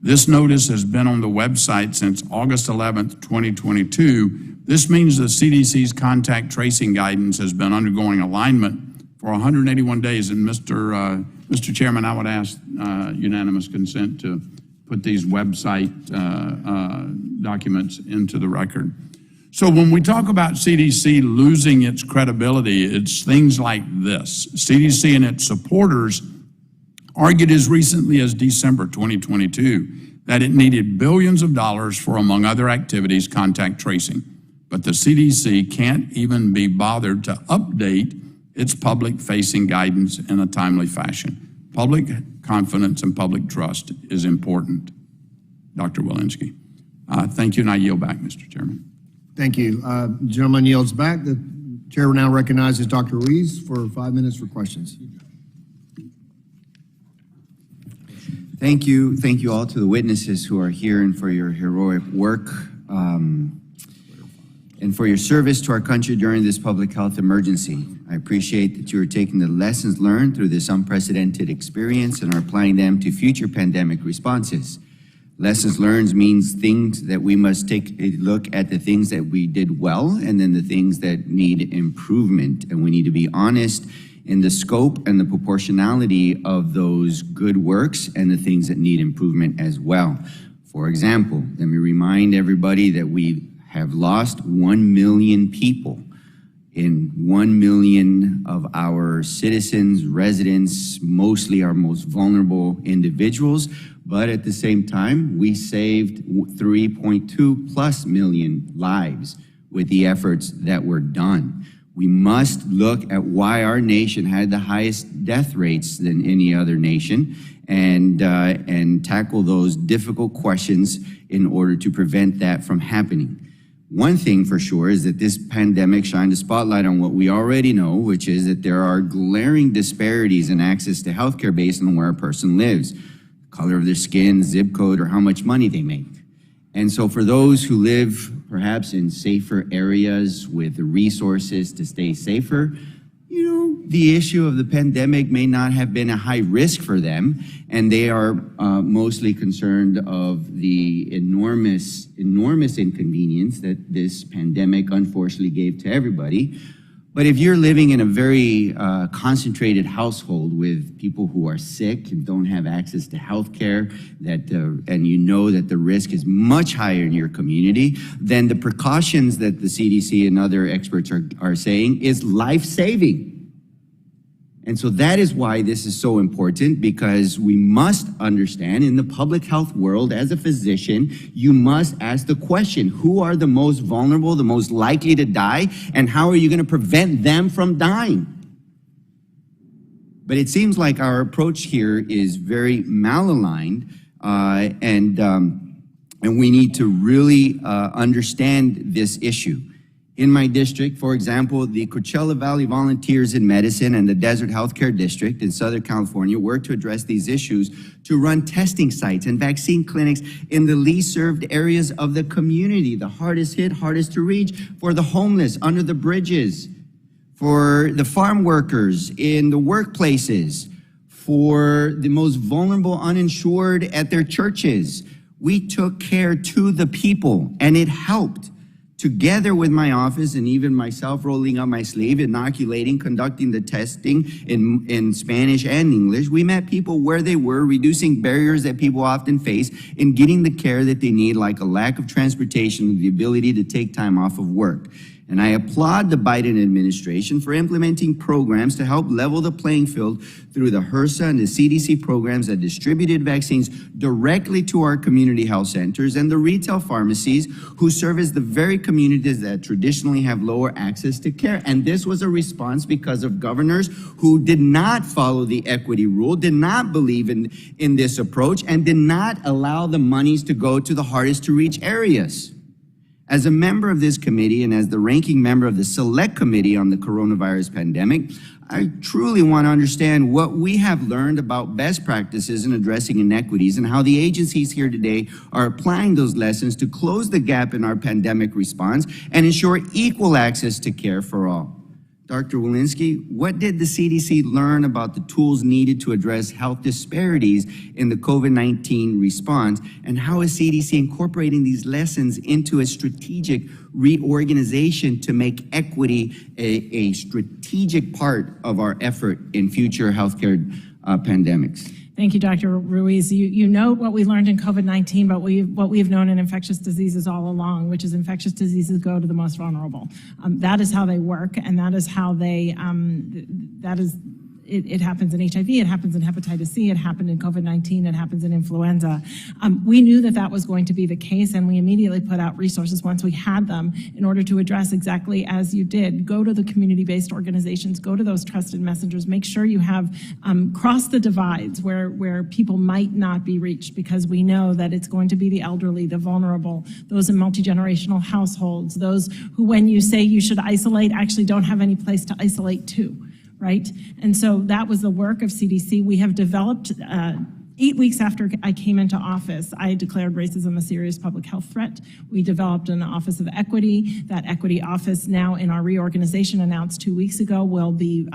This notice has been on the website since August 11th, 2022. This means the CDC's contact tracing guidance has been undergoing alignment for 181 days. And Mr. Chairman, I would ask unanimous consent to put these website documents into the record. So when we talk about CDC losing its credibility, it's things like this. CDC and its supporters argued as recently as December 2022 that it needed billions of dollars for, among other activities, contact tracing. But the CDC can't even be bothered to update its public-facing guidance in a timely fashion. Public confidence and public trust is important. Dr. Walensky. Thank you, and I yield back, Mr. Chairman. Thank you. Gentleman yields back. The chair now recognizes Dr. Ruiz for 5 minutes for questions. Thank you. Thank you all to the witnesses who are here and for your heroic work and for your service to our country during this public health emergency. I appreciate that you are taking the lessons learned through this unprecedented experience and are applying them to future pandemic responses. Lessons learned means things that we must take a look at the things that we did well and then the things that need improvement. And we need to be honest in the scope and the proportionality of those good works and the things that need improvement as well. For example, let me remind everybody that we have lost 1 million people in 1 million of our citizens, residents, mostly our most vulnerable individuals. But at the same time, we saved 3.2+ million lives with the efforts that were done. We must look at why our nation had the highest death rates than any other nation and tackle those difficult questions in order to prevent that from happening. One thing for sure is that this pandemic shined a spotlight on what we already know, which is that there are glaring disparities in access to healthcare based on where a person lives, color of their skin, zip code, or how much money they make. And so for those who live perhaps in safer areas with the resources to stay safer, you know, the issue of the pandemic may not have been a high risk for them, and they are mostly concerned of the enormous inconvenience that this pandemic unfortunately gave to everybody. But if you're living in a very concentrated household with people who are sick and don't have access to health care, and you know that the risk is much higher in your community, then the precautions that the CDC and other experts are saying is life-saving. And so that is why this is so important, because we must understand in the public health world, as a physician, you must ask the question, who are the most vulnerable, the most likely to die, and how are you going to prevent them from dying? But it seems like our approach here is very malaligned, and we need to really understand this issue. In my district, for example, the Coachella Valley Volunteers in Medicine and the Desert Healthcare District in Southern California work to address these issues to run testing sites and vaccine clinics in the least served areas of the community, the hardest hit, hardest to reach, for the homeless under the bridges, for the farm workers in the workplaces, for the most vulnerable uninsured at their churches. We took care to the people, and it helped. Together with my office and even myself rolling up my sleeve, inoculating, conducting the testing in Spanish and English, we met people where they were, reducing barriers that people often face in getting the care that they need, like a lack of transportation and the ability to take time off of work. And I applaud the Biden administration for implementing programs to help level the playing field through the HRSA and the CDC programs that distributed vaccines directly to our community health centers and the retail pharmacies who service the very communities that traditionally have lower access to care. And this was a response because of governors who did not follow the equity rule, did not believe in this approach, and did not allow the monies to go to the hardest to reach areas. As a member of this committee and as the ranking member of the Select Committee on the Coronavirus Pandemic, I truly want to understand what we have learned about best practices in addressing inequities and how the agencies here today are applying those lessons to close the gap in our pandemic response and ensure equal access to care for all. Dr. Walensky, what did the CDC learn about the tools needed to address health disparities in the COVID-19 response, and how is CDC incorporating these lessons into a strategic reorganization to make equity a strategic part of our effort in future healthcare pandemics? Thank you, Dr. Ruiz. You note what we learned in COVID-19, but what we've known in infectious diseases all along, which is infectious diseases go to the most vulnerable. That is how they work, and that is how they, it happens in HIV, it happens in hepatitis C, it happened in COVID-19, it happens in influenza. We knew that was going to be the case, and we immediately put out resources once we had them in order to address exactly as you did. Go to the community-based organizations, go to those trusted messengers, make sure you have crossed the divides where people might not be reached, because we know that it's going to be the elderly, the vulnerable, those in multi-generational households, those who, when you say you should isolate, actually don't have any place to isolate to. Right? And so that was the work of CDC. We have developed, 8 weeks after I came into office, I declared racism a serious public health threat. We developed an Office of Equity. That Equity Office, now in our reorganization announced 2 weeks ago, will be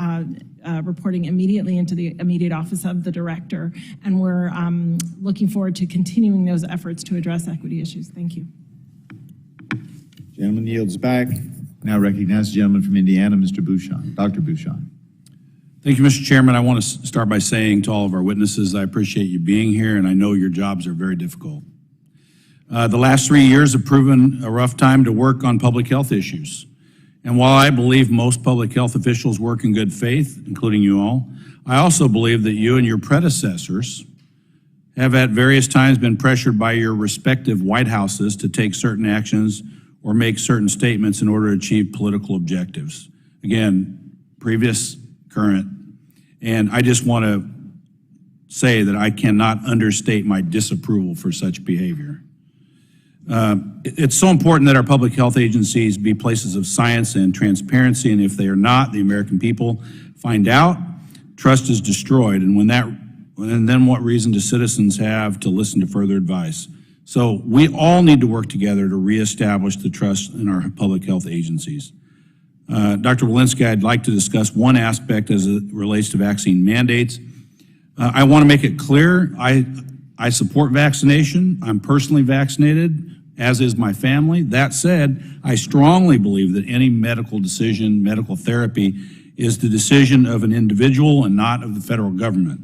reporting immediately into the immediate office of the director. And we're looking forward to continuing those efforts to address equity issues. Thank you. Gentleman yields back. Now recognize the gentleman from Indiana, Mr. Bouchon, Dr. Bouchon. Thank you, Mr. Chairman. I want to start by saying to all of our witnesses, I appreciate you being here, and I know your jobs are very difficult. The last 3 years have proven a rough time to work on public health issues. And while I believe most public health officials work in good faith, including you all, I also believe that you and your predecessors have at various times been pressured by your respective White Houses to take certain actions or make certain statements in order to achieve political objectives. Again, previous, current. And I just want to say that I cannot understate my disapproval for such behavior. It's so important that our public health agencies be places of science and transparency, and if they are not, the American people find out, trust is destroyed, and then what reason do citizens have to listen to further advice? So we all need to work together to reestablish the trust in our public health agencies. Dr. Walensky, I'd like to discuss one aspect as it relates to vaccine mandates. I want to make it clear, I support vaccination. I'm personally vaccinated, as is my family. That said, I strongly believe that any medical decision, medical therapy, is the decision of an individual and not of the federal government.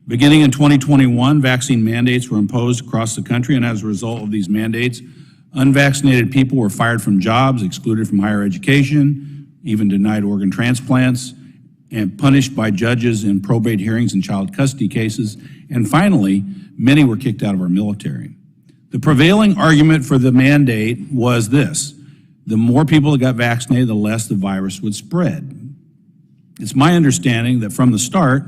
Beginning in 2021, vaccine mandates were imposed across the country, and as a result of these mandates, unvaccinated people were fired from jobs, excluded from higher education, even denied organ transplants, and punished by judges in probate hearings and child custody cases. And finally, many were kicked out of our military. The prevailing argument for the mandate was this: the more people that got vaccinated, the less the virus would spread. It's my understanding that from the start,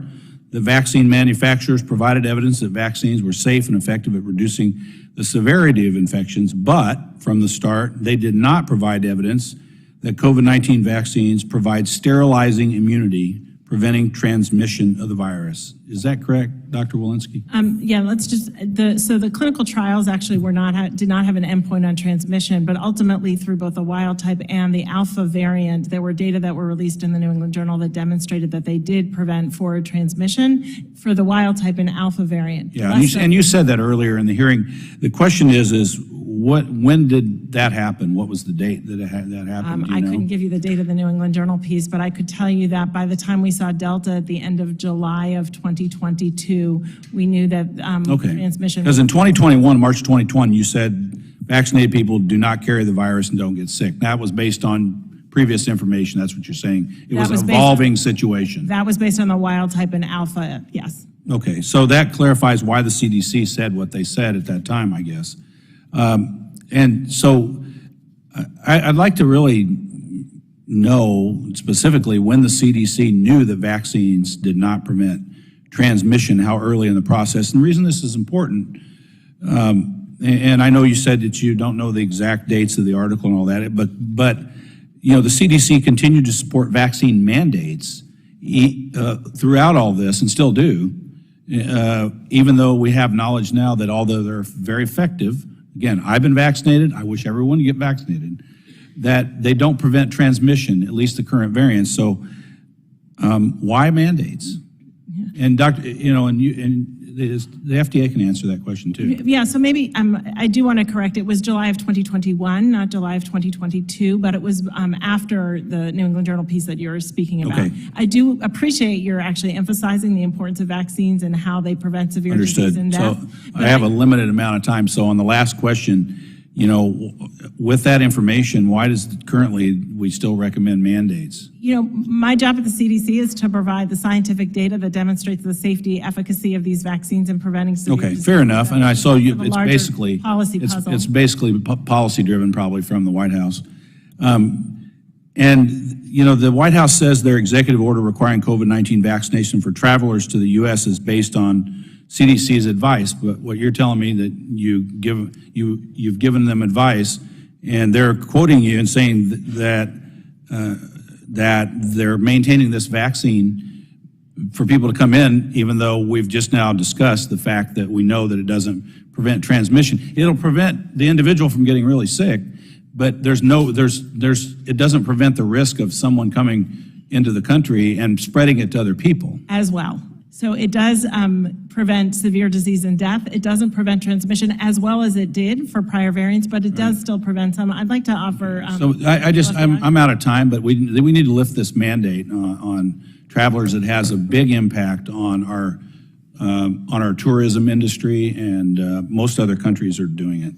the vaccine manufacturers provided evidence that vaccines were safe and effective at reducing the severity of infections, but from the start, they did not provide evidence that COVID-19 vaccines provide sterilizing immunity, preventing transmission of the virus. Is that correct, Dr. Walensky? Yeah, let's just, so the clinical trials actually did not have an endpoint on transmission, but ultimately through both the wild type and the alpha variant, there were data that were released in the New England Journal that demonstrated that they did prevent forward transmission for the wild type and alpha variant. Yeah, and you said that earlier in the hearing. The question is when did that happen? What was the date that that happened? I couldn't give you the date of the New England Journal piece, but I could tell you that by the time we saw Delta at the end of July of 2022, we knew that transmission. Because in 2021, March 2020, you said vaccinated people do not carry the virus and don't get sick. That was based on previous information. That's what you're saying. It was an evolving situation. That was based on the wild type and alpha, yes. Okay, so that clarifies why the CDC said what they said at that time, I guess. And so I'd like to really know specifically when the CDC knew that vaccines did not prevent transmission, how early in the process. And the reason this is important, and I know you said that you don't know the exact dates of the article and all that, but you know, the CDC continued to support vaccine mandates throughout all this and still do, even though we have knowledge now that although they're very effective, again, I've been vaccinated, I wish everyone would get vaccinated, that they don't prevent transmission, at least the current variants. So why mandates? Yeah. And Dr., you know, and the FDA can answer that question too. Yeah, so maybe I do want to correct. It was July of 2021, not July of 2022, but it was after the New England Journal piece that you're speaking about. Okay. I do appreciate you're actually emphasizing the importance of vaccines and how they prevent severe disease and death. So I have a limited amount of time. So on the last question, you know, with that information, why does currently we still recommend mandates? You know, my job at the CDC is to provide the scientific data that demonstrates the safety, efficacy of these vaccines in preventing severe disease. Okay, fair enough. And I saw you. It's basically policy puzzle. It's basically policy driven, probably from the White House. And you know, the White House says their executive order requiring COVID-19 vaccination for travelers to the U.S. is based on CDC's advice, but what you're telling me that you've given them advice, and they're quoting you and saying that that they're maintaining this vaccine for people to come in, even though we've just now discussed the fact that we know that it doesn't prevent transmission. It'll prevent the individual from getting really sick, but it doesn't prevent the risk of someone coming into the country and spreading it to other people. As well. So it does prevent severe disease and death. It doesn't prevent transmission as well as it did for prior variants, but it does still prevent some. I'd like to offer. So I'm out of time, but we need to lift this mandate on travelers. It has a big impact on our tourism industry, and most other countries are doing it.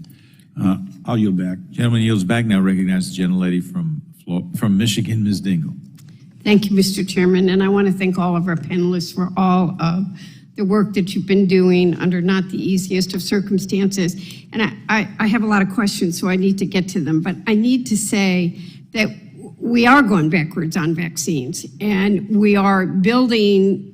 I'll yield back. Gentleman yields back. Now recognize the gentlelady from Michigan, Ms. Dingle. Thank you, Mr. Chairman, and I want to thank all of our panelists for all of the work that you've been doing under not the easiest of circumstances. And I have a lot of questions, so I need to get to them, but I need to say that we are going backwards on vaccines, and we are building,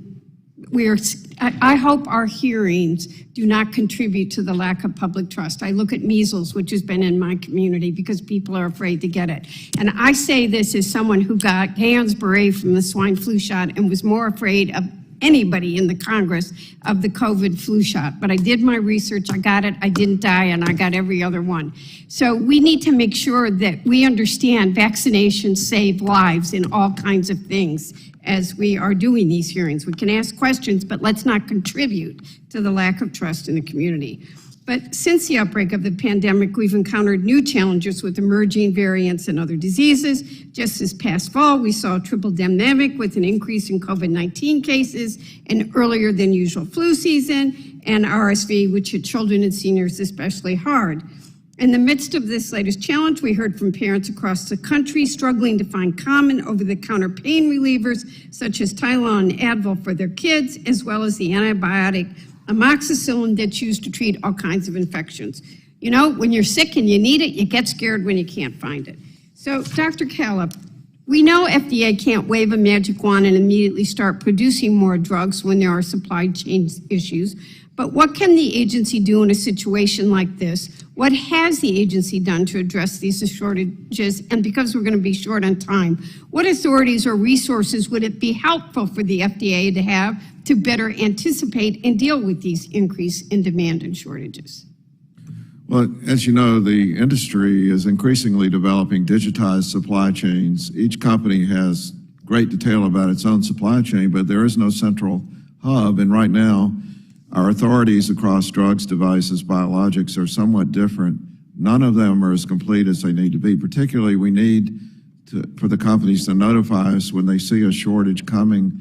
I hope our hearings do not contribute to the lack of public trust. I look at measles, which has been in my community because people are afraid to get it. And I say this as someone who got Hans Beret from the swine flu shot and was more afraid of anybody in the Congress of the COVID flu shot. But I did my research, I got it, I didn't die, and I got every other one. So we need to make sure that we understand vaccinations save lives in all kinds of things as we are doing these hearings. We can ask questions, but let's not contribute to the lack of trust in the community. But since the outbreak of the pandemic, we've encountered new challenges with emerging variants and other diseases. Just this past fall, we saw a triple dynamic with an increase in COVID-19 cases, an earlier than usual flu season, and RSV, which hit children and seniors especially hard. In the midst of this latest challenge, we heard from parents across the country struggling to find common over-the-counter pain relievers, such as Tylenol and Advil for their kids, as well as the antibiotic amoxicillin that's used to treat all kinds of infections. You know, when you're sick and you need it, you get scared when you can't find it. So, Dr. Califf, we know FDA can't wave a magic wand and immediately start producing more drugs when there are supply chain issues, but what can the agency do in a situation like this? What has the agency done to address these shortages? And because we're going to be short on time, what authorities or resources would it be helpful for the FDA to have to better anticipate and deal with these increase in demand and shortages? Well, as you know, the industry is increasingly developing digitized supply chains. Each company has great detail about its own supply chain, but there is no central hub. And right now, our authorities across drugs, devices, biologics are somewhat different. None of them are as complete as they need to be. Particularly, we need for the companies to notify us when they see a shortage coming,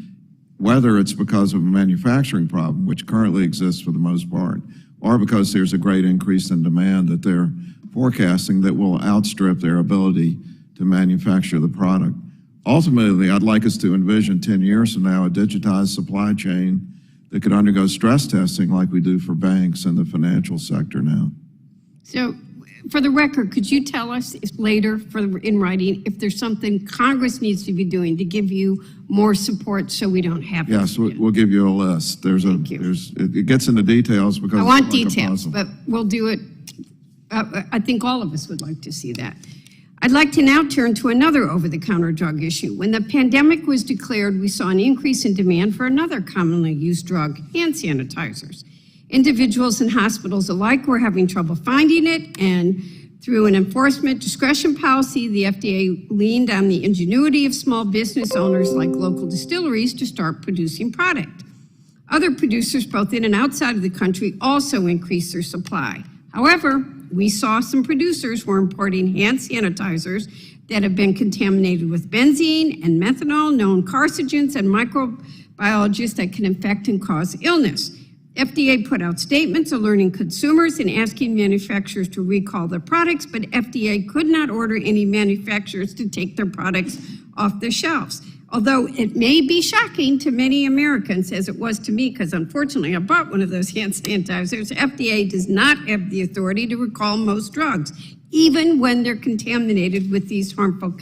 whether it's because of a manufacturing problem, which currently exists for the most part, or because there's a great increase in demand that they're forecasting that will outstrip their ability to manufacture the product. Ultimately, I'd like us to envision 10 years from now a digitized supply chain that could undergo stress testing like we do for banks and the financial sector now. So, for the record, could you tell us later in writing if there's something Congress needs to be doing to give you more support so we don't have Yes, we'll give you a list. It gets into details because I want it's like details, but we'll do it. I think all of us would like to see that. I'd like to now turn to another over-the-counter drug issue. When the pandemic was declared, we saw an increase in demand for another commonly used drug, hand sanitizers. Individuals and hospitals alike were having trouble finding it, and through an enforcement discretion policy, the FDA leaned on the ingenuity of small business owners like local distilleries to start producing product. Other producers, both in and outside of the country, also increased their supply. However, we saw some producers were importing hand sanitizers that have been contaminated with benzene and methanol, known carcinogens and microbiologists that can infect and cause illness. FDA put out statements alerting consumers and asking manufacturers to recall their products, but FDA could not order any manufacturers to take their products off the shelves. Although it may be shocking to many Americans, as it was to me, because unfortunately I bought one of those hand sanitizers, FDA does not have the authority to recall most drugs, even when they're contaminated with these harmful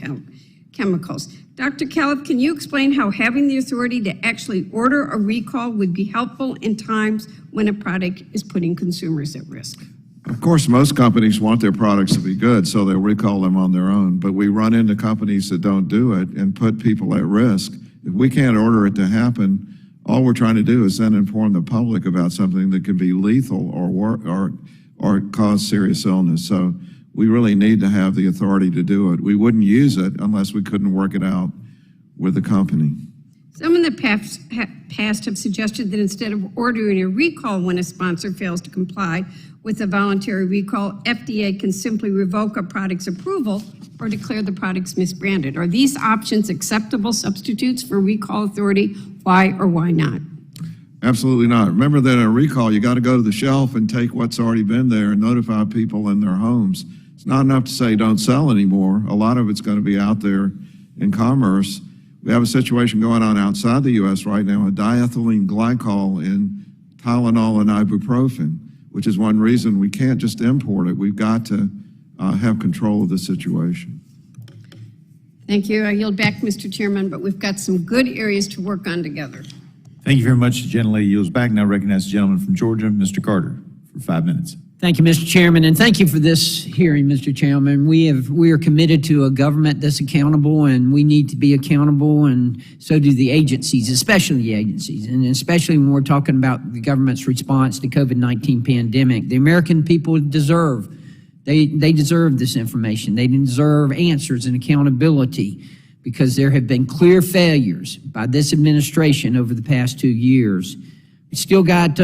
chemicals. Dr. Califf, can you explain how having the authority to actually order a recall would be helpful in times when a product is putting consumers at risk? Of course, most companies want their products to be good, so they'll recall them on their own. But we run into companies that don't do it and put people at risk. If we can't order it to happen, all we're trying to do is then inform the public about something that could be lethal or cause serious illness. So we really need to have the authority to do it. We wouldn't use it unless we couldn't work it out with the company. Some in the past have suggested that instead of ordering a recall when a sponsor fails to comply with a voluntary recall, FDA can simply revoke a product's approval or declare the product's misbranded. Are these options acceptable substitutes for recall authority? Why or why not? Absolutely not. Remember that a recall, you got to go to the shelf and take what's already been there and notify people in their homes. It's not enough to say don't sell anymore. A lot of it's going to be out there in commerce. We have a situation going on outside the U.S. right now, a diethylene glycol in Tylenol and ibuprofen, which is one reason we can't just import it. We've got to have control of the situation. Thank you. I yield back, Mr. Chairman, but we've got some good areas to work on together. Thank you very much. The gentlelady yields back. Now recognize the gentleman from Georgia, Mr. Carter, for 5 minutes. Thank you, Mr. Chairman, and thank you for this hearing, Mr. Chairman. We are committed to a government that's accountable, and we need to be accountable, and so do the agencies, especially the agencies, and especially when we're talking about the government's response to COVID-19 pandemic. The American people deserve this information. They deserve answers and accountability, because there have been clear failures by this administration over the past 2 years. Still got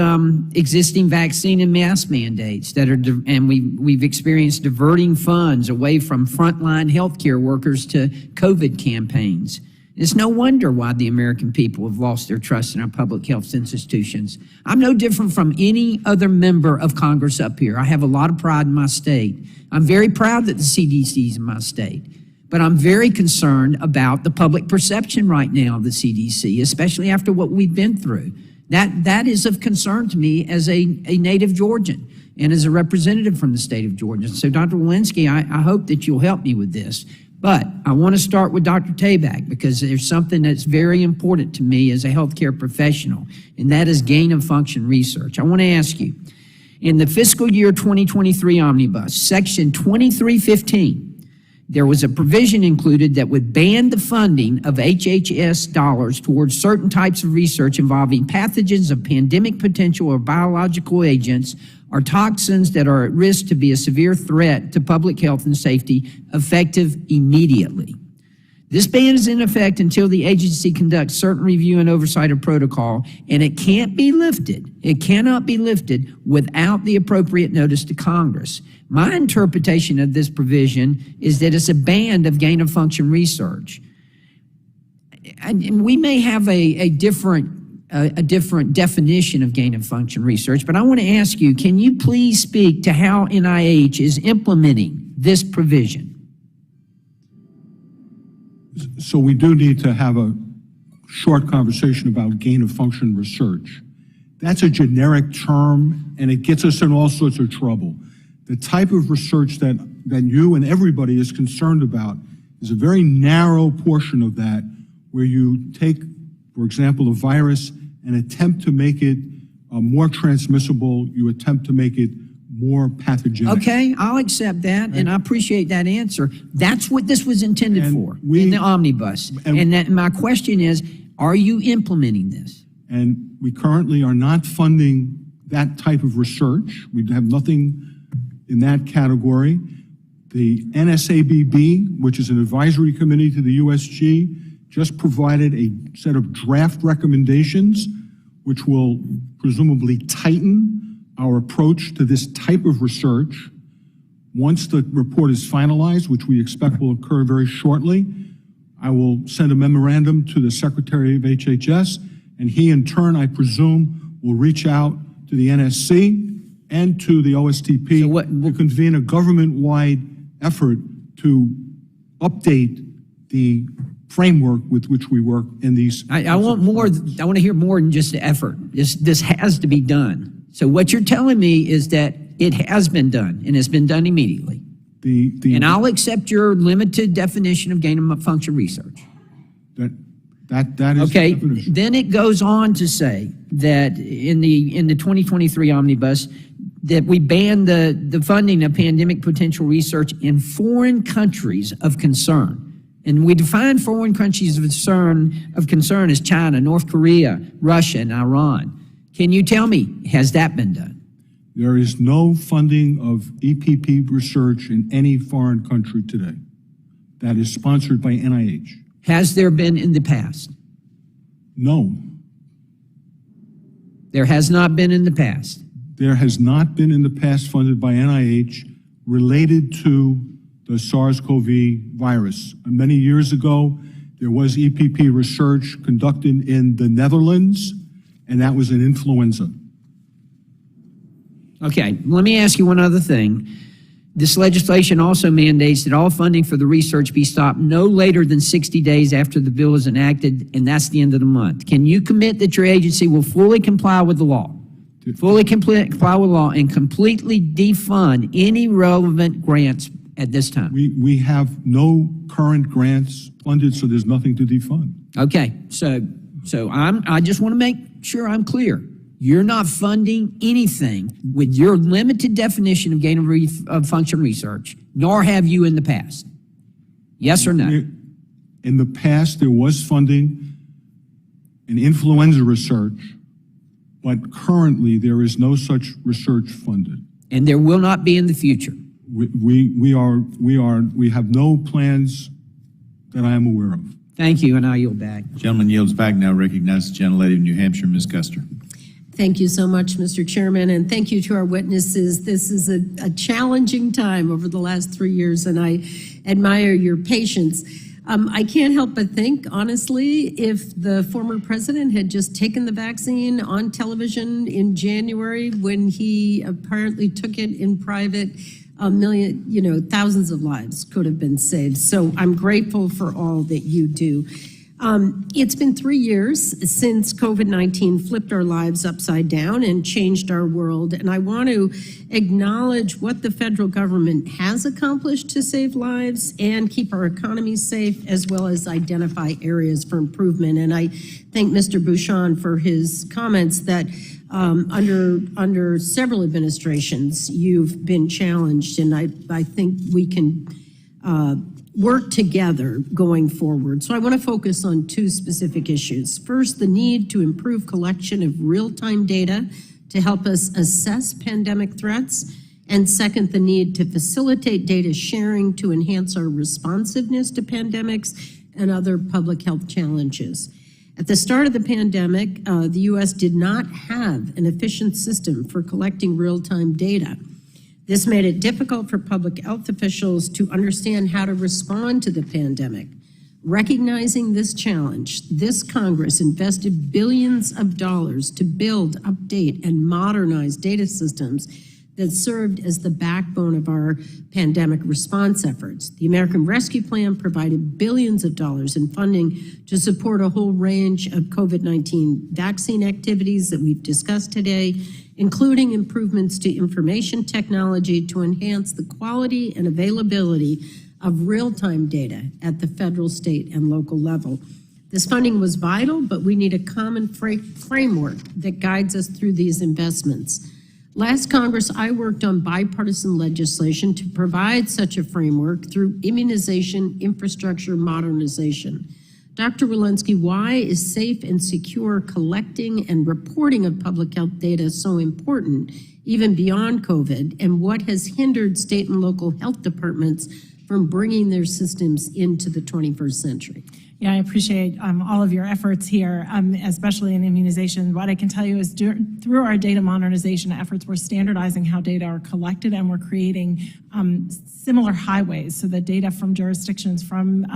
existing vaccine and mask mandates that are, and we've experienced diverting funds away from frontline healthcare workers to COVID campaigns. It's no wonder why the American people have lost their trust in our public health institutions. I'm no different from any other member of Congress up here. I have a lot of pride in my state. I'm very proud that the CDC is in my state. But I'm very concerned about the public perception right now of the CDC, especially after what we've been through. That is of concern to me as a native Georgian and as a representative from the state of Georgia. So Dr. Walensky, I hope that you'll help me with this. But I want to start with Dr. Tabak because there's something that's very important to me as a healthcare professional, and that is gain of function research. I want to ask you, in the fiscal year 2023 omnibus, section 2315, there was a provision included that would ban the funding of HHS dollars towards certain types of research involving pathogens of pandemic potential or biological agents or toxins that are at risk to be a severe threat to public health and safety, effective immediately. This ban is in effect until the agency conducts certain review and oversight of protocol, and it can't be lifted. It cannot be lifted without the appropriate notice to Congress. My interpretation of this provision is that it's a ban of gain of function research. And we may have a different definition of gain of function research, but I want to ask you, can you please speak to how NIH is implementing this provision? So we do need to have a short conversation about gain of function research. That's a generic term, and it gets us in all sorts of trouble. The type of research that you and everybody is concerned about is a very narrow portion of that, where you take, for example, a virus and attempt to make it more transmissible, you attempt to make it more pathogenic. Okay, I'll accept that, and I appreciate that answer. That's what this was intended for in the omnibus. And my question is, are you implementing this? And we currently are not funding that type of research. We have nothing in that category. The NSABB, which is an advisory committee to the USG, just provided a set of draft recommendations, which will presumably tighten our approach to this type of research. Once the report is finalized, which we expect will occur very shortly, I will send a memorandum to the Secretary of HHS, and he in turn, I presume, will reach out to the NSC and to the OSTP to convene a government-wide effort to update the framework with which we work in these. I want more. I want to hear more than just the effort. This has to be done. So what you're telling me is that it has been done, and it's been done immediately. And I'll accept your limited definition of gain of function research. That is okay. The definition. Then it goes on to say that in the 2023 omnibus, that we ban the funding of pandemic potential research in foreign countries of concern. And we define foreign countries of concern as China, North Korea, Russia, and Iran. Can you tell me, has that been done? There is no funding of EPP research in any foreign country today that is sponsored by NIH. Has there been in the past? No. There has not been in the past? There has not been in the past funded by NIH related to the SARS-CoV virus. Many years ago, there was EPP research conducted in the Netherlands, and that was an influenza. Okay, let me ask you one other thing. This legislation also mandates that all funding for the research be stopped no later than 60 days after the bill is enacted, and that's the end of the month. Can you commit that your agency will fully comply with the law? Fully comply with law and completely defund any relevant grants at this time? We have no current grants funded, so there's nothing to defund. Okay, so I just want to make sure I'm clear. You're not funding anything with your limited definition of gain of function research, nor have you in the past. Yes or no? In the past, there was funding in influenza research, but currently there is no such research funded. And there will not be in the future. We have no plans that I am aware of. Thank you, and I yield back. Gentleman yields back, now recognizes the gentlelady of New Hampshire, Ms. Custer. Thank you so much, Mr. Chairman, and thank you to our witnesses. This is a challenging time over the last 3 years, and I admire your patience. I can't help but think, honestly, if the former president had just taken the vaccine on television in January when he apparently took it in private, thousands of lives could have been saved. So I'm grateful for all that you do. It's been 3 years since COVID-19 flipped our lives upside down and changed our world. And I want to acknowledge what the federal government has accomplished to save lives and keep our economy safe, as well as identify areas for improvement. And I thank Mr. Bouchon for his comments that under several administrations, you've been challenged. And I think we can work together going forward. So I want to focus on two specific issues. First, the need to improve collection of real-time data to help us assess pandemic threats. And second, the need to facilitate data sharing to enhance our responsiveness to pandemics and other public health challenges. At the start of the pandemic, the U.S. did not have an efficient system for collecting real-time data. This made it difficult for public health officials to understand how to respond to the pandemic. Recognizing this challenge, this Congress invested billions of dollars to build, update, and modernize data systems that served as the backbone of our pandemic response efforts. The American Rescue Plan provided billions of dollars in funding to support a whole range of COVID-19 vaccine activities that we've discussed today, including improvements to information technology to enhance the quality and availability of real-time data at the federal, state, and local level. This funding was vital, but we need a common framework that guides us through these investments. Last Congress, I worked on bipartisan legislation to provide such a framework through immunization infrastructure modernization. Dr. Walensky, why is safe and secure collecting and reporting of public health data so important, even beyond COVID, and what has hindered state and local health departments from bringing their systems into the 21st century? Yeah, I appreciate all of your efforts here, especially in immunization. What I can tell you is through our data modernization efforts, we're standardizing how data are collected, and we're creating similar highways so that data from jurisdictions from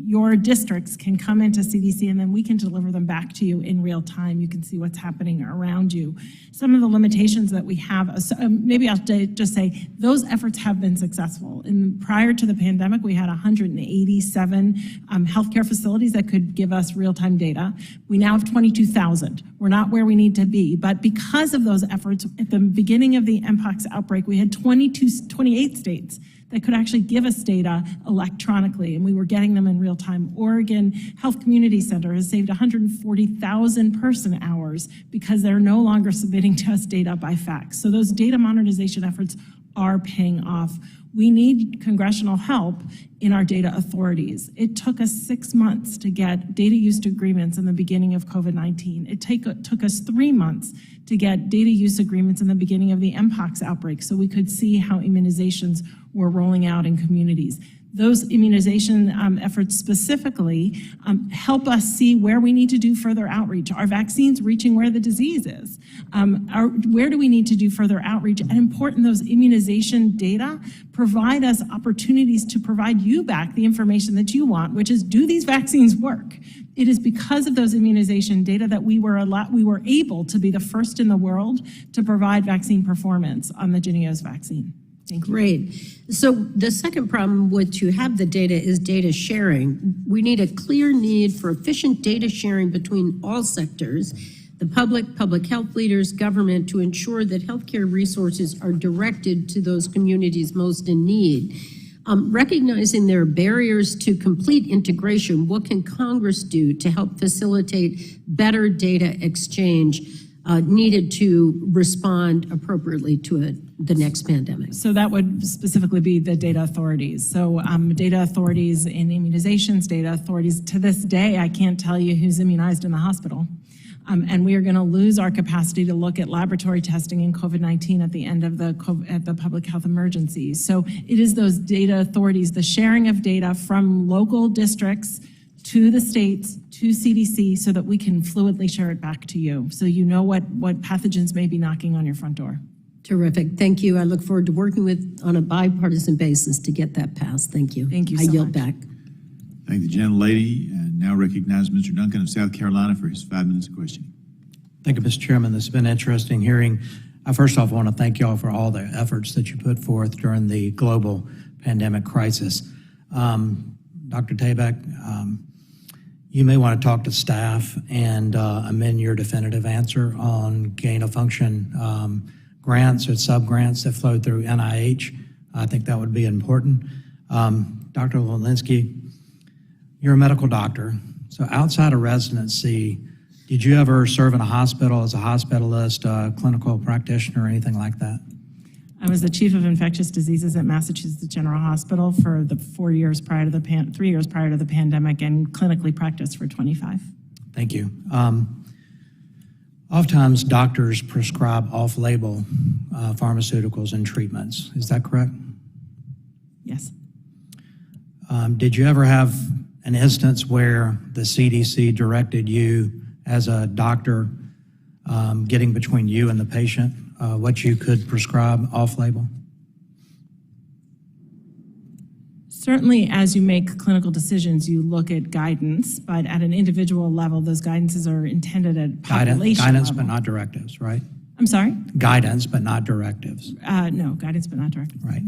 your districts can come into CDC, and then we can deliver them back to you in real time. You can see what's happening around you. Some of the limitations that we have, maybe I'll just say, those efforts have been successful. Prior to the pandemic, we had 187 healthcare facilities that could give us real-time data. We now have 22,000. We're not where we need to be, but because of those efforts, at the beginning of the Mpox outbreak, we had 28 states that could actually give us data electronically, and we were getting them in real time. Oregon Health Community Center has saved 140,000 person hours because they're no longer submitting to us data by fax. So those data modernization efforts are paying off. We need congressional help in our data authorities. It took us 6 months to get data use agreements in the beginning of COVID-19. It took us 3 months to get data use agreements in the beginning of the Mpox outbreak so we could see how immunizations were rolling out in communities. Those immunization efforts specifically help us see where we need to do further outreach. Are vaccines reaching where the disease is? Where do we need to do further outreach? And important, those immunization data provide us opportunities to provide you back the information that you want, which is, do these vaccines work? It is because of those immunization data that we were able to be the first in the world to provide vaccine performance on the Jynneos vaccine. Thank you. Great. So the second problem with to have the data is data sharing. We need a clear need for efficient data sharing between all sectors, the public health leaders, government, to ensure that healthcare resources are directed to those communities most in need. Recognizing there are barriers to complete integration, what can Congress do to help facilitate better data exchange needed to respond appropriately to the next pandemic? So that would specifically be the data authorities. So data authorities in immunizations, data authorities, to this day, I can't tell you who's immunized in the hospital. And we are going to lose our capacity to look at laboratory testing in COVID-19 at the end of the public health emergency. So it is those data authorities, the sharing of data from local districts to the states, to CDC, so that we can fluidly share it back to you, so you know what pathogens may be knocking on your front door. Terrific. Thank you. I look forward to working on a bipartisan basis to get that passed. Thank you. Thank you I so yield much. back. Thank the gentlelady, and now recognize Mr. Duncan of South Carolina for his 5 minutes of questioning. Thank you, Mr. Chairman. This has been an interesting hearing. I first off want to thank you all for all the efforts that you put forth during the global pandemic crisis. Dr. Tabak, you may want to talk to staff and amend your definitive answer on gain-of-function grants or sub-grants that flow through NIH. I think that would be important. Dr. Walensky, you're a medical doctor, so outside of residency, did you ever serve in a hospital as a hospitalist, clinical practitioner, or anything like that? I was the chief of infectious diseases at Massachusetts General Hospital for the 3 years prior to the pandemic, and clinically practiced for 25. Thank you. Oftentimes, doctors prescribe off-label pharmaceuticals and treatments. Is that correct? Yes. Did you ever have an instance where the CDC directed you as a doctor, getting between you and the patient, what you could prescribe off-label? Certainly, as you make clinical decisions, you look at guidance, but at an individual level, those guidances are intended at population Guidance, level. but not directives, right? I'm sorry? Guidance, but not directives. No, guidance, but not directives. Right.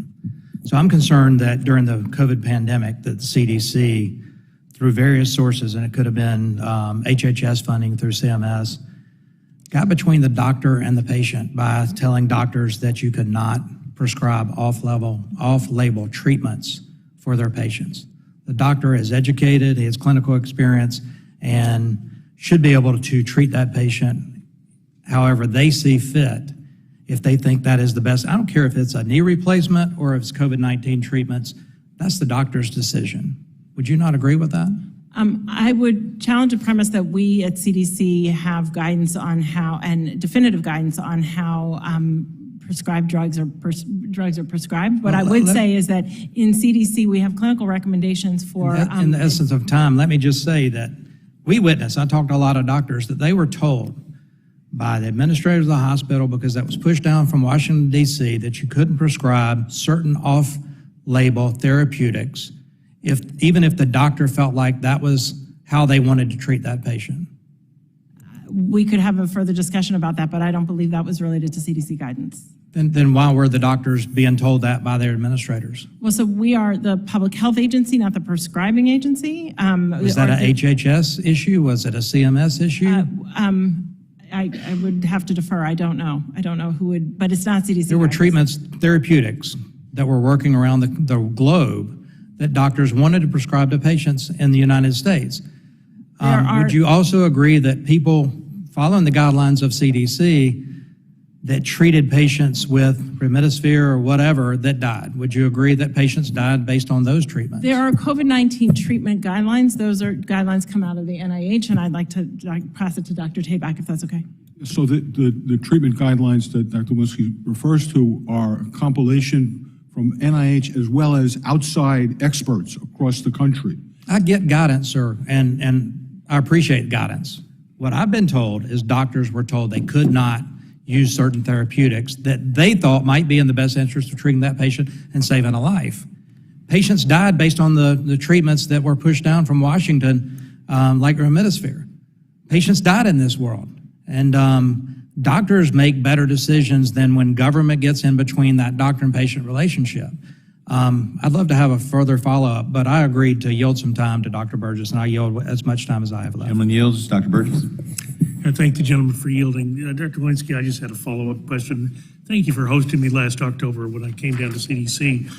So I'm concerned that during the COVID pandemic, that the CDC, through various sources, and it could have been HHS funding through CMS, got between the doctor and the patient by telling doctors that you could not prescribe off-label treatments for their patients. The doctor is educated, he has clinical experience, and should be able to treat that patient however they see fit if they think that is the best. I don't care if it's a knee replacement or if it's COVID-19 treatments, that's the doctor's decision. Would you not agree with that? I would challenge the premise that we at CDC have guidance on how, and definitive guidance on how prescribed drugs are prescribed. What I would say is that in CDC, we have clinical recommendations for... In the essence of time, let me just say that we witnessed, I talked to a lot of doctors, that they were told by the administrators of the hospital, because that was pushed down from Washington, D.C., that you couldn't prescribe certain off-label therapeutics, even if the doctor felt like that was how they wanted to treat that patient. We could have a further discussion about that, but I don't believe that was related to CDC guidance. Then why were the doctors being told that by their administrators? Well, so we are the public health agency, not the prescribing agency. Was that an HHS issue? Was it a CMS issue? I would have to defer. I don't know. I don't know who would, but it's not CDC. There were guidance. treatments, therapeutics that were working around the globe that doctors wanted to prescribe to patients in the United States. Would you also agree that people following the guidelines of CDC that treated patients with remdesivir or whatever that died? Would you agree that patients died based on those treatments? There are COVID-19 treatment guidelines. Those are guidelines come out of the NIH, and I'd like to pass it to Dr. Tabak, if that's okay. So the treatment guidelines that Dr. Walensky refers to are a compilation from NIH as well as outside experts across the country. I get guidance, sir, and I appreciate guidance. What I've been told is doctors were told they could not use certain therapeutics that they thought might be in the best interest of treating that patient and saving a life. Patients died based on the treatments that were pushed down from Washington, like remdesivir. Patients died in this world. And doctors make better decisions than when government gets in between that doctor and patient relationship. I'd love to have a further follow-up, but I agreed to yield some time to Dr. Burgess, and I yield as much time as I have left. Gentleman yields. Dr. Burgess. I thank the gentleman for yielding. Dr. Walensky, I just had a follow-up question. Thank you for hosting me last October when I came down to CDC.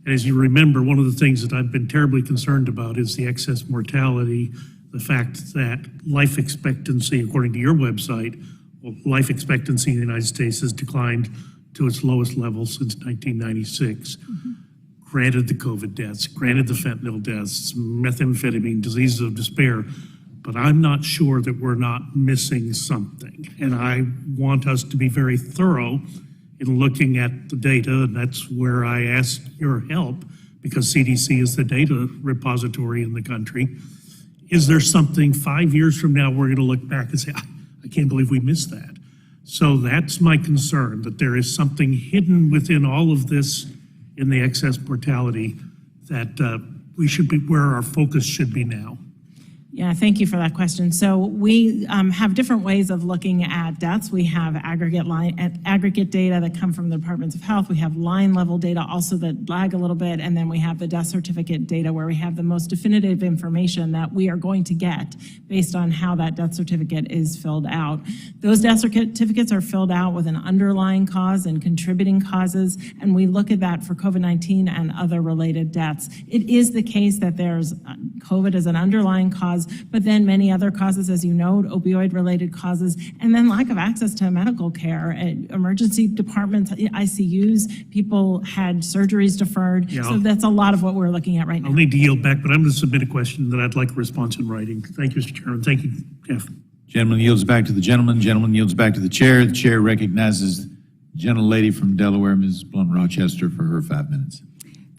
And as you remember, one of the things that I've been terribly concerned about is the excess mortality, the fact that life expectancy, according to your website, life expectancy in the United States has declined to its lowest level since 1996. Granted the COVID deaths, granted the fentanyl deaths, methamphetamine, diseases of despair, but I'm not sure that we're not missing something. And I want us to be very thorough in looking at the data, and that's where I ask your help, because CDC is the data repository in the country, is there something 5 years from now we're going to look back and say, I can't believe we missed that? So that's my concern, that there is something hidden within all of this in the excess mortality that we should be, where our focus should be now. Yeah, thank you for that question. So we have different ways of looking at deaths. We have aggregate data that come from the Departments of Health. We have line level data also that lag a little bit. And then we have the death certificate data where we have the most definitive information that we are going to get based on how that death certificate is filled out. Those death certificates are filled out with an underlying cause and contributing causes. And we look at that for COVID-19 and other related deaths. It is the case that there's COVID as an underlying cause, but then many other causes, as you know, opioid-related causes, and then lack of access to medical care. Emergency departments, ICUs, people had surgeries deferred. Yeah, so that's a lot of what we're looking at right now. I'll need to yield back, but I'm going to submit a question that I'd like a response in writing. Thank you, Mr. Chairman. Thank you, Jeff. Gentleman yields back to the gentleman. Gentleman yields back to the chair. The chair recognizes the gentlelady from Delaware, Ms. Blunt-Rochester, for her 5 minutes.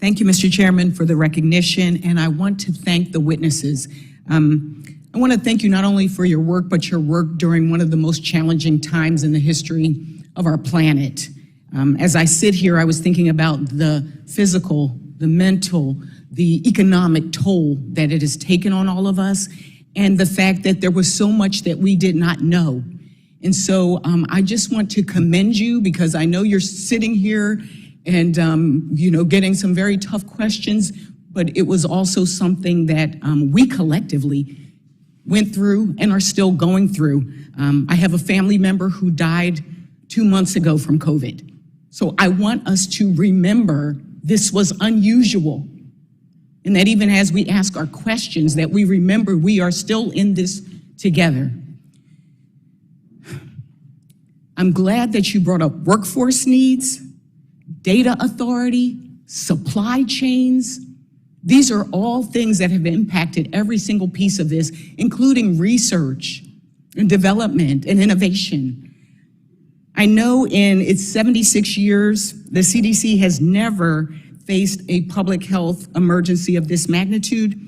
Thank you, Mr. Chairman, for the recognition, and I want to thank the witnesses. I want to thank you not only for your work, but your work during one of the most challenging times in the history of our planet. As I sit here, I was thinking about the physical, the mental, the economic toll that it has taken on all of us, and the fact that there was so much that we did not know. And so I just want to commend you, because I know you're sitting here and getting some very tough questions, but it was also something that we collectively went through and are still going through. I have a family member who died 2 months ago from COVID. So I want us to remember this was unusual, and that even as we ask our questions, that we remember we are still in this together. I'm glad that you brought up workforce needs, data authority, supply chains. These are all things that have impacted every single piece of this, including research and development and innovation. I know in its 76 years, the CDC has never faced a public health emergency of this magnitude.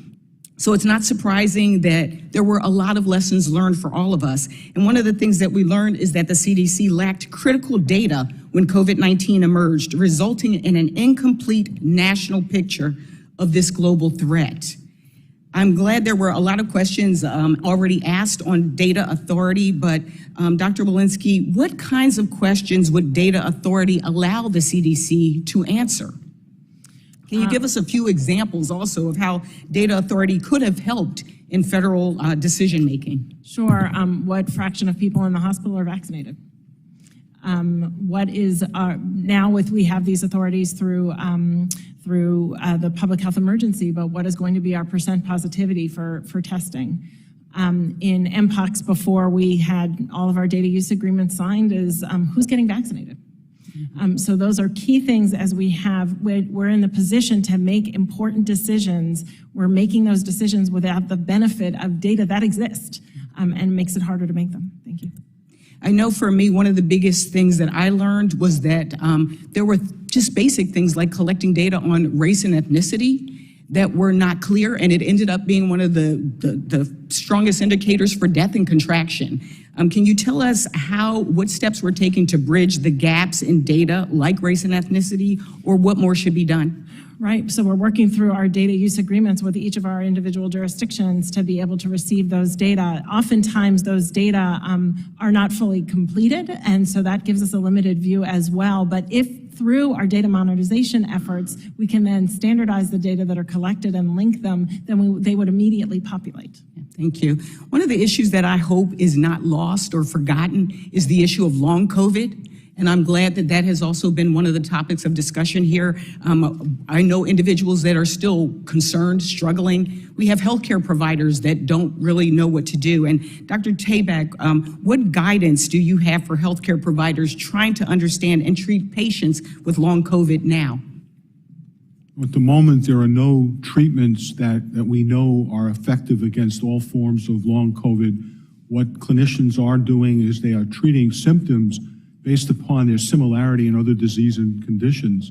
So it's not surprising that there were a lot of lessons learned for all of us. And one of the things that we learned is that the CDC lacked critical data when COVID-19 emerged, resulting in an incomplete national picture of this global threat. I'm glad there were a lot of questions already asked on data authority, but Dr. Walensky, what kinds of questions would data authority allow the CDC to answer? Can you give us a few examples also of how data authority could have helped in federal decision-making? Sure. What fraction of people in the hospital are vaccinated? What is now we have these authorities through the public health emergency, but what is going to be our percent positivity for testing? In MPOX, before we had all of our data use agreements signed, is who's getting vaccinated? So those are key things as we're in the position to make important decisions. We're making those decisions without the benefit of data that exist, and makes it harder to make them. Thank you. I know for me, one of the biggest things that I learned was that there were just basic things like collecting data on race and ethnicity that were not clear, and it ended up being one of the strongest indicators for death and contraction. Can you tell us what steps we're taking to bridge the gaps in data like race and ethnicity, or what more should be done? Right, so we're working through our data use agreements with each of our individual jurisdictions to be able to receive those data. Oftentimes those data are not fully completed, and so that gives us a limited view as well. But if through our data monetization efforts, we can then standardize the data that are collected and link them, then they would immediately populate. Thank you. One of the issues that I hope is not lost or forgotten is the issue of long COVID. And I'm glad that that has also been one of the topics of discussion here. I know individuals that are still concerned, struggling. We have healthcare providers that don't really know what to do. And Dr. Tabak, what guidance do you have for healthcare providers trying to understand and treat patients with long COVID now? At the moment, there are no treatments that we know are effective against all forms of long COVID. What clinicians are doing is they are treating symptoms based upon their similarity in other disease and conditions.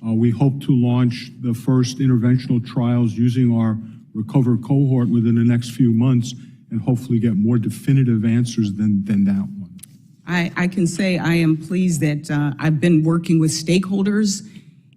We hope to launch the first interventional trials using our recover cohort within the next few months and hopefully get more definitive answers than that one. I can say I am pleased that I've been working with stakeholders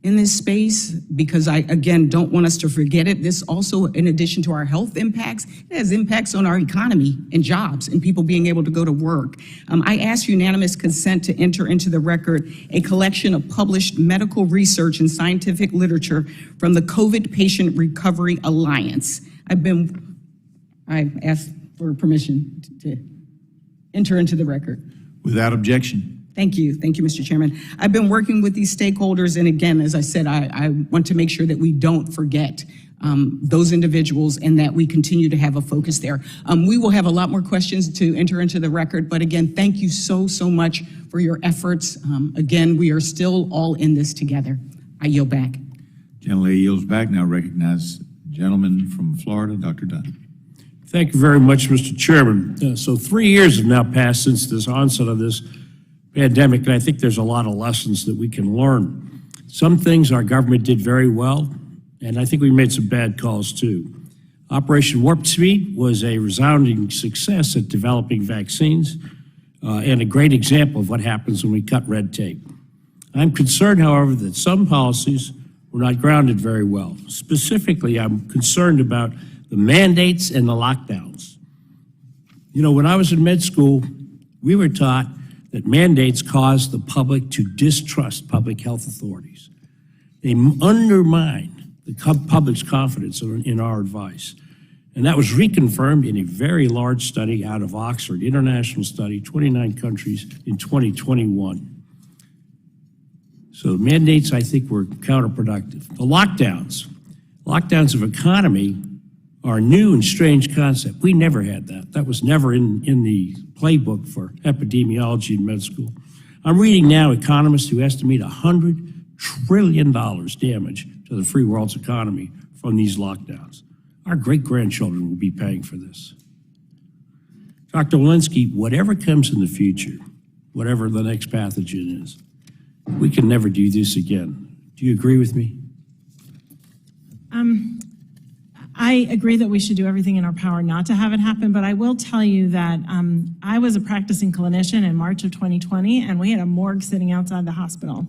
in this space because I, again, don't want us to forget it. This also, in addition to our health impacts, it has impacts on our economy and jobs and people being able to go to work. I ask unanimous consent to enter into the record a collection of published medical research and scientific literature from the COVID Patient Recovery Alliance. I asked for permission to enter into the record. Without objection. Thank you, Mr. Chairman. I've been working with these stakeholders, and again, as I said, I want to make sure that we don't forget those individuals and that we continue to have a focus there. We will have a lot more questions to enter into the record, but again, thank you so much for your efforts. Again, we are still all in this together. I yield back. Gentlelady yields back. Now recognize the gentleman from Florida, Dr. Dunn. Thank you very much, Mr. Chairman. So 3 years have now passed since this onset of this pandemic, and I think there's a lot of lessons that we can learn. Some things our government did very well, and I think we made some bad calls too. Operation Warp Speed was a resounding success at developing vaccines and a great example of what happens when we cut red tape. I'm concerned, however, that some policies were not grounded very well. Specifically, I'm concerned about the mandates and the lockdowns. You know, when I was in med school, we were taught that mandates cause the public to distrust public health authorities. They undermine the public's confidence in our advice. And that was reconfirmed in a very large study out of Oxford, international study, 29 countries in 2021. So mandates, I think, were counterproductive. The lockdowns of economy are a new and strange concept. We never had that. That was never in the playbook for epidemiology in med school. I'm reading now economists who estimate $100 trillion damage to the free world's economy from these lockdowns. Our great-grandchildren will be paying for this. Dr. Walensky, whatever comes in the future, whatever the next pathogen is, we can never do this again. Do you agree with me? I agree that we should do everything in our power not to have it happen, but I will tell you that I was a practicing clinician in March of 2020, and we had a morgue sitting outside the hospital.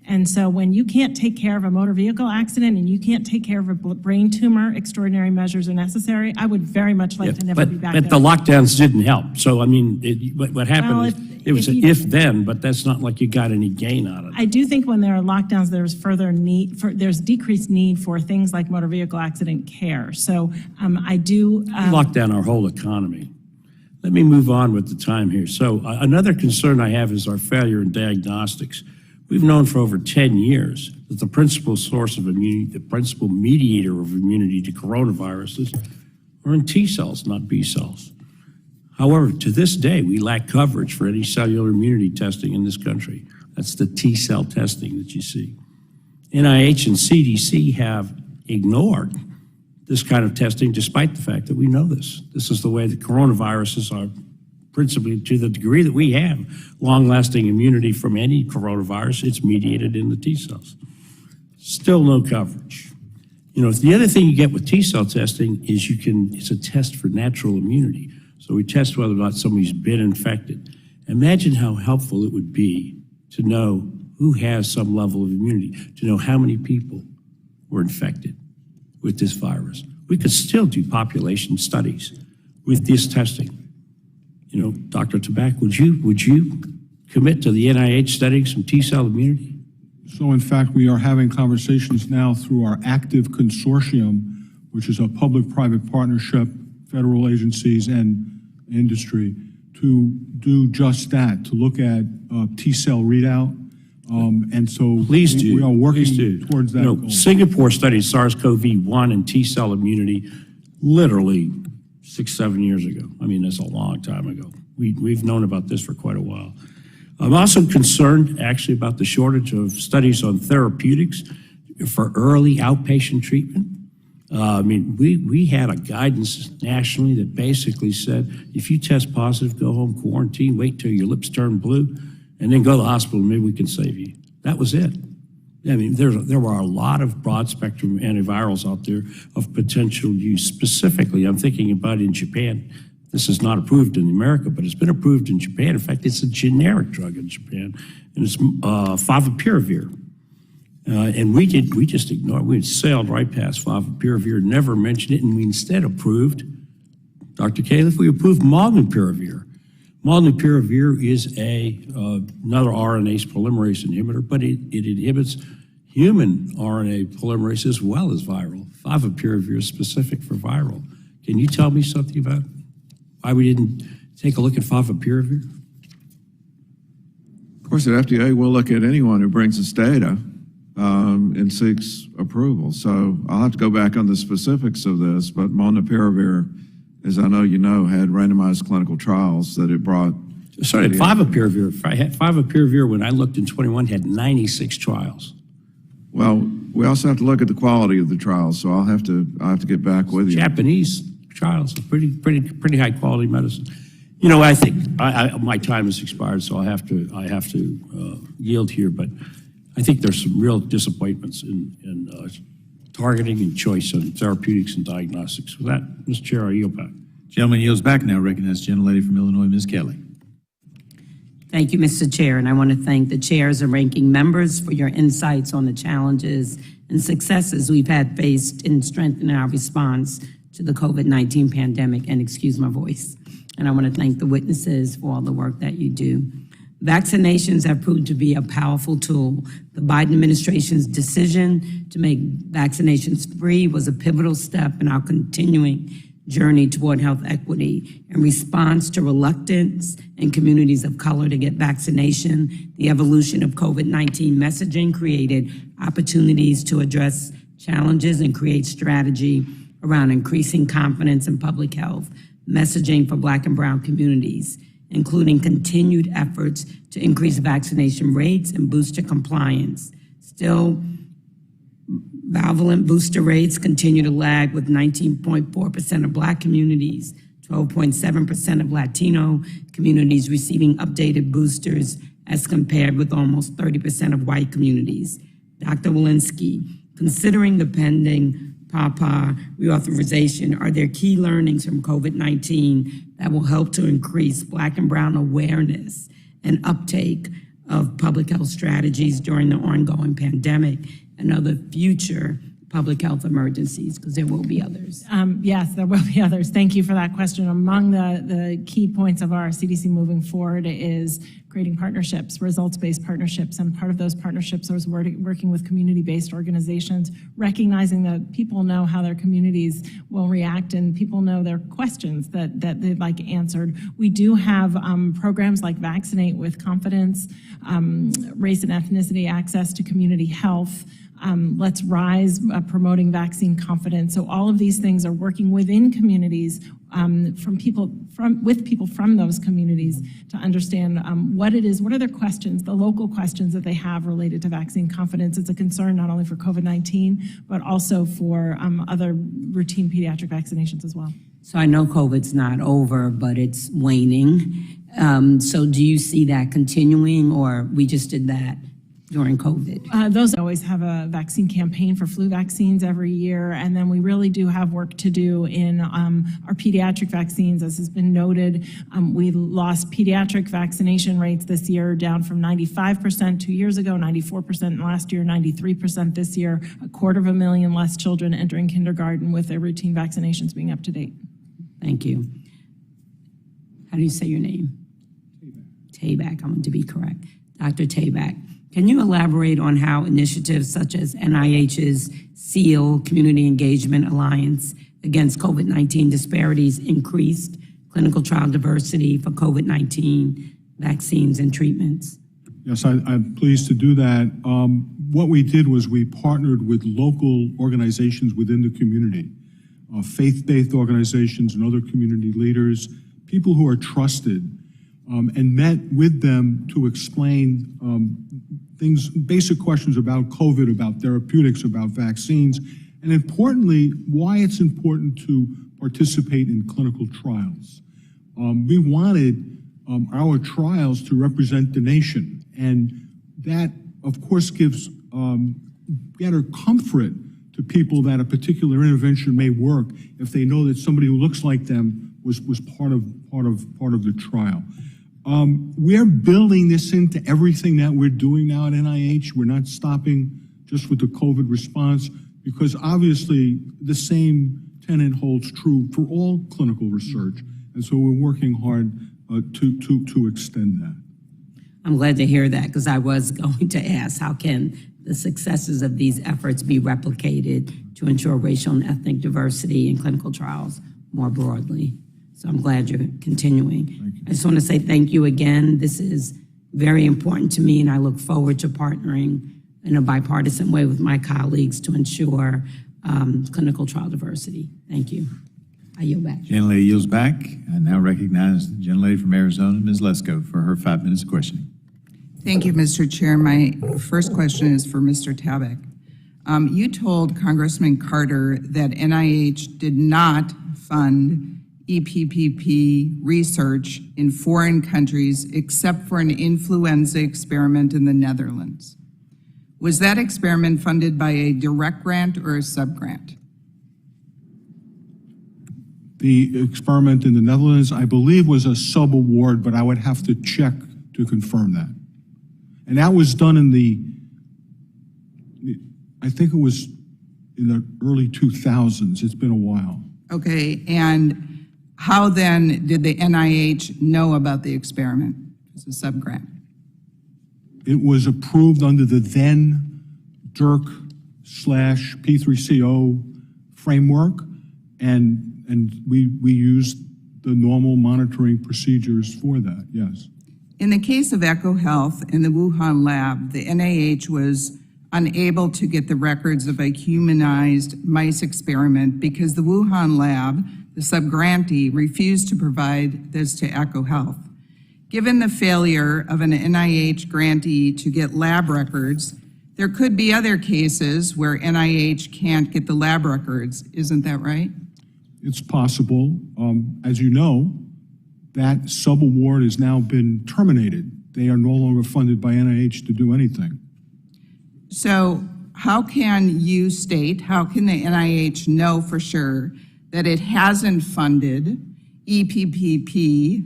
And so when you can't take care of a motor vehicle accident and you can't take care of a brain tumor, extraordinary measures are necessary. I would very much like to never be back there. But the lockdowns didn't help. So, I mean, what happened is it was an if-then, but that's not like you got any gain out of it. I do think when there are lockdowns, there's there's decreased need for things like motor vehicle accident care. So I do... lock down our whole economy. Let me move on with the time here. So another concern I have is our failure in diagnostics. We've known for over 10 years that the principal source of immunity, the principal mediator of immunity to coronaviruses are in T cells, not B cells. However, to this day, we lack coverage for any cellular immunity testing in this country. That's the T cell testing that you see. NIH and CDC have ignored this kind of testing despite the fact that we know this. This is the way the coronaviruses are, principally to the degree that we have long-lasting immunity from any coronavirus, it's mediated in the T cells. Still no coverage. You know, the other thing you get with T cell testing is it's a test for natural immunity. So we test whether or not somebody's been infected. Imagine how helpful it would be to know who has some level of immunity, to know how many people were infected with this virus. We could still do population studies with this testing. You know, Dr. Tabak, would you commit to the NIH studying some T-cell immunity? So in fact, we are having conversations now through our active consortium, which is a public-private partnership, federal agencies and industry, to do just that, to look at T-cell readout. And so Please do. We are working towards that goal. Singapore studied SARS-CoV-1 and T-cell immunity literally 6-7 years ago. I mean, that's a long time ago. We've known about this for quite a while. I'm also concerned, actually, about the shortage of studies on therapeutics for early outpatient treatment. I mean, we had a guidance nationally that basically said, if you test positive, go home, quarantine, wait till your lips turn blue, and then go to the hospital, and maybe we can save you. That was it. I mean, there were a lot of broad-spectrum antivirals out there of potential use. Specifically, I'm thinking about in Japan. This is not approved in America, but it's been approved in Japan. In fact, it's a generic drug in Japan, and it's favipiravir. And we just ignored it. We sailed right past favipiravir, never mentioned it, and we instead approved, Dr. Califf, we approved molnupiravir. Molnupiravir is another RNase polymerase inhibitor, but it inhibits human RNA polymerase as well as viral. Favipiravir is specific for viral. Can you tell me something about why we didn't take a look at favipiravir? Of course, the FDA will look at anyone who brings us data and seeks approval. So I'll have to go back on the specifics of this, but molnupiravir, as I know you know, had randomized clinical trials that it brought. Sorry, favipiravir, when I looked in 21, had 96 trials. Well, we also have to look at the quality of the trials, so I'll have to get back with you. Japanese trials, pretty high quality medicine. You know, I think my time has expired, so I have to yield here. But I think there's some real disappointments in targeting and choice on therapeutics and diagnostics. With that, Mr. Chair, I yield back. Gentleman yields back now. Recognize the gentlelady from Illinois, Ms. Kelly. Thank you, Mr. Chair, and I want to thank the chairs and ranking members for your insights on the challenges and successes we've had faced in strengthening our response to the COVID-19 pandemic, and excuse my voice. And I want to thank the witnesses for all the work that you do. Vaccinations have proved to be a powerful tool. The Biden administration's decision to make vaccinations free was a pivotal step in our continuing journey toward health equity. In response to reluctance in communities of color to get vaccination, the evolution of COVID-19 messaging created opportunities to address challenges and create strategy around increasing confidence in public health messaging for Black and brown communities, including continued efforts to increase vaccination rates and booster compliance. Still, bivalent booster rates continue to lag, with 19.4% of Black communities, 12.7% of Latino communities receiving updated boosters, as compared with almost 30% of white communities. Dr. Walensky, considering the pending PAPA reauthorization, are there key learnings from COVID-19 that will help to increase Black and brown awareness and uptake of public health strategies during the ongoing pandemic and other future public health emergencies, because there will be others? Yes, there will be others. Thank you for that question. Among the key points of our CDC moving forward is creating partnerships, results-based partnerships, and part of those partnerships is working with community-based organizations, recognizing that people know how their communities will react and people know their questions that they'd like answered. We do have programs like Vaccinate with Confidence, race and ethnicity access to community health, Let's Rise, promoting vaccine confidence. So all of these things are working within communities with people from those communities to understand what it is, what are their questions, the local questions that they have related to vaccine confidence. It's a concern not only for COVID-19, but also for other routine pediatric vaccinations as well. So I know COVID's not over, but it's waning. So do you see that continuing, or we just did that during COVID? Those always have a vaccine campaign for flu vaccines every year, and then we really do have work to do in our pediatric vaccines. As has been noted, we lost pediatric vaccination rates this year down from 95% 2 years ago, 94% last year, 93% this year, 250,000 less children entering kindergarten with their routine vaccinations being up to date. Thank you. How do you say your name? Tabak, I want to be correct. Dr. Tabak, can you elaborate on how initiatives such as NIH's SEAL Community Engagement Alliance against COVID-19 disparities increased clinical trial diversity for COVID-19 vaccines and treatments? Yes, I'm pleased to do that. What we did was we partnered with local organizations within the community, faith-based organizations and other community leaders, people who are trusted, and met with them to explain things, basic questions about COVID, about therapeutics, about vaccines, and importantly, why it's important to participate in clinical trials. We wanted our trials to represent the nation, and that, of course, gives better comfort to people that a particular intervention may work if they know that somebody who looks like them was part of the trial. We're building this into everything that we're doing now at NIH. We're not stopping just with the COVID response, because obviously the same tenet holds true for all clinical research. And so we're working hard to extend that. I'm glad to hear that, because I was going to ask, how can the successes of these efforts be replicated to ensure racial and ethnic diversity in clinical trials more broadly? So I'm glad you're continuing. I just want to say thank you again. This is very important to me, and I look forward to partnering in a bipartisan way with my colleagues to ensure clinical trial diversity. Thank you. I yield back. Gentlelady yields back. I now recognize the gentlelady from Arizona, Ms. Lesko, for her 5 minutes of questioning. Thank you, Mr. Chair. My first question is for Mr. Tabak. You told Congressman Carter that NIH did not fund EPPP research in foreign countries except for an influenza experiment in the Netherlands. Was that experiment funded by a direct grant or a sub-grant? The experiment in the Netherlands, I believe, was a sub-award, but I would have to check to confirm that. And that was done in I think it was in the early 2000s. It's been a while. Okay, and how then did the NIH know about the experiment as a sub-grant? It was approved under the then DIRC/P3CO framework, and we used the normal monitoring procedures for that, yes. In the case of EcoHealth in the Wuhan lab, the NIH was unable to get the records of a humanized mice experiment because the Wuhan lab, the sub-grantee, refused to provide this to EcoHealth. Given the failure of an NIH grantee to get lab records, there could be other cases where NIH can't get the lab records. Isn't that right? It's possible. As you know, that sub-award has now been terminated. They are no longer funded by NIH to do anything. So how can you state, how can the NIH know for sure that it hasn't funded EPPP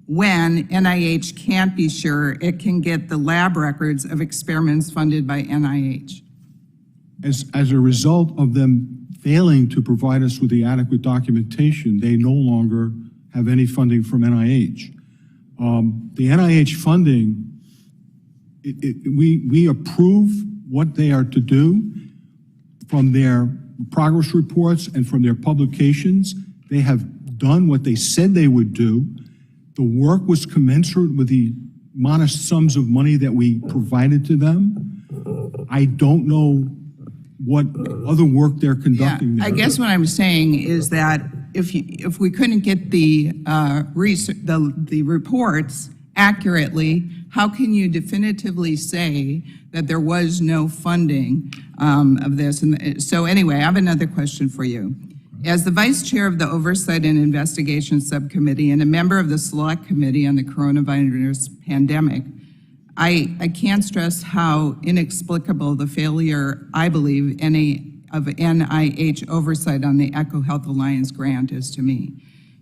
when NIH can't be sure it can get the lab records of experiments funded by NIH? As a result of them failing to provide us with the adequate documentation, they no longer have any funding from NIH. The NIH funding, we approve what they are to do from their progress reports and from their publications. They have done what they said they would do. The work was commensurate with the modest sums of money that we provided to them. I don't know what other work they're conducting there. I guess what I'm saying is that if we couldn't get the reports accurately, how can you definitively say that there was no funding of this? And so anyway, I have another question for you. As the Vice Chair of the Oversight and Investigation Subcommittee and a member of the Select Committee on the Coronavirus Pandemic, I can't stress how inexplicable the failure, I believe, of NIH oversight on the EcoHealth Alliance grant is to me.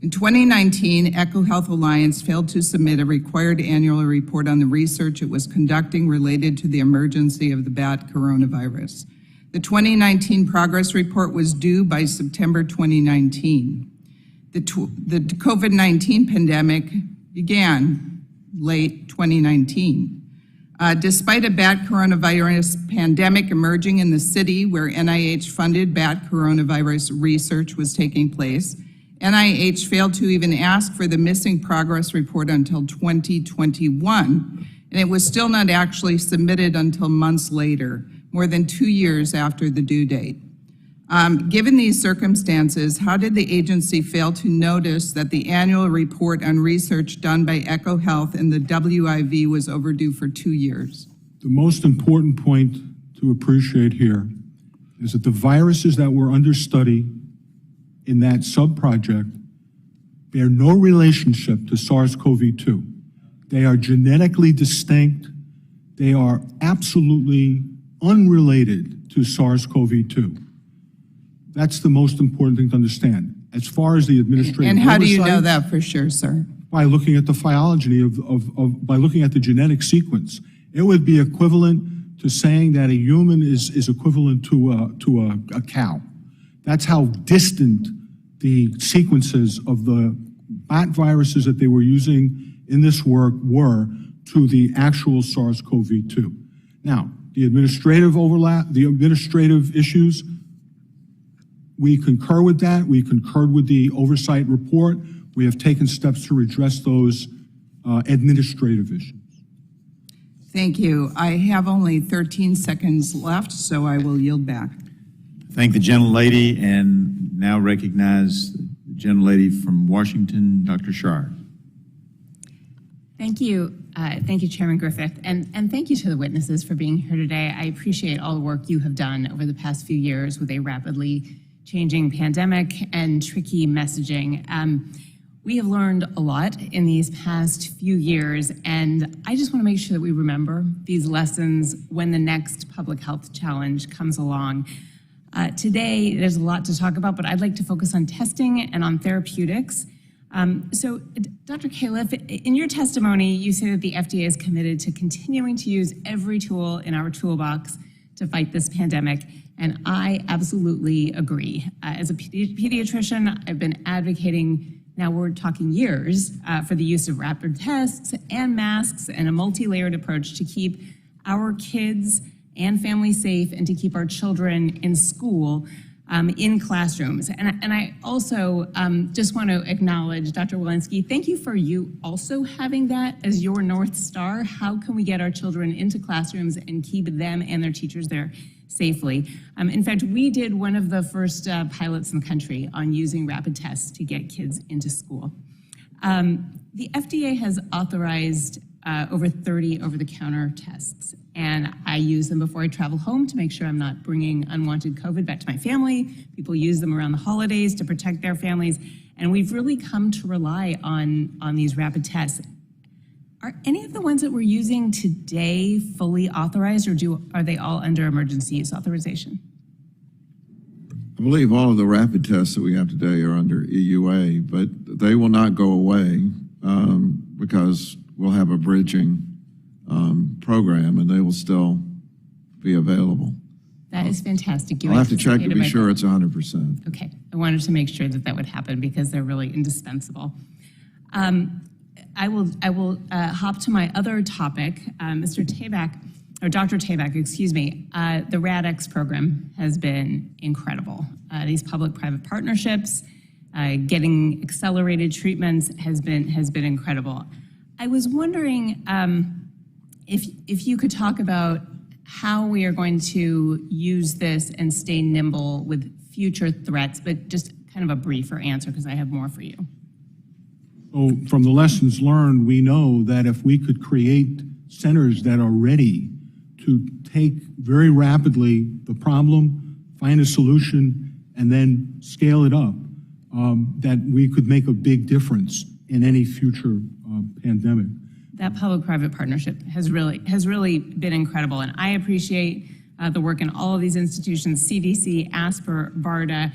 In 2019, EcoHealth Alliance failed to submit a required annual report on the research it was conducting related to the emergency of the bat coronavirus. The 2019 progress report was due by September 2019. The COVID-19 pandemic began late 2019. Despite a bat coronavirus pandemic emerging in the city where NIH-funded bat coronavirus research was taking place, NIH failed to even ask for the missing progress report until 2021, and it was still not actually submitted until months later, more than 2 years after the due date. Given these circumstances, how did the agency fail to notice that the annual report on research done by EcoHealth and the WIV was overdue for 2 years? The most important point to appreciate here is that the viruses that were under study in that sub-project bear no relationship to SARS-CoV-2. They are genetically distinct. They are absolutely unrelated to SARS-CoV-2. That's the most important thing to understand. As far as the administrative And how do you know oversight, that for sure, sir? by looking at the phylogeny by looking at the genetic sequence. It would be equivalent to saying that a human is equivalent to a cow. That's how distant the sequences of the bat viruses that they were using in this work were to the actual SARS-CoV-2. Now, the administrative overlap, the administrative issues, we concur with that. We concurred with the oversight report. We have taken steps to redress those administrative issues. Thank you. I have only 13 seconds left, so I will yield back. Thank the gentlelady, and now recognize the gentlelady from Washington, Dr. Schar. Thank you. Thank you, Chairman Griffith, and thank you to the witnesses for being here today. I appreciate all the work you have done over the past few years with a rapidly changing pandemic and tricky messaging. We have learned a lot in these past few years, and I just want to make sure that we remember these lessons when the next public health challenge comes along. Today, there's a lot to talk about, but I'd like to focus on testing and on therapeutics. So, Dr. Califf, in your testimony, you say that the FDA is committed to continuing to use every tool in our toolbox to fight this pandemic, and I absolutely agree. As a pediatrician, I've been advocating, now we're talking years, for the use of rapid tests and masks and a multi-layered approach to keep our kids and families safe and to keep our children in school, in classrooms. And I also just want to acknowledge, Dr. Walensky, thank you for you also having that as your North Star. How can we get our children into classrooms and keep them and their teachers there safely? In fact, we did one of the first pilots in the country on using rapid tests to get kids into school. The FDA has authorized over 30 over-the-counter tests, and I use them before I travel home to make sure I'm not bringing unwanted COVID back to my family. People use them around the holidays to protect their families, and we've really come to rely on these rapid tests. Are any of the ones that we're using today fully authorized, or are they all under emergency use authorization? I believe all of the rapid tests that we have today are under EUA, but they will not go away because we'll have a bridging program, and they will still be available. That is fantastic. I'll have to check to be sure it's 100%. Okay, I wanted to make sure that that would happen because they're really indispensable. I will hop to my other topic, Mr. Tabak, or Dr. Tabak, excuse me. The RADx program has been incredible. These public-private partnerships, getting accelerated treatments has been incredible. I was wondering if you could talk about how we are going to use this and stay nimble with future threats, but just kind of a briefer answer because I have more for you. So from the lessons learned, we know that if we could create centers that are ready to take very rapidly the problem, find a solution, and then scale it up, that we could make a big difference in any future pandemic. That public-private partnership has really been incredible, and I appreciate the work in all of these institutions, CDC, ASPR, BARDA.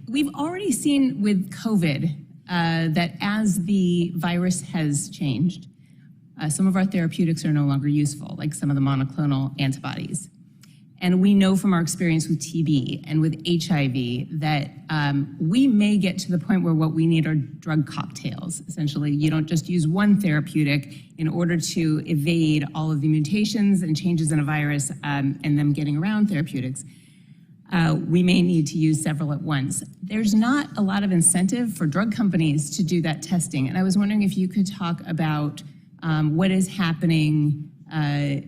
We've already seen with COVID that as the virus has changed, some of our therapeutics are no longer useful, like some of the monoclonal antibodies. And we know from our experience with TB and with HIV that we may get to the point where what we need are drug cocktails. Essentially, you don't just use one therapeutic in order to evade all of the mutations and changes in a virus and them getting around therapeutics. We may need to use several at once. There's not a lot of incentive for drug companies to do that testing. And I was wondering if you could talk about what is happening at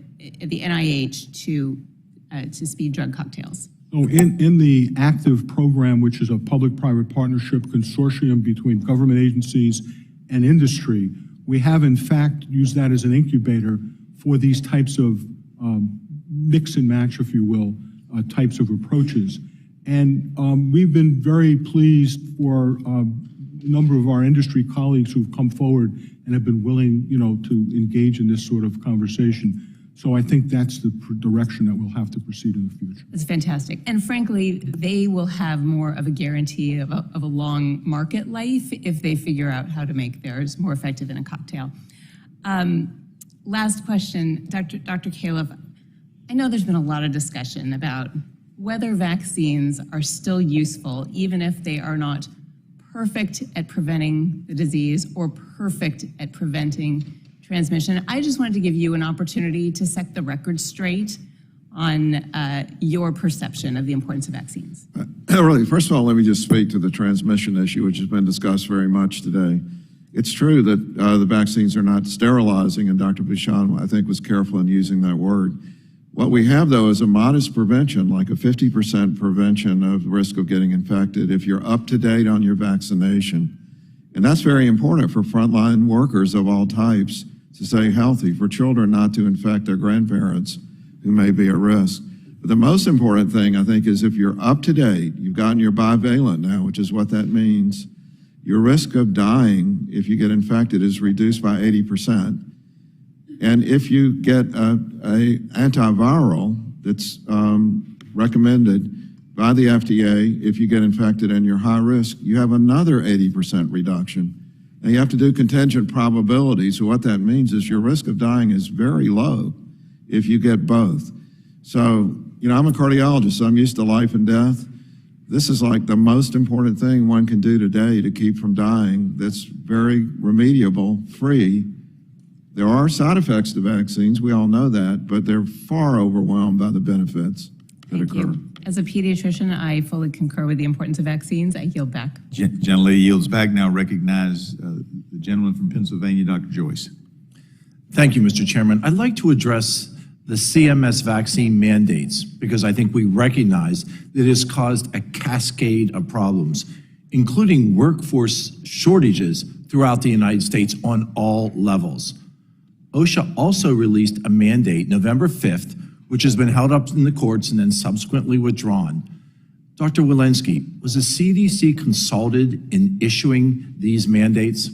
the NIH to speed drug cocktails. So in the ACTIVE program, which is a public-private partnership consortium between government agencies and industry, we have in fact used that as an incubator for these types of mix and match, if you will, types of approaches. And we've been very pleased for a number of our industry colleagues who've come forward and have been willing, to engage in this sort of conversation. So I think that's the direction that we'll have to proceed in the future. It's fantastic. And frankly, they will have more of a guarantee of a long market life if they figure out how to make theirs more effective in a cocktail. Last question, Dr. Califf. I know there's been a lot of discussion about whether vaccines are still useful, even if they are not perfect at preventing the disease or perfect at preventing transmission. I just wanted to give you an opportunity to set the record straight on your perception of the importance of vaccines. Really, first of all, let me just speak to the transmission issue, which has been discussed very much today. It's true that the vaccines are not sterilizing, and Dr. Bouchon, I think, was careful in using that word. What we have, though, is a modest prevention, like a 50% prevention of risk of getting infected if you're up to date on your vaccination. And that's very important for frontline workers of all types to stay healthy, for children not to infect their grandparents who may be at risk. But the most important thing, I think, is if you're up to date, you've gotten your bivalent now, which is what that means, your risk of dying if you get infected is reduced by 80%. And if you get a antiviral that's recommended by the FDA, if you get infected and you're high risk, you have another 80% reduction. And you have to do contingent probabilities. So what that means is your risk of dying is very low if you get both. So, you know, I'm a cardiologist, so I'm used to life and death. This is like the most important thing one can do today to keep from dying that's very remediable, free. There are side effects to vaccines, we all know that, but they're far overwhelmed by the benefits that occur. As a pediatrician, I fully concur with the importance of vaccines. I yield back. Gentlelady yields back. Now recognize the gentleman from Pennsylvania, Dr. Joyce. Thank you, Mr. Chairman. I'd like to address the CMS vaccine mandates because I think we recognize that it has caused a cascade of problems, including workforce shortages throughout the United States on all levels. OSHA also released a mandate November 5th, which has been held up in the courts and then subsequently withdrawn. Dr. Walensky, was the CDC consulted in issuing these mandates?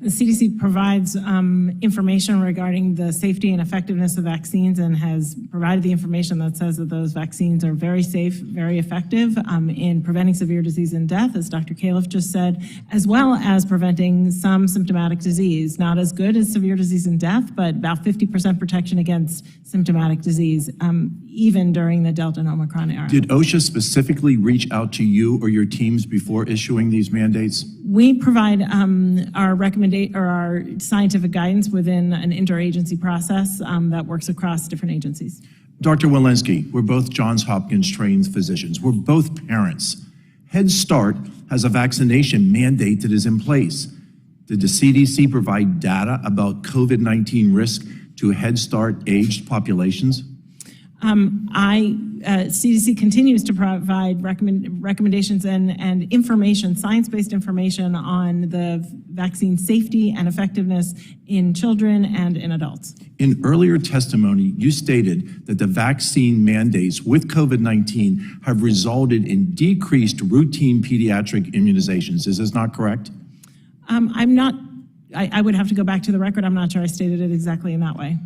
The CDC provides information regarding the safety and effectiveness of vaccines and has provided the information that says that those vaccines are very safe, very effective in preventing severe disease and death, as Dr. Califf just said, as well as preventing some symptomatic disease. Not as good as severe disease and death, but about 50% protection against symptomatic disease, even during the Delta and Omicron era. Did OSHA specifically reach out to you or your teams before issuing these mandates? We provide our scientific guidance within an interagency process that works across different agencies. Dr. Walensky, we're both Johns Hopkins trained physicians. We're both parents. Head Start has a vaccination mandate that is in place. Did the CDC provide data about COVID-19 risk to Head Start aged populations? CDC continues to provide recommendations and information, science-based information on the vaccine safety and effectiveness in children and in adults. In earlier testimony, you stated that the vaccine mandates with COVID-19 have resulted in decreased routine pediatric immunizations. Is this not correct? I would have to go back to the record. I'm not sure I stated it exactly in that way.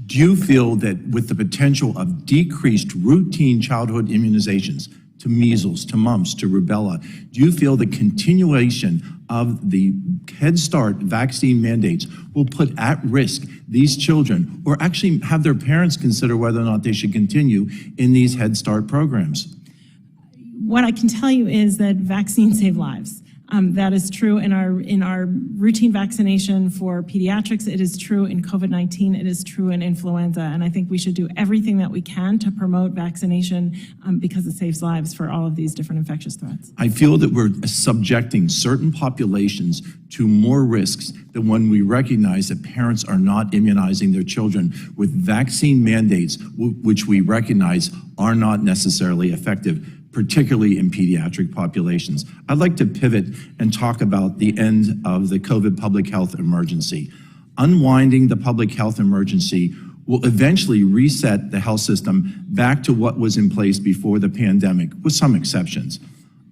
Do you feel that with the potential of decreased routine childhood immunizations to measles, to mumps, to rubella, do you feel the continuation of the Head Start vaccine mandates will put at risk these children or actually have their parents consider whether or not they should continue in these Head Start programs? What I can tell you is that vaccines save lives. That is true in our routine vaccination for pediatrics. It is true in COVID-19. It is true in influenza. And I think we should do everything that we can to promote vaccination because it saves lives for all of these different infectious threats. I feel that we're subjecting certain populations to more risks than when we recognize that parents are not immunizing their children with vaccine mandates, which we recognize are not necessarily effective, particularly in pediatric populations. I'd like to pivot and talk about the end of the COVID public health emergency. Unwinding the public health emergency will eventually reset the health system back to what was in place before the pandemic, with some exceptions.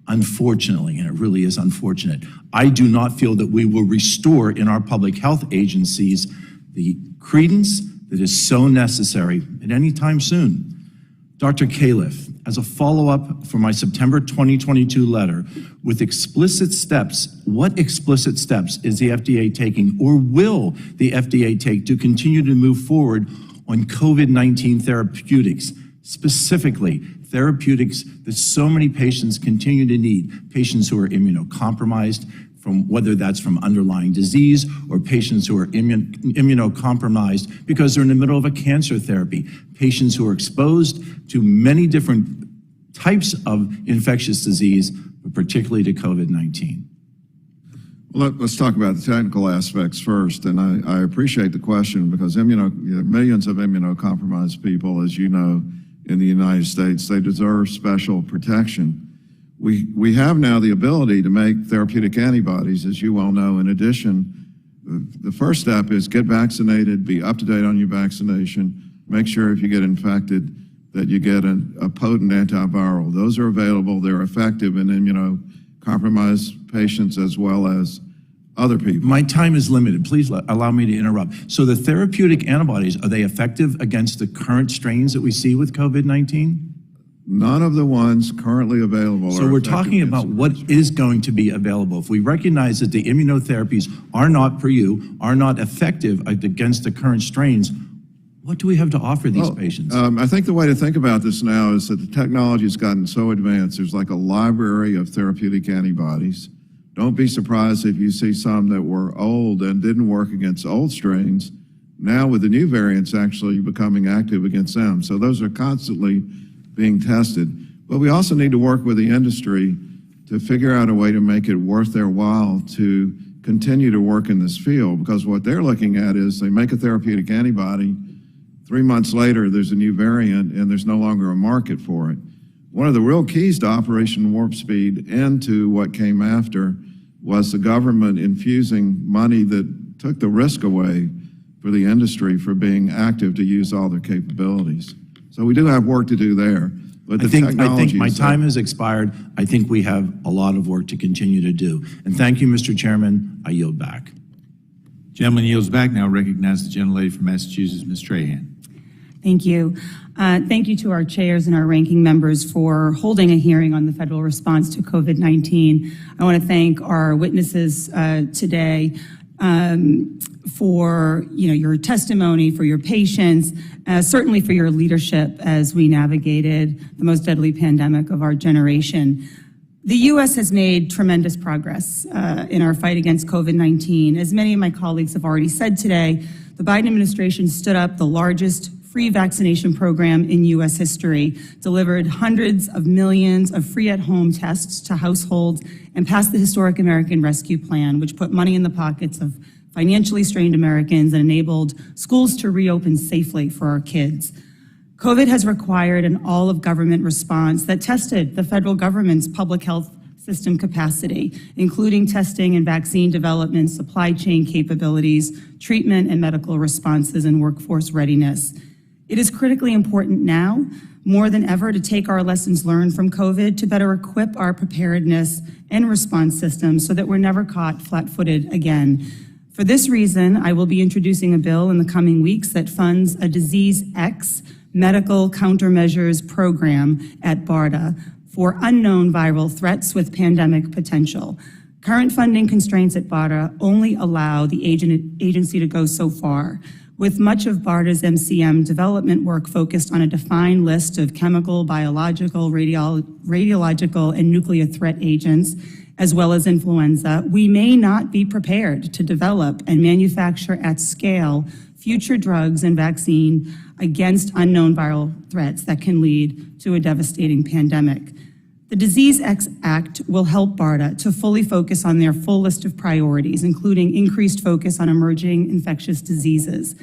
Unfortunately, and it really is unfortunate, I do not feel that we will restore in our public health agencies the credence, that is so necessary at any time soon. Dr. Califf, as a follow-up for my September 2022 letter, with explicit steps, what explicit steps is the FDA taking, or will the FDA take, to continue to move forward on COVID-19 therapeutics, specifically therapeutics that so many patients continue to need, patients who are immunocompromised, from whether that's from underlying disease, or patients who are immunocompromised because they're in the middle of a cancer therapy, patients who are exposed to many different types of infectious disease, but particularly to COVID-19. Well, let's talk about the technical aspects first, and I appreciate the question because millions of immunocompromised people, as you know, in the United States, they deserve special protection. We have now the ability to make therapeutic antibodies, as you well know. In addition, the first step is get vaccinated, be up to date on your vaccination, make sure if you get infected that you get a potent antiviral. Those are available, they're effective in immunocompromised patients as well as other people. My time is limited. Please allow me to interrupt. So the therapeutic antibodies, are they effective against the current strains that we see with COVID-19? None of the ones currently available So we're talking about what is going to be available. If we recognize that the immunotherapies are not for you, are not effective against the current strains, what do we have to offer these patients? I think the way to think about this now is that the technology has gotten so advanced, there's like a library of therapeutic antibodies. Don't be surprised if you see some that were old and didn't work against old strains. Now with the new variants actually becoming active against them. So those are constantly being tested. But we also need to work with the industry to figure out a way to make it worth their while to continue to work in this field, because what they're looking at is they make a therapeutic antibody, 3 months later there's a new variant and there's no longer a market for it. One of the real keys to Operation Warp Speed and to what came after was the government infusing money that took the risk away for the industry for being active to use all their capabilities. So we do have work to do there. But I think my time has expired. I think we have a lot of work to continue to do. And thank you, Mr. Chairman. I yield back. Gentleman yields back. Now recognize the gentlelady from Massachusetts, Ms. Trahan. Thank you. Thank you to our chairs and our ranking members for holding a hearing on the federal response to COVID-19. I want to thank our witnesses today for your testimony, for your patience, certainly for your leadership as we navigated the most deadly pandemic of our generation. The U.S. has made tremendous progress in our fight against COVID-19. As many of my colleagues have already said today, the Biden administration stood up the largest free vaccination program in U.S. history, delivered hundreds of millions of free at-home tests to households, and passed the historic American Rescue Plan, which put money in the pockets of financially strained Americans and enabled schools to reopen safely for our kids. COVID has required an all-of-government response that tested the federal government's public health system capacity, including testing and vaccine development, supply chain capabilities, treatment and medical responses, and workforce readiness. It is critically important now, more than ever, to take our lessons learned from COVID to better equip our preparedness and response systems so that we're never caught flat-footed again. For this reason, I will be introducing a bill in the coming weeks that funds a Disease X medical countermeasures program at BARDA for unknown viral threats with pandemic potential. Current funding constraints at BARDA only allow the agency to go so far, with much of BARDA's MCM development work focused on a defined list of chemical, biological, radiological, and nuclear threat agents, as well as influenza. We may not be prepared to develop and manufacture at scale future drugs and vaccine against unknown viral threats that can lead to a devastating pandemic. The Disease X Act will help BARDA to fully focus on their full list of priorities, including increased focus on emerging infectious diseases.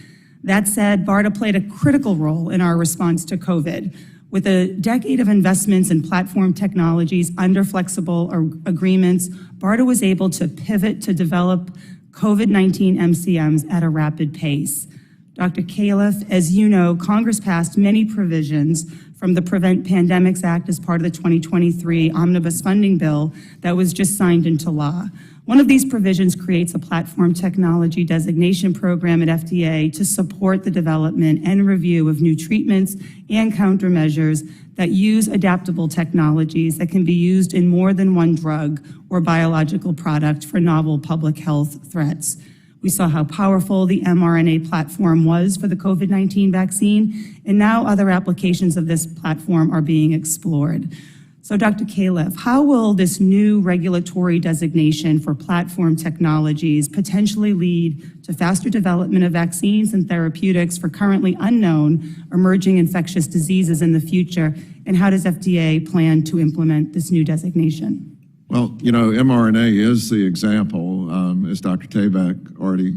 That said, BARDA played a critical role in our response to COVID. With a decade of investments in platform technologies under flexible agreements, BARDA was able to pivot to develop COVID-19 MCMs at a rapid pace. Dr. Califf, as you know, Congress passed many provisions from the Prevent Pandemics Act as part of the 2023 Omnibus Funding Bill that was just signed into law. One of these provisions creates a platform technology designation program at FDA to support the development and review of new treatments and countermeasures that use adaptable technologies that can be used in more than one drug or biological product for novel public health threats. We saw how powerful the mRNA platform was for the COVID-19 vaccine, and now other applications of this platform are being explored. So Dr. Califf, how will this new regulatory designation for platform technologies potentially lead to faster development of vaccines and therapeutics for currently unknown emerging infectious diseases in the future? And how does FDA plan to implement this new designation? Well, you know, mRNA is the example, as Dr. Tabak already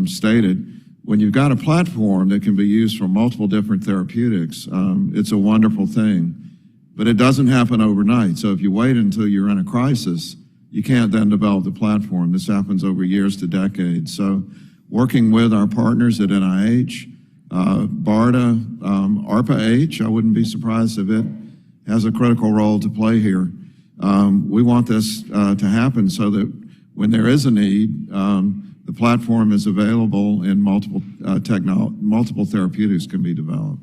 stated. When you've got a platform that can be used for multiple different therapeutics, it's a wonderful thing. But it doesn't happen overnight. So if you wait until you're in a crisis, you can't then develop the platform. This happens over years to decades. So working with our partners at NIH, BARDA, ARPA-H, I wouldn't be surprised if it has a critical role to play here. We want this to happen so that when there is a need, the platform is available and multiple therapeutics can be developed.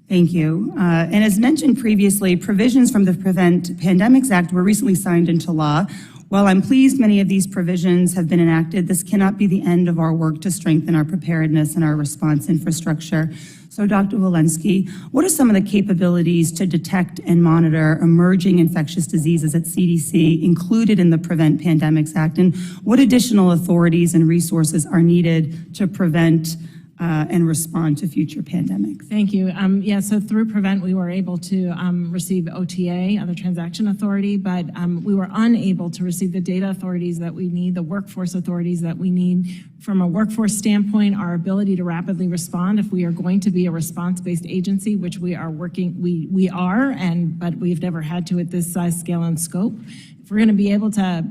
Thank you. And as mentioned previously, provisions from the Prevent Pandemics Act were recently signed into law. While I'm pleased many of these provisions have been enacted, this cannot be the end of our work to strengthen our preparedness and our response infrastructure. So Dr. Walensky, what are some of the capabilities to detect and monitor emerging infectious diseases at CDC included in the Prevent Pandemics Act? And what additional authorities and resources are needed to prevent and respond to future pandemics? Thank you. So through Prevent, we were able to receive OTA, other transaction authority, but we were unable to receive the data authorities that we need, the workforce authorities that we need. From a workforce standpoint, our ability to rapidly respond, if we are going to be a response-based agency, which we are working, but we've never had to at this size, scale, and scope. If we're going to be able to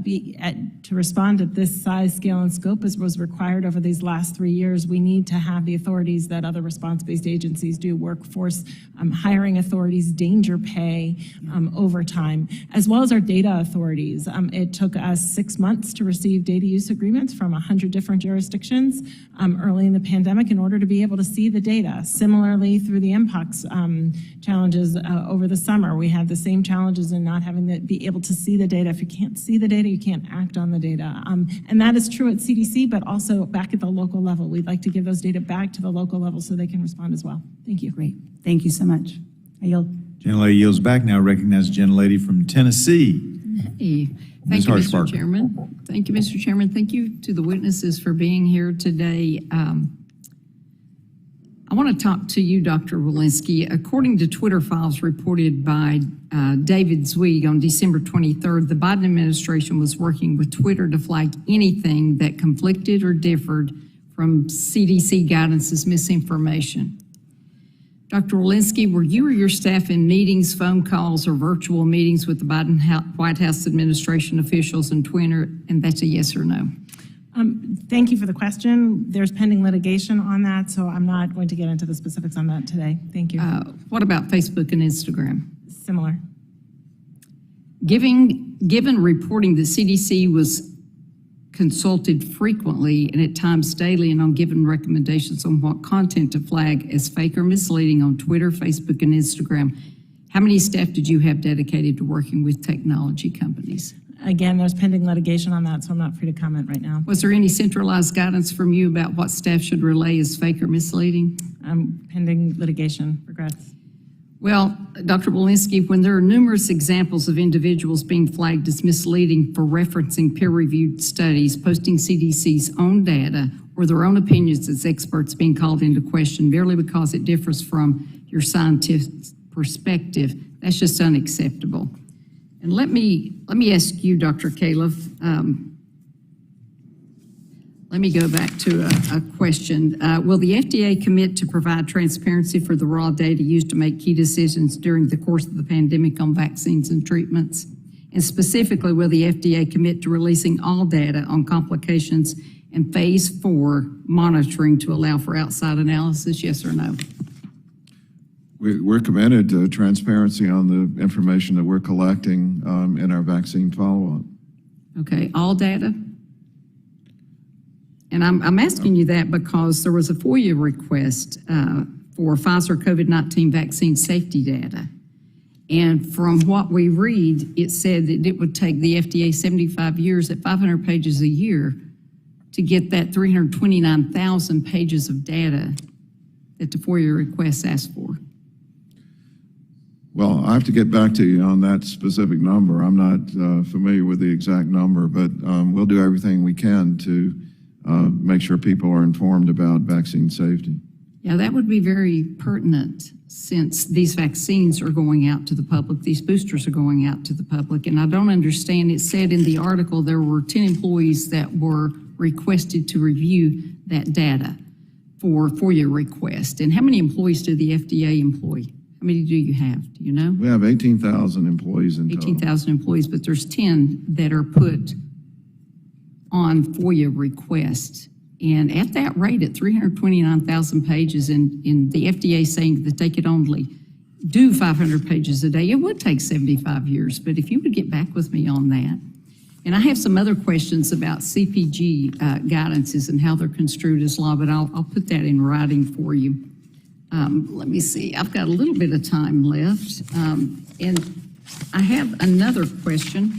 respond at this size, scale, and scope as was required over these last 3 years, we need to have the authorities that other response-based agencies do: workforce, hiring authorities, danger pay, overtime, as well as our data authorities. It took us 6 months to receive data use agreements from 100 different jurisdictions early in the pandemic in order to be able to see the data. Similarly, through the MPOX challenges over the summer, we had the same challenges in not having to be able to see the data. If you can't see the data, you can't act on the data. And that is true at CDC, but also back at the local level. We'd like to give those data back to the local level so they can respond as well. Thank you. Great. Thank you so much. I yield. Gentlelady yields back. Now recognize the gentlelady from Tennessee. Hey. Thank you, Mr. Chairman. Thank you, Mr. Chairman. Thank you to the witnesses for being here today. I want to talk to you, Dr. Walensky. According to Twitter files reported by David Zweig on December 23rd, the Biden administration was working with Twitter to flag anything that conflicted or differed from CDC guidance as misinformation. Dr. Walensky, were you or your staff in meetings, phone calls, or virtual meetings with the Biden White House administration officials and Twitter? And that's a yes or no. Thank you for the question. There's pending litigation on that, so I'm not going to get into the specifics on that today. Thank you. What about Facebook and Instagram? Similar. Given reporting that CDC was consulted frequently and at times daily and on given recommendations on what content to flag as fake or misleading on Twitter, Facebook, and Instagram, how many staff did you have dedicated to working with technology companies? Again, there's pending litigation on that, so I'm not free to comment right now. Was there any centralized guidance from you about what staff should relay as fake or misleading? Pending litigation. Regrets. Well, Dr. Walensky, when there are numerous examples of individuals being flagged as misleading for referencing peer-reviewed studies, posting CDC's own data, or their own opinions as experts being called into question merely because it differs from your scientific perspective, that's just unacceptable. And let me ask you, Dr. Califf, let me go back to a question. Will the FDA commit to provide transparency for the raw data used to make key decisions during the course of the pandemic on vaccines and treatments? And specifically, will the FDA commit to releasing all data on complications and phase 4 monitoring to allow for outside analysis, yes or no? We're committed to transparency on the information that we're collecting in our vaccine follow-up. Okay, all data? And I'm asking you that because there was a FOIA request for Pfizer COVID-19 vaccine safety data. And from what we read, it said that it would take the FDA 75 years at 500 pages a year to get that 329,000 pages of data that the FOIA request asked for. Well, I have to get back to you on that specific number. I'm not familiar with the exact number, but we'll do everything we can to make sure people are informed about vaccine safety. Yeah, that would be very pertinent since these vaccines are going out to the public, these boosters are going out to the public, and I don't understand, it said in the article there were 10 employees that were requested to review that data for FOIA request. And how many employees do the FDA employ? How many do you have? Do you know? We have 18,000 employees in total. 18,000 employees, but there's 10 that are put on FOIA requests. And at that rate, at 329,000 pages, and the FDA saying that they could only do 500 pages a day, it would take 75 years. But if you would get back with me on that. And I have some other questions about CPG guidances and how they're construed as law, but I'll put that in writing for you. Let me see, I've got a little bit of time left. And I have another question.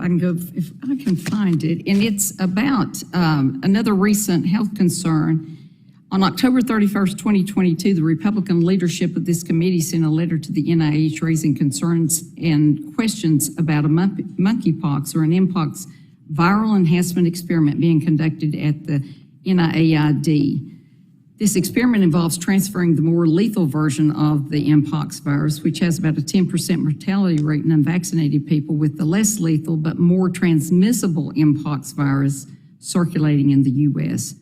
If I can find it, and it's about another recent health concern. On October 31st, 2022, the Republican leadership of this committee sent a letter to the NIH raising concerns and questions about a monkeypox or an mpox viral enhancement experiment being conducted at the NIAID. This experiment involves transferring the more lethal version of the mpox virus, which has about a 10% mortality rate in unvaccinated people, with the less lethal but more transmissible mpox virus circulating in the U.S.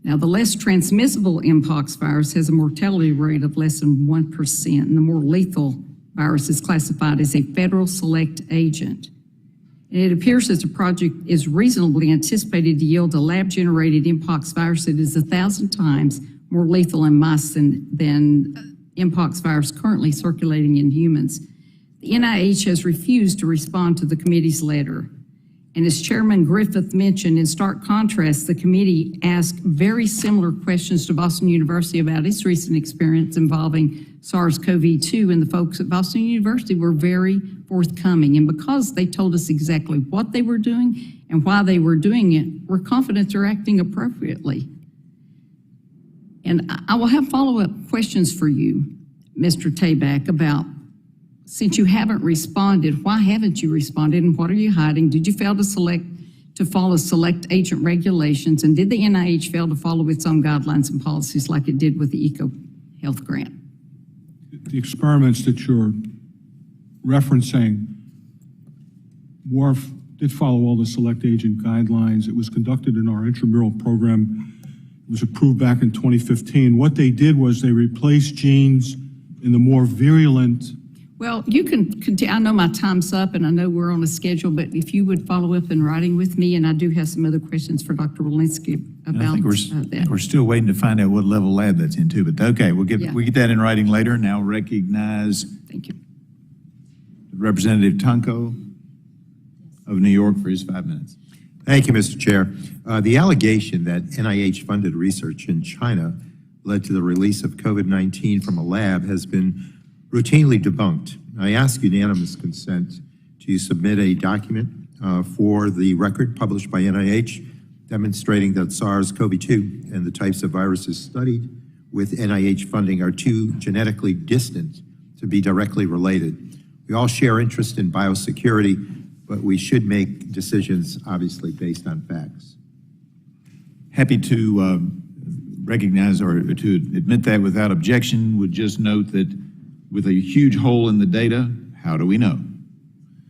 Now, the less transmissible mpox virus has a mortality rate of less than 1%, and the more lethal virus is classified as a federal select agent. And it appears that the project is reasonably anticipated to yield a lab-generated mpox virus that is 1,000 times more lethal in mice than mpox virus currently circulating in humans. The NIH has refused to respond to the committee's letter. And as Chairman Griffith mentioned, in stark contrast, the committee asked very similar questions to Boston University about its recent experience involving SARS-CoV-2, and the folks at Boston University were very forthcoming. And because they told us exactly what they were doing and why they were doing it, we're confident they're acting appropriately. And I will have follow-up questions for you, Mr. Tabak, about, since you haven't responded, why haven't you responded and what are you hiding? Did you fail to follow select agent regulations, and did the NIH fail to follow its own guidelines and policies like it did with the EcoHealth grant? The experiments that you're referencing did follow all the select agent guidelines. It was conducted in our intramural program. It was approved back in 2015. What they did was they replaced genes in the more virulent. Well, you can continue. I know my time's up and I know we're on a schedule, but if you would follow up in writing with me, and I do have some other questions for Dr. Walensky about I think that. we're still waiting to find out what level lab that's in too, but okay, we'll get that in writing later. Now recognize. Thank you. Representative Tunko of New York for his 5 minutes. Thank you, Mr. Chair. The allegation that NIH-funded research in China led to the release of COVID-19 from a lab has been routinely debunked. I ask unanimous consent to submit a document for the record published by NIH demonstrating that SARS-CoV-2 and the types of viruses studied with NIH funding are too genetically distant to be directly related. We all share interest in biosecurity, but we should make decisions, obviously, based on facts. Happy to recognize or to admit that without objection. Would just note that with a huge hole in the data, how do we know?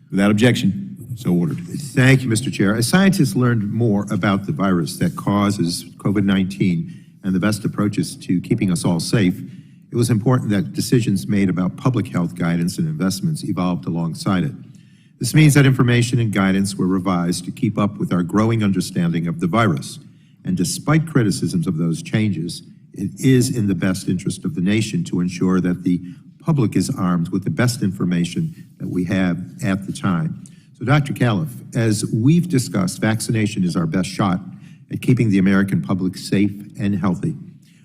Without objection, so ordered. Thank you, Mr. Chair. As scientists learned more about the virus that causes COVID-19 and the best approaches to keeping us all safe, it was important that decisions made about public health guidance and investments evolved alongside it. This means that information and guidance were revised to keep up with our growing understanding of the virus. And despite criticisms of those changes, it is in the best interest of the nation to ensure that the public is armed with the best information that we have at the time. So, Dr. Califf, as we've discussed, vaccination is our best shot at keeping the American public safe and healthy.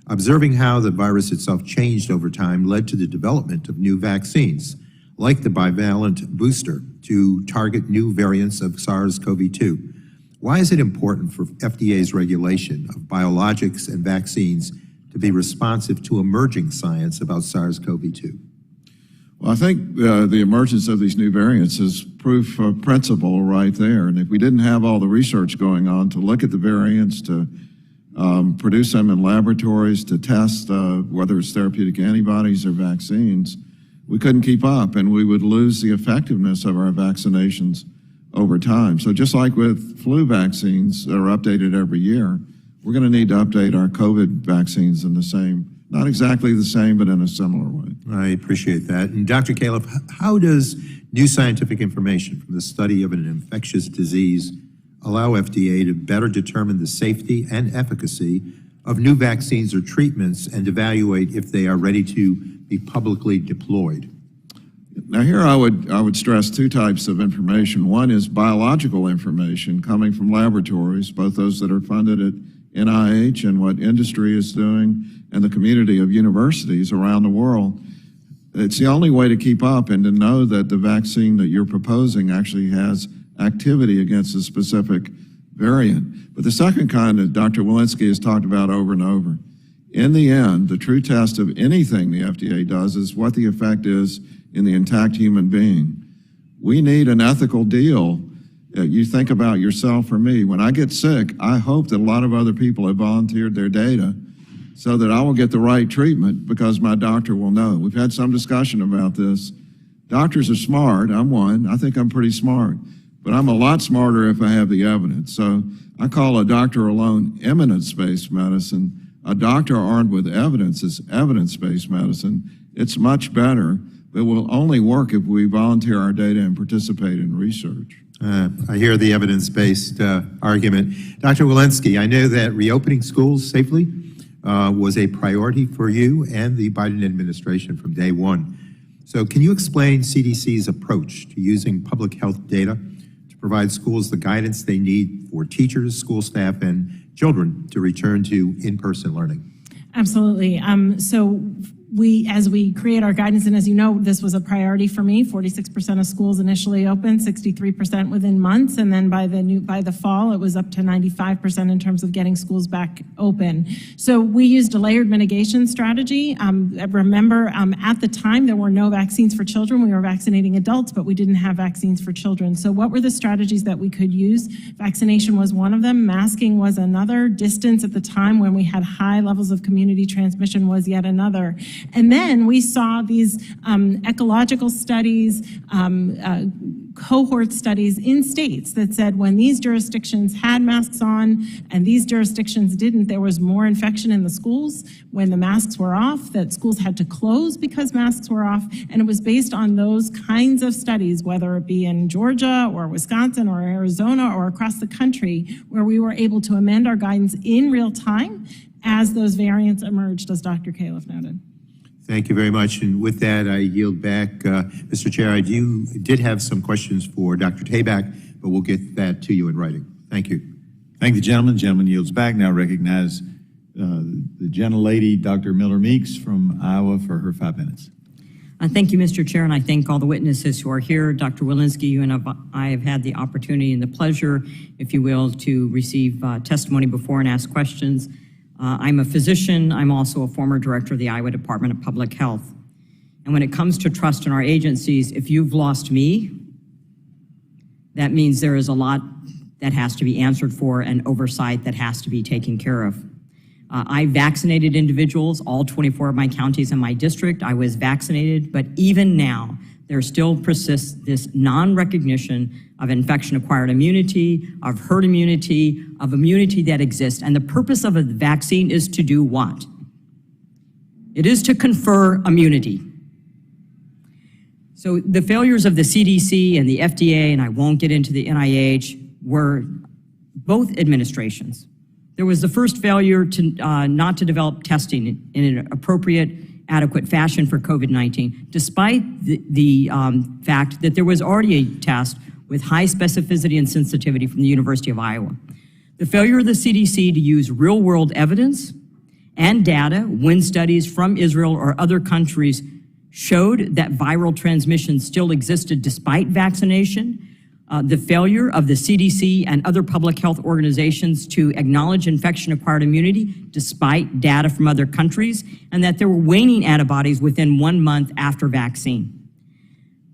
Observing how the virus itself changed over time led to the development of new vaccines, like the bivalent booster, to target new variants of SARS-CoV-2. Why is it important for FDA's regulation of biologics and vaccines to be responsive to emerging science about SARS-CoV-2? Well, I think the emergence of these new variants is proof of principle right there. And if we didn't have all the research going on to look at the variants, to produce them in laboratories, to test whether it's therapeutic antibodies or vaccines, we couldn't keep up, and we would lose the effectiveness of our vaccinations over time. So just like with flu vaccines that are updated every year, we're going to need to update our COVID vaccines in the same, not exactly the same, but in a similar way. I appreciate that. And Dr. Califf, how does new scientific information from the study of an infectious disease allow FDA to better determine the safety and efficacy of new vaccines or treatments and evaluate if they are ready to be publicly deployed? Now here I would stress two types of information. One is biological information coming from laboratories, both those that are funded at NIH and what industry is doing and the community of universities around the world. It's the only way to keep up and to know that the vaccine that you're proposing actually has activity against a specific variant. But the second kind that Dr. Walensky has talked about over and over, in the end, the true test of anything the FDA does is what the effect is in the intact human being. We need an ethical deal. You think about yourself or me. When I get sick, I hope that a lot of other people have volunteered their data so that I will get the right treatment because my doctor will know. We've had some discussion about this. Doctors are smart. I'm one. I think I'm pretty smart. But I'm a lot smarter if I have the evidence. So I call a doctor alone eminence-based medicine. A doctor armed with evidence is evidence-based medicine. It's much better, but will only work if we volunteer our data and participate in research. I hear the evidence-based argument. Dr. Walensky, I know that reopening schools safely was a priority for you and the Biden administration from day one. So can you explain CDC's approach to using public health data to provide schools the guidance they need for teachers, school staff, and children to return to in-person learning? Absolutely. So as we create our guidance, and as you know, this was a priority for me. 46% of schools initially opened, 63% within months, and then by the fall, it was up to 95% in terms of getting schools back open. So we used a layered mitigation strategy. Remember, at the time, there were no vaccines for children. We were vaccinating adults, but we didn't have vaccines for children. So what were the strategies that we could use? Vaccination was one of them. Masking was another. Distance at the time when we had high levels of community transmission was yet another. And then we saw these ecological studies, cohort studies in states that said when these jurisdictions had masks on and these jurisdictions didn't, there was more infection in the schools. When the masks were off, that schools had to close because masks were off. And it was based on those kinds of studies, whether it be in Georgia or Wisconsin or Arizona or across the country, where we were able to amend our guidance in real time as those variants emerged, as Dr. Califf noted. Thank you very much. And with that, I yield back. Mr. Chair, I did have some questions for Dr. Tabak, but we'll get that to you in writing. Thank you. Thank the gentleman. Gentleman yields back. Now recognize the gentlelady, Dr. Miller Meeks from Iowa, for her 5 minutes. Thank you, Mr. Chair, and I thank all the witnesses who are here. Dr. Walensky, you and I have had the opportunity and the pleasure, if you will, to receive testimony before and ask questions. I'm a physician. I'm also a former director of the Iowa Department of Public Health. And when it comes to trust in our agencies, if you've lost me, that means there is a lot that has to be answered for and oversight that has to be taken care of. I vaccinated individuals, all 24 of my counties in my district. I was vaccinated, but even now, there still persists this non-recognition of infection-acquired immunity, of herd immunity, of immunity that exists. And the purpose of a vaccine is to do what? It is to confer immunity. So the failures of the CDC and the FDA, and I won't get into the NIH, were both administrations There was the first failure to not to develop testing in an appropriate, adequate fashion for COVID-19, despite the fact that there was already a test with high specificity and sensitivity from the University of Iowa. The failure of the CDC to use real-world evidence and data when studies from Israel or other countries showed that viral transmission still existed despite vaccination. The failure of the CDC and other public health organizations to acknowledge infection-acquired immunity despite data from other countries, and that there were waning antibodies within 1 month after vaccine.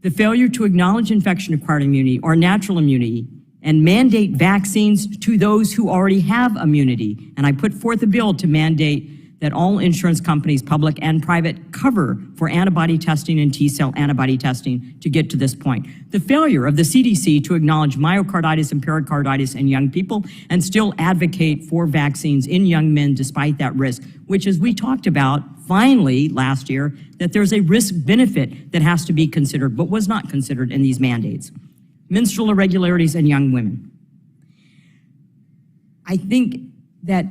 The failure to acknowledge infection-acquired immunity or natural immunity and mandate vaccines to those who already have immunity. And I put forth a bill to mandate that all insurance companies, public and private, cover for antibody testing and T-cell antibody testing to get to this point. The failure of the CDC to acknowledge myocarditis and pericarditis in young people and still advocate for vaccines in young men despite that risk, which, as we talked about finally last year, that there's a risk-benefit that has to be considered, but was not considered in these mandates. Menstrual irregularities in young women. I think that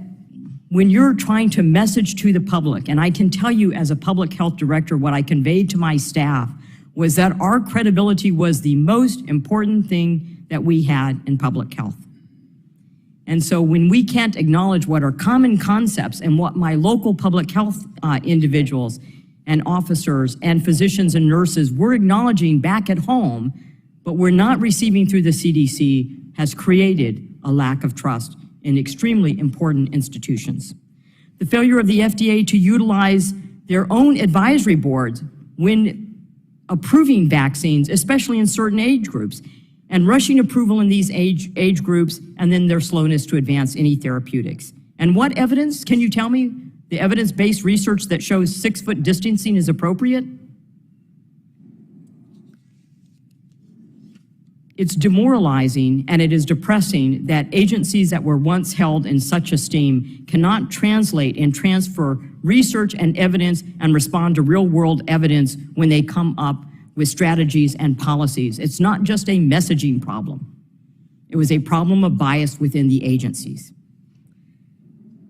when you're trying to message to the public, and I can tell you as a public health director, what I conveyed to my staff was that our credibility was the most important thing that we had in public health. And so when we can't acknowledge what are common concepts and what my local public health individuals and officers and physicians and nurses were acknowledging back at home, but we're not receiving through the CDC, has created a lack of trust in extremely important institutions. The failure of the FDA to utilize their own advisory boards when approving vaccines, especially in certain age groups, and rushing approval in these age groups, and then their slowness to advance any therapeutics. And what evidence, can you tell me, the evidence-based research that shows 6-foot distancing is appropriate? It's demoralizing and it is depressing that agencies that were once held in such esteem cannot translate and transfer research and evidence and respond to real-world evidence when they come up with strategies and policies. It's not just a messaging problem. It was a problem of bias within the agencies.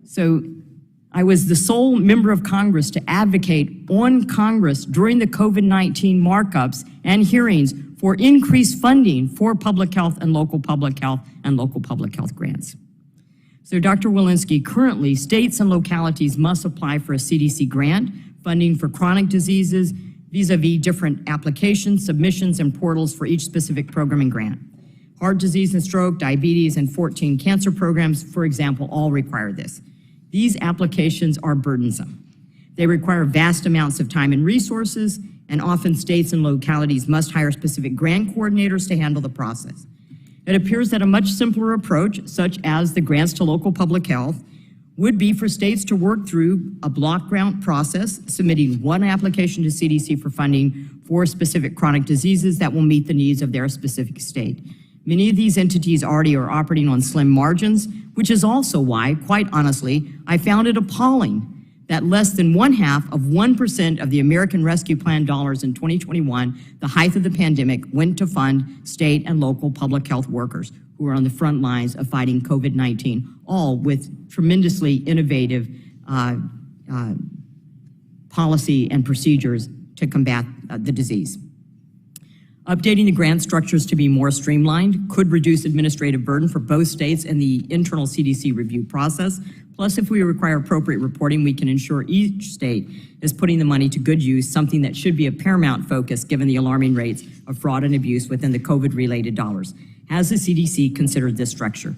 So I was the sole member of Congress to advocate on Congress during the COVID-19 markups and hearings for increased funding for public health and local public health grants. So Dr. Walensky, currently states and localities must apply for a CDC grant funding for chronic diseases vis-a-vis different applications, submissions, and portals for each specific program and grant. Heart disease and stroke, diabetes, and 14 cancer programs, for example, all require this. These applications are burdensome. They require vast amounts of time and resources, and often states and localities must hire specific grant coordinators to handle the process. It appears that a much simpler approach, such as the grants to local public health, would be for states to work through a block grant process, submitting one application to CDC for funding for specific chronic diseases that will meet the needs of their specific state. Many of these entities already are operating on slim margins, which is also why, quite honestly, I found it appalling that less than 0.5% of the American Rescue Plan dollars in 2021, the height of the pandemic, went to fund state and local public health workers who are on the front lines of fighting COVID-19, all with tremendously innovative policy and procedures to combat the disease. Updating the grant structures to be more streamlined could reduce administrative burden for both states and the internal CDC review process. Plus, if we require appropriate reporting, we can ensure each state is putting the money to good use, something that should be a paramount focus given the alarming rates of fraud and abuse within the COVID-related dollars. Has the CDC considered this structure?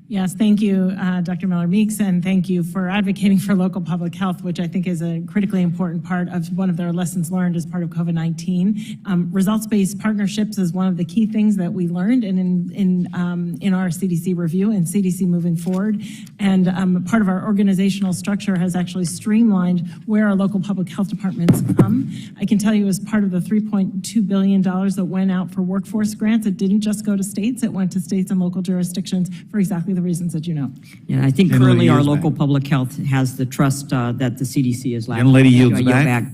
Yes, thank you, Dr. Miller-Meeks, and thank you for advocating for local public health, which I think is a critically important part of one of their lessons learned as part of COVID-19. Results-based partnerships is one of the key things that we learned in our CDC review and CDC moving forward. And part of our organizational structure has actually streamlined where our local public health departments come. I can tell you as part of the $3.2 billion that went out for workforce grants, it didn't just go to states, it went to states and local jurisdictions for exactly the reasons that you know. Yeah, I think currently our local public health has the trust that the CDC is lacking. Gentlelady yields back.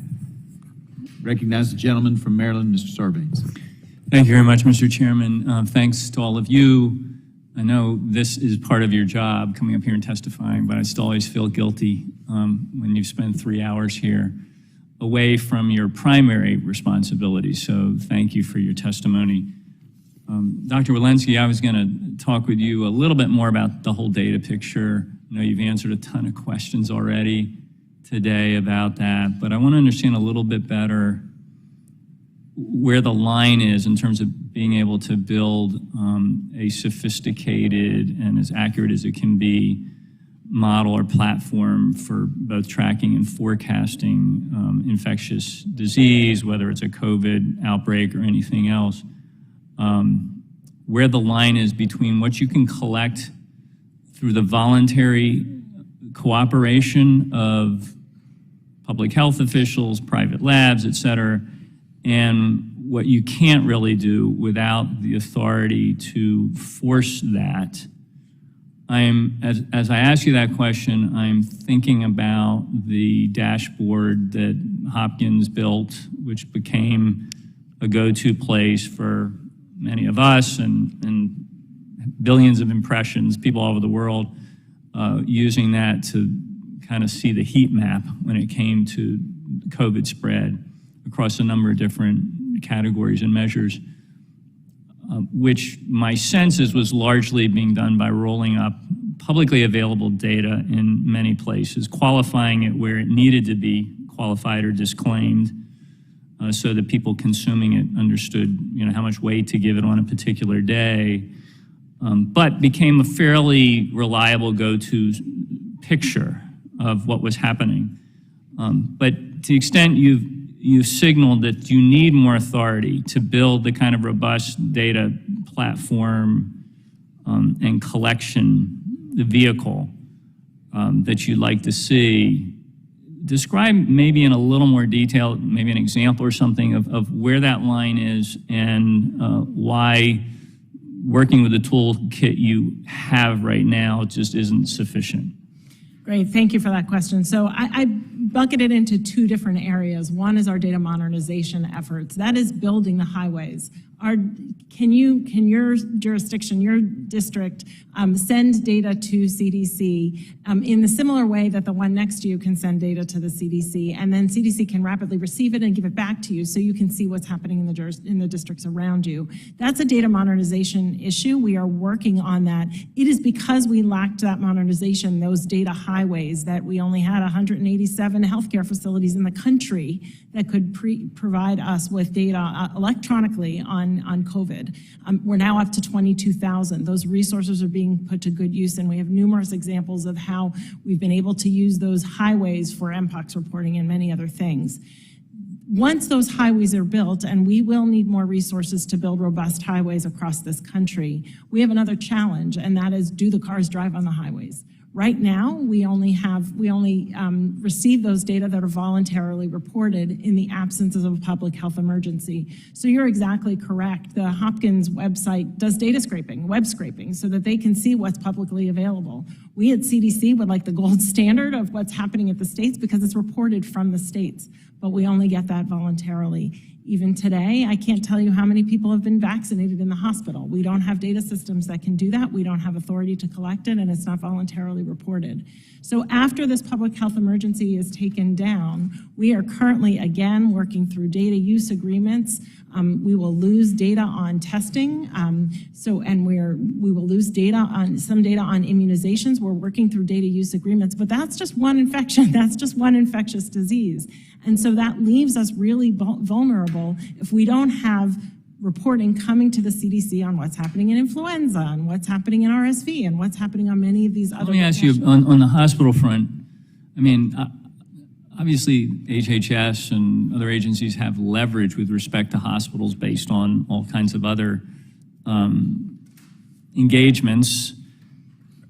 Recognize the gentleman from Maryland, Mr. Sarbanes. Thank you very much, Mr. Chairman. Thanks to all of you, I know this is part of your job, coming up here and testifying, but I still always feel guilty when you've spent 3 hours here away from your primary responsibility. So thank you for your testimony. Dr. Walensky, I was going to talk with you a little bit more about the whole data picture. I know you've answered a ton of questions already today about that, but I want to understand a little bit better where the line is in terms of being able to build a sophisticated and as accurate as it can be model or platform for both tracking and forecasting infectious disease, whether it's a COVID outbreak or anything else, where the line is between what you can collect through the voluntary cooperation of public health officials, private labs, et cetera, and what you can't really do without the authority to force that. As I ask you that question, I'm thinking about the dashboard that Hopkins built, which became a go-to place for many of us and billions of impressions, people all over the world, using that to kind of see the heat map when it came to COVID spread across a number of different categories and measures, which my sense is was largely being done by rolling up publicly available data in many places, qualifying it where it needed to be qualified or disclaimed, so that people consuming it understood, how much weight to give it on a particular day, but became a fairly reliable go-to picture of what was happening. But to the extent you've signaled that you need more authority to build the kind of robust data platform and collection, the vehicle that you'd like to see. Describe maybe in a little more detail, maybe an example or something of where that line is and why working with the toolkit you have right now just isn't sufficient. Great, thank you for that question. So I bucket it into two different areas. One is our data modernization efforts. That is building the highways. Can your jurisdiction, your district, send data to CDC in the similar way that the one next to you can send data to the CDC, and then CDC can rapidly receive it and give it back to you so you can see what's happening in the districts around you? That's a data modernization issue. We are working on that. It is because we lacked that modernization, those data highways, that we only had 187 healthcare facilities in the country that could provide us with data electronically on COVID. We're now up to 22,000. Those resources are being put to good use, and we have numerous examples of how we've been able to use those highways for MPOX reporting and many other things. Once those highways are built, and we will need more resources to build robust highways across this country, we have another challenge, and that is, do the cars drive on the highways? Right now, we only receive those data that are voluntarily reported in the absence of a public health emergency. So you're exactly correct. The Hopkins website does data scraping, web scraping, so that they can see what's publicly available. We at CDC would like the gold standard of what's happening at the states because it's reported from the states, but we only get that voluntarily. Even today, I can't tell you how many people have been vaccinated in the hospital. We don't have data systems that can do that. We don't have authority to collect it, and it's not voluntarily reported. So after this public health emergency is taken down, we are currently, again, working through data use agreements. We will lose data on testing, we will lose some data on immunizations. We're working through data use agreements, but that's just one infection. That's just one infectious disease. And so that leaves us really vulnerable if we don't have reporting coming to the CDC on what's happening in influenza and what's happening in RSV and what's happening on many of these other. Let me ask you, on the hospital front, I mean, obviously HHS and other agencies have leverage with respect to hospitals based on all kinds of other engagements.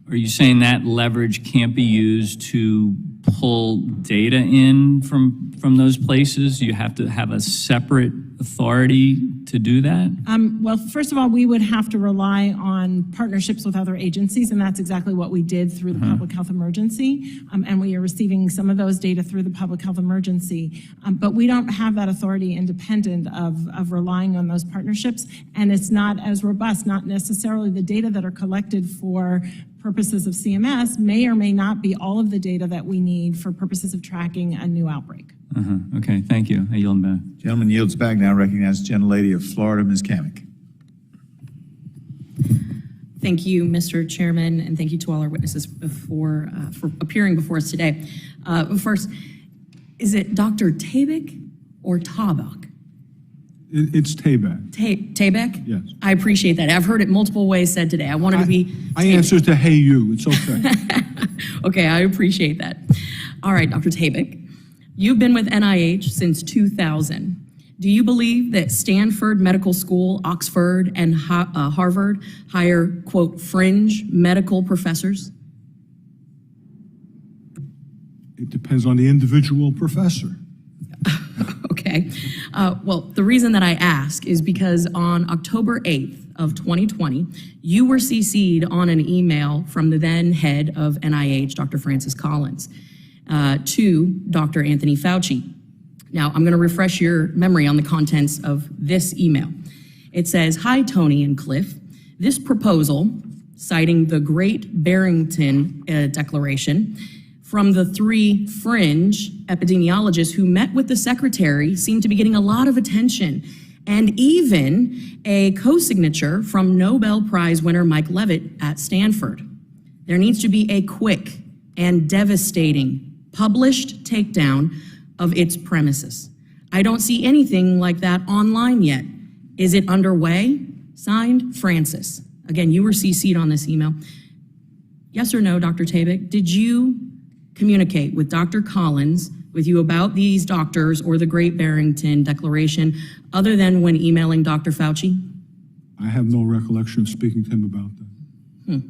Are you saying that leverage can't be used to pull data in from those places? You have to have a separate authority to do that? Well, first of all, we would have to rely on partnerships with other agencies, and that's exactly what we did through the public health emergency. And we are receiving some of those data through the public health emergency. But we don't have that authority independent of relying on those partnerships, and it's not as robust. Not necessarily the data that are collected for purposes of CMS may or may not be all of the data that we need for purposes of tracking a new outbreak. Okay, thank you. I yield back. Gentleman yields back now. Recognize the gentlelady of Florida, Ms. Kamick. Thank you, Mr. Chairman, and thank you to all our witnesses for appearing before us today. First, is it Dr. Tabak or Tabak? It's Tabak. Tabak? Yes. I appreciate that. I've heard it multiple ways said today. I wanted to be... I answer to hey you. It's okay. Okay, I appreciate that. All right, Dr. Tabak. You've been with NIH since 2000. Do you believe that Stanford Medical School, Oxford, and Harvard hire, quote, fringe medical professors? It depends on the individual professor. Okay. Well, the reason that I ask is because on October 8th of 2020, you were CC'd on an email from the then head of NIH, Dr. Francis Collins, to Dr. Anthony Fauci. Now, I'm going to refresh your memory on the contents of this email. It says, "Hi, Tony and Cliff. This proposal, citing the Great Barrington Declaration, from the 3 fringe epidemiologists who met with the secretary seemed to be getting a lot of attention, and even a co-signature from Nobel Prize winner Mike Levitt at Stanford. There needs to be a quick and devastating published takedown of its premises. I don't see anything like that online yet. Is it underway? Signed, Francis." Again, you were CC'd on this email. Yes or no, Dr. Tabak, did you communicate with Dr. Collins with you about these doctors or the Great Barrington Declaration other than when emailing Dr. Fauci? I have no recollection of speaking to him about that.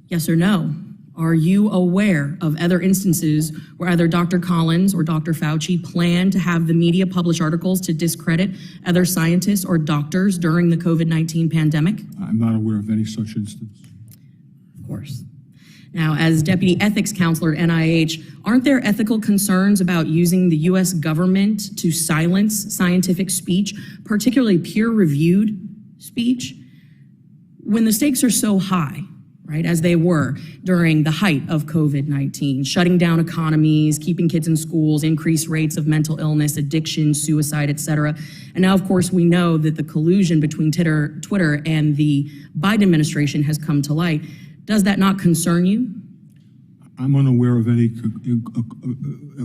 Yes or no? Are you aware of other instances where either Dr. Collins or Dr. Fauci plan to have the media publish articles to discredit other scientists or doctors during the COVID-19 pandemic? I'm not aware of any such instance. Of course. Now, as Deputy Ethics Counselor at NIH, aren't there ethical concerns about using the U.S. government to silence scientific speech, particularly peer-reviewed speech? When the stakes are so high, right, as they were during the height of COVID-19, shutting down economies, keeping kids in schools, increased rates of mental illness, addiction, suicide, et cetera. And now, of course, we know that the collusion between Twitter and the Biden administration has come to light. Does that not concern you? I'm unaware of any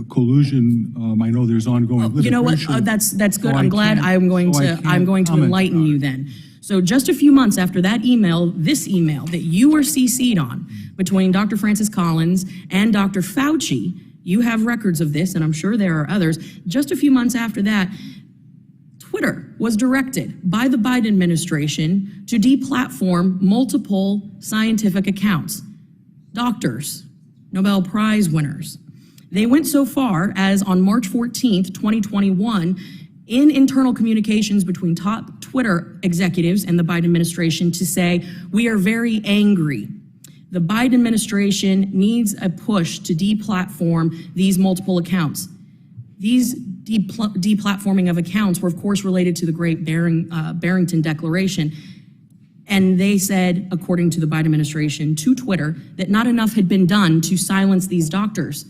collusion. I know there's ongoing litigation. You know what? That's good. So I'm glad. I'm going to enlighten you then. So just a few months after that email, this email that you were CC'd on between Dr. Francis Collins and Dr. Fauci, you have records of this, and I'm sure there are others. Just a few months after that, Twitter was directed by the Biden administration to deplatform multiple scientific accounts, doctors, Nobel Prize winners. They went so far as on March 14th, 2021, in internal communications between top Twitter executives and the Biden administration to say, "We are very angry. The Biden administration needs a push to deplatform these multiple accounts." These deplatforming of accounts were, of course, related to the Great Barrington Declaration. And they said, according to the Biden administration, to Twitter, that not enough had been done to silence these doctors.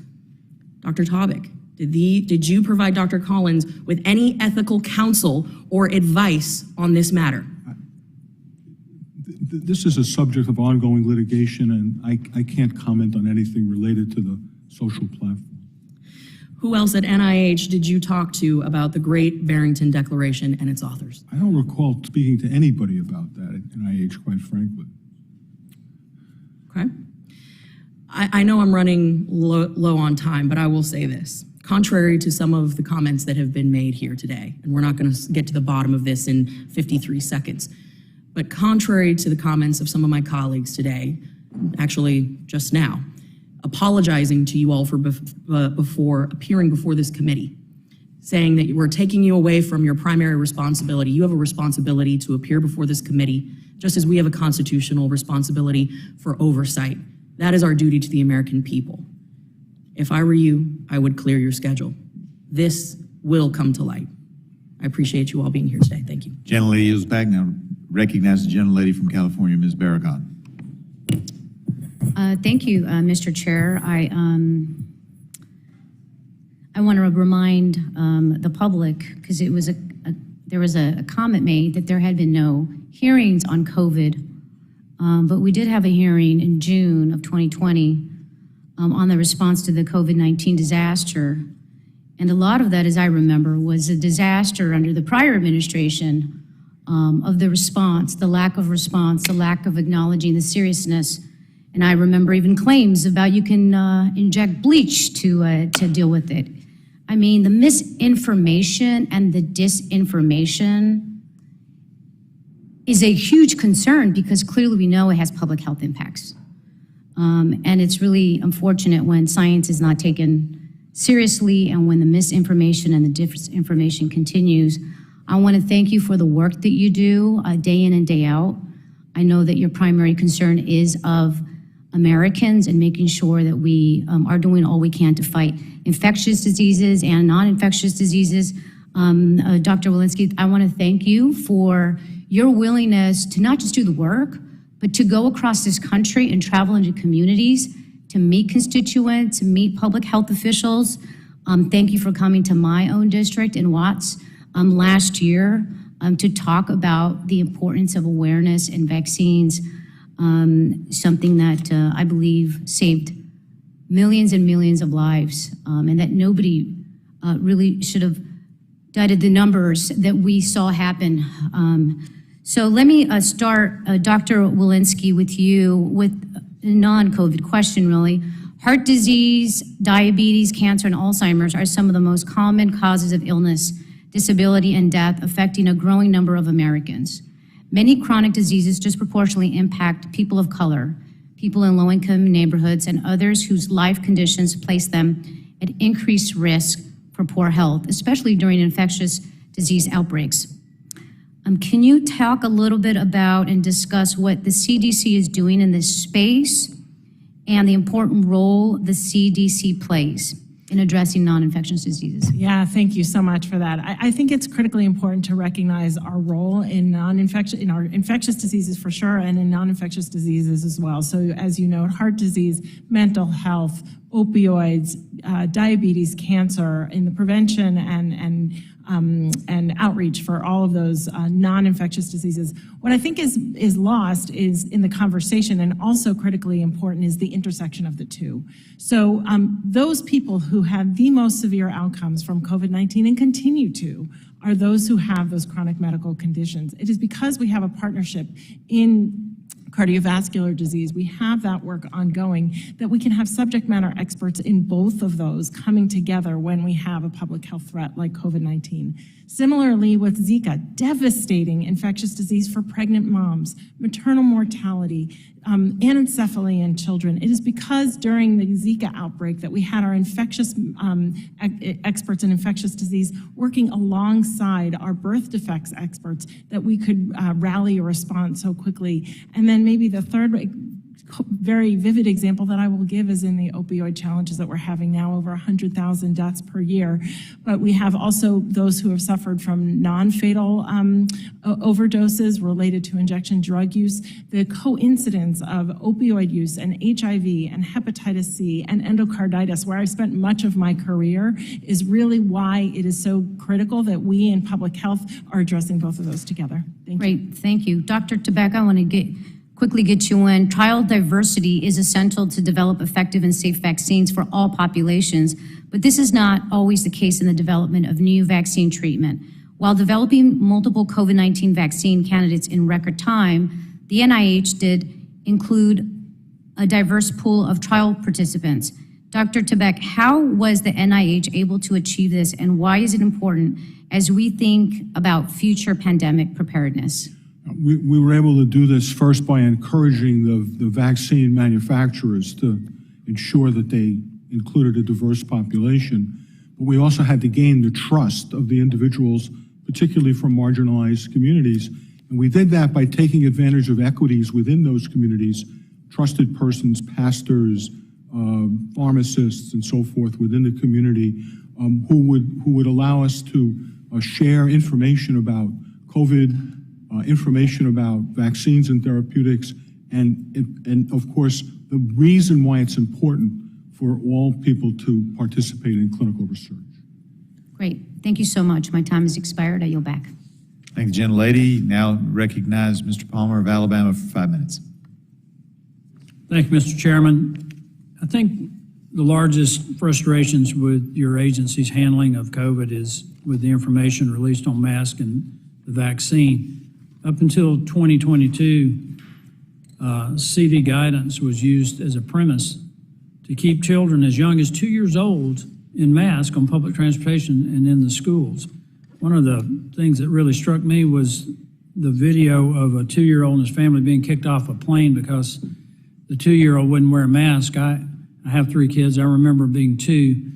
Dr. Tabak, did you provide Dr. Collins with any ethical counsel or advice on this matter? This is a subject of ongoing litigation, and I can't comment on anything related to the social platform. Who else at NIH did you talk to about the Great Barrington Declaration and its authors? I don't recall speaking to anybody about that at NIH, quite frankly. Okay. I know I'm running low on time, but I will say this. Contrary to some of the comments that have been made here today, and we're not going to get to the bottom of this in 53 seconds, but contrary to the comments of some of my colleagues today, actually just now, apologizing to you all for before appearing before this committee, saying that we're taking you away from your primary responsibility. You have a responsibility to appear before this committee, just as we have a constitutional responsibility for oversight. That is our duty to the American people. If I were you, I would clear your schedule. This will come to light. I appreciate you all being here today. Thank you. Gentlelady yields back. Now recognize the gentlelady from California, Ms. Barragán. Thank you, Mr. Chair. I want to remind the public, because there was a comment made that there had been no hearings on COVID, but we did have a hearing in June of 2020 on the response to the COVID-19 disaster. And a lot of that, as I remember, was a disaster under the prior administration of the response, the lack of response, the lack of acknowledging the seriousness. And I remember even claims about you can inject bleach to deal with it. I mean, the misinformation and the disinformation is a huge concern because clearly we know it has public health impacts. And it's really unfortunate when science is not taken seriously and when the misinformation and the disinformation continues. I want to thank you for the work that you do day in and day out. I know that your primary concern is of Americans and making sure that we are doing all we can to fight infectious diseases and non-infectious diseases. Dr. Walensky, I want to thank you for your willingness to not just do the work, but to go across this country and travel into communities, to meet constituents, to meet public health officials. Thank you for coming to my own district in Watts last year to talk about the importance of awareness and vaccines, something that I believe saved millions and millions of lives, and that nobody really should have doubted the numbers that we saw happen. So let me start, Dr. Walensky, with you with a non-COVID question, really. Heart disease, diabetes, cancer, and Alzheimer's are some of the most common causes of illness, disability, and death affecting a growing number of Americans. Many chronic diseases disproportionately impact people of color, people in low-income neighborhoods, and others whose life conditions place them at increased risk for poor health, especially during infectious disease outbreaks. Can you talk a little bit about and discuss what the CDC is doing in this space and the important role the CDC plays in addressing non-infectious diseases? Yeah, thank you so much for that. I think it's critically important to recognize our role in our infectious diseases for sure, and in non-infectious diseases as well. So as you know, heart disease, mental health, opioids, diabetes, cancer, in the prevention and outreach for all of those non-infectious diseases. What I think is lost is in the conversation, and also critically important, is the intersection of the two. So those people who have the most severe outcomes from COVID-19 and continue to are those who have those chronic medical conditions. It is because we have a partnership in cardiovascular disease, we have that work ongoing, that we can have subject matter experts in both of those coming together when we have a public health threat like COVID-19. Similarly with Zika, devastating infectious disease for pregnant moms, maternal mortality, anencephaly in children. It is because during the Zika outbreak that we had our infectious experts in infectious disease working alongside our birth defects experts that we could rally a response so quickly. And then maybe the third very vivid example that I will give is in the opioid challenges that we're having now, over 100,000 deaths per year. But we have also those who have suffered from non-fatal overdoses related to injection drug use. The coincidence of opioid use and HIV and hepatitis C and endocarditis, where I spent much of my career, is really why it is so critical that we in public health are addressing both of those together. Thank you. Great, thank you. Dr. Tabak, I want to quickly get you in. Trial diversity is essential to develop effective and safe vaccines for all populations, but this is not always the case in the development of new vaccine treatment. While developing multiple COVID-19 vaccine candidates in record time, the NIH did include a diverse pool of trial participants. Dr. Tabak, how was the NIH able to achieve this, and why is it important as we think about future pandemic preparedness? We were able to do this first by encouraging the vaccine manufacturers to ensure that they included a diverse population. But we also had to gain the trust of the individuals, particularly from marginalized communities. And we did that by taking advantage of equities within those communities, trusted persons, pastors, pharmacists, and so forth within the community, who would allow us to share information about COVID, information about vaccines and therapeutics, and of course, the reason why it's important for all people to participate in clinical research. Great. Thank you so much. My time has expired. I yield back. Thank the gentlelady. Now recognize Mr. Palmer of Alabama for 5 minutes. Thank you, Mr. Chairman. I think the largest frustrations with your agency's handling of COVID is with the information released on masks and the vaccine. Up until 2022, CD guidance was used as a premise to keep children as young as 2 years old in masks on public transportation and in the schools. One of the things that really struck me was the video of a 2-year-old and his family being kicked off a plane because the 2-year-old wouldn't wear a mask. I have 3 kids. I remember being 2,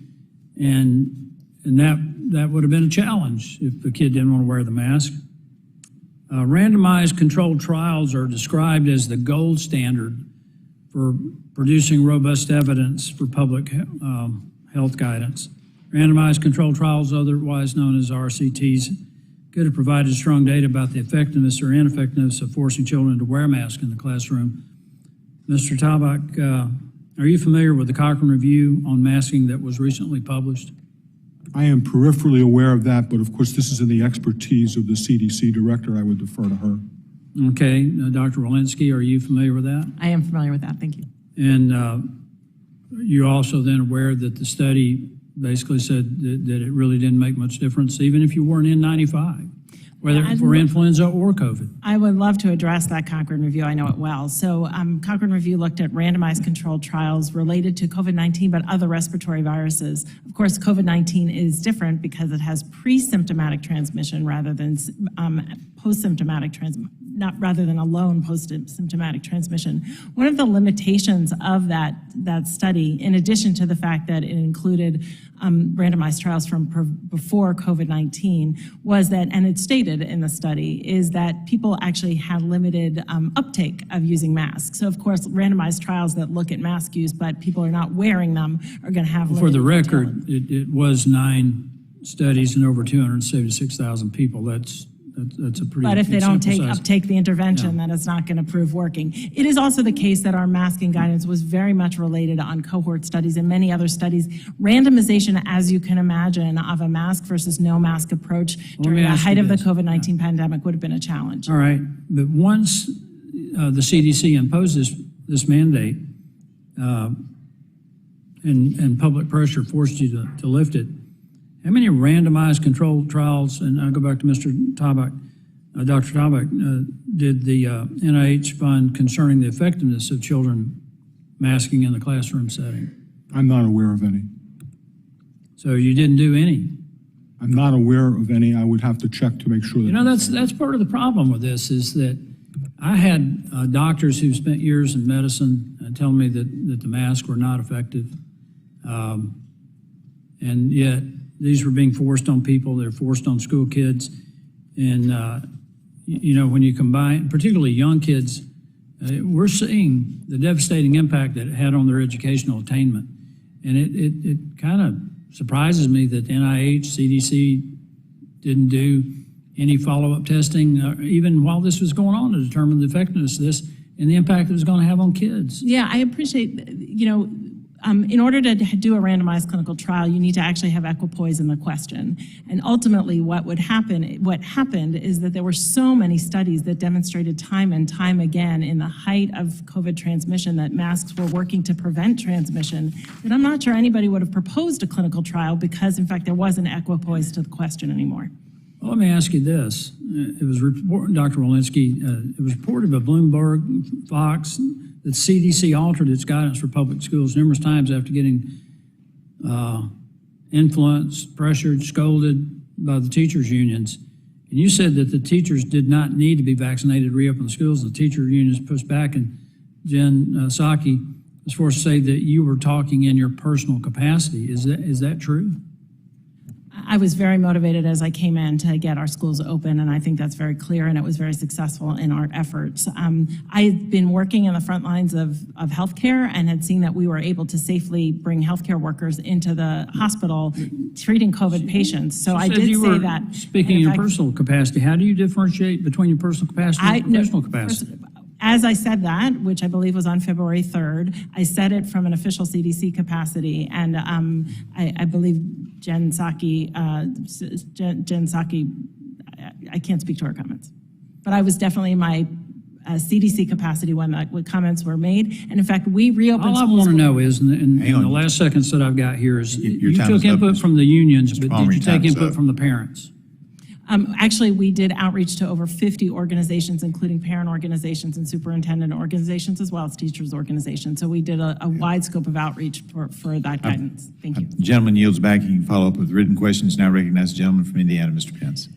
and that would have been a challenge if the kid didn't want to wear the mask. Randomized controlled trials are described as the gold standard for producing robust evidence for public health guidance. Randomized controlled trials, otherwise known as RCTs, could have provided strong data about the effectiveness or ineffectiveness of forcing children to wear masks in the classroom. Mr. Tabak, are you familiar with the Cochrane Review on masking that was recently published? I am peripherally aware of that, but of course this is in the expertise of the CDC director. I would defer to her. Okay, Dr. Walensky, are you familiar with that? I am familiar with that. Thank you. And you're also then aware that the study basically said that it really didn't make much difference, even if you wore an N95, whether for influenza or COVID. I would love to address that Cochrane Review. I know it well. So Cochrane Review looked at randomized controlled trials related to COVID-19, but other respiratory viruses. Of course, COVID-19 is different because it has pre-symptomatic transmission rather than post-symptomatic transmission. Rather than alone post-symptomatic transmission. One of the limitations of that study, in addition to the fact that it included randomized trials from before COVID-19, was that, and it's stated in the study, is that people actually had limited uptake of using masks. So of course, randomized trials that look at mask use, but people are not wearing them, are going to have limited For the record, it was 9 studies and over 276,000 people. That's a pretty. But if they don't uptake the intervention, then it's not going to prove working. It is also the case that our masking guidance was very much related on cohort studies and many other studies. Randomization, as you can imagine, of a mask versus no mask approach during the height of the COVID-19 pandemic would have been a challenge. All right, but once the CDC imposed this mandate and public pressure forced you to lift it, how many randomized controlled trials, and I'll go back to Mr. Tabak, Dr. Tabak, did the NIH fund concerning the effectiveness of children masking in the classroom setting? I'm not aware of any. So you didn't do any? I'm not aware of any. I would have to check to make sure that. You know, that's part of the problem with this is that I had doctors who spent years in medicine tell me that the masks were not effective. And yet, these were being forced on people. They're forced on school kids. And, you know, when you combine, particularly young kids, we're seeing the devastating impact that it had on their educational attainment. And it kind of surprises me that the NIH, CDC didn't do any follow-up testing, even while this was going on, to determine the effectiveness of this and the impact it was going to have on kids. Yeah, I appreciate, you know, in order to do a randomized clinical trial, you need to actually have equipoise in the question. And ultimately, what happened is that there were so many studies that demonstrated time and time again in the height of COVID transmission that masks were working to prevent transmission, that I'm not sure anybody would have proposed a clinical trial because, in fact, there wasn't equipoise to the question anymore. Well, let me ask you this. It was reported, Dr. Walensky, it was reported by Bloomberg, Fox, that CDC altered its guidance for public schools numerous times after getting influenced, pressured, scolded by the teachers' unions. And you said that the teachers did not need to be vaccinated to reopen the schools. The teacher unions pushed back, and Jen Psaki as far as say that you were talking in your personal capacity. Is that true? I was very motivated as I came in to get our schools open, and I think that's very clear, and it was very successful in our efforts. I've been working in the front lines of healthcare and had seen that we were able to safely bring healthcare workers into the hospital treating COVID patients. So I did say that. Speaking in your personal capacity, how do you differentiate between your personal capacity and professional capacity? As I said that, which I believe was on February 3rd, I said it from an official CDC capacity, and I believe Jen Psaki, I can't speak to her comments, but I was definitely in my CDC capacity when the comments were made, and in fact, we reopened All I want to know is, in the last seconds that I've got here, is you took input from the unions, but did you take input from the parents? Actually, we did outreach to over 50 organizations, including parent organizations and superintendent organizations, as well as teachers' organizations. So we did a wide scope of outreach for that guidance. Thank you. Gentleman yields back. You can follow up with written questions. Now recognize the gentleman from Indiana, Mr. Pence.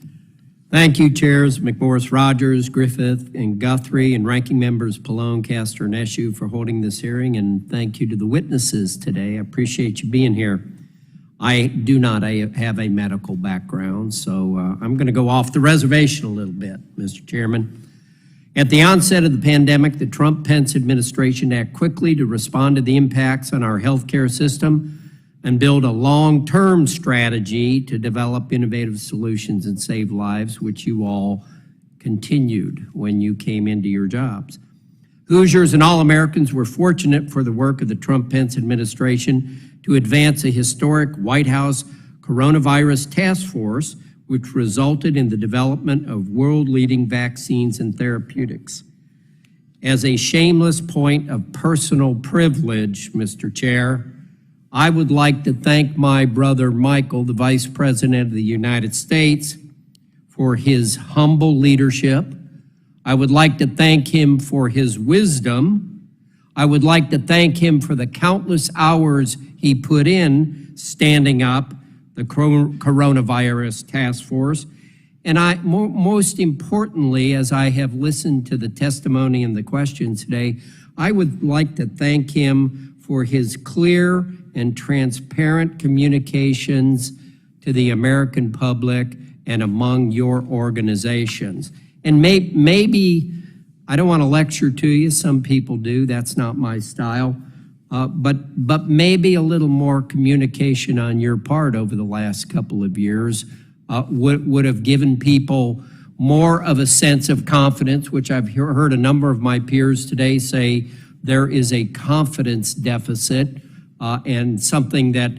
Thank you, Chairs McMorris Rogers, Griffith, and Guthrie, and Ranking Members Pallone, Castor, and Eshoo for holding this hearing. And thank you to the witnesses today. I appreciate you being here. I do not have a medical background, so I'm going to go off the reservation a little bit, Mr. Chairman. At the onset of the pandemic, the Trump-Pence administration acted quickly to respond to the impacts on our healthcare system and build a long-term strategy to develop innovative solutions and save lives, which you all continued when you came into your jobs. Hoosiers and all Americans were fortunate for the work of the Trump-Pence administration to advance a historic White House coronavirus task force, which resulted in the development of world-leading vaccines and therapeutics. As a shameless point of personal privilege, Mr. Chair, I would like to thank my brother Michael, the Vice President of the United States, for his humble leadership. I would like to thank him for his wisdom. I would like to thank him for the countless hours he put in standing up the coronavirus task force. And most importantly, as I have listened to the testimony and the questions today, I would like to thank him for his clear and transparent communications to the American public and among your organizations. And maybe, I don't want to lecture to you, some people do, that's not my style, but maybe a little more communication on your part over the last couple of years would have given people more of a sense of confidence, which I've heard a number of my peers today say there is a confidence deficit and something that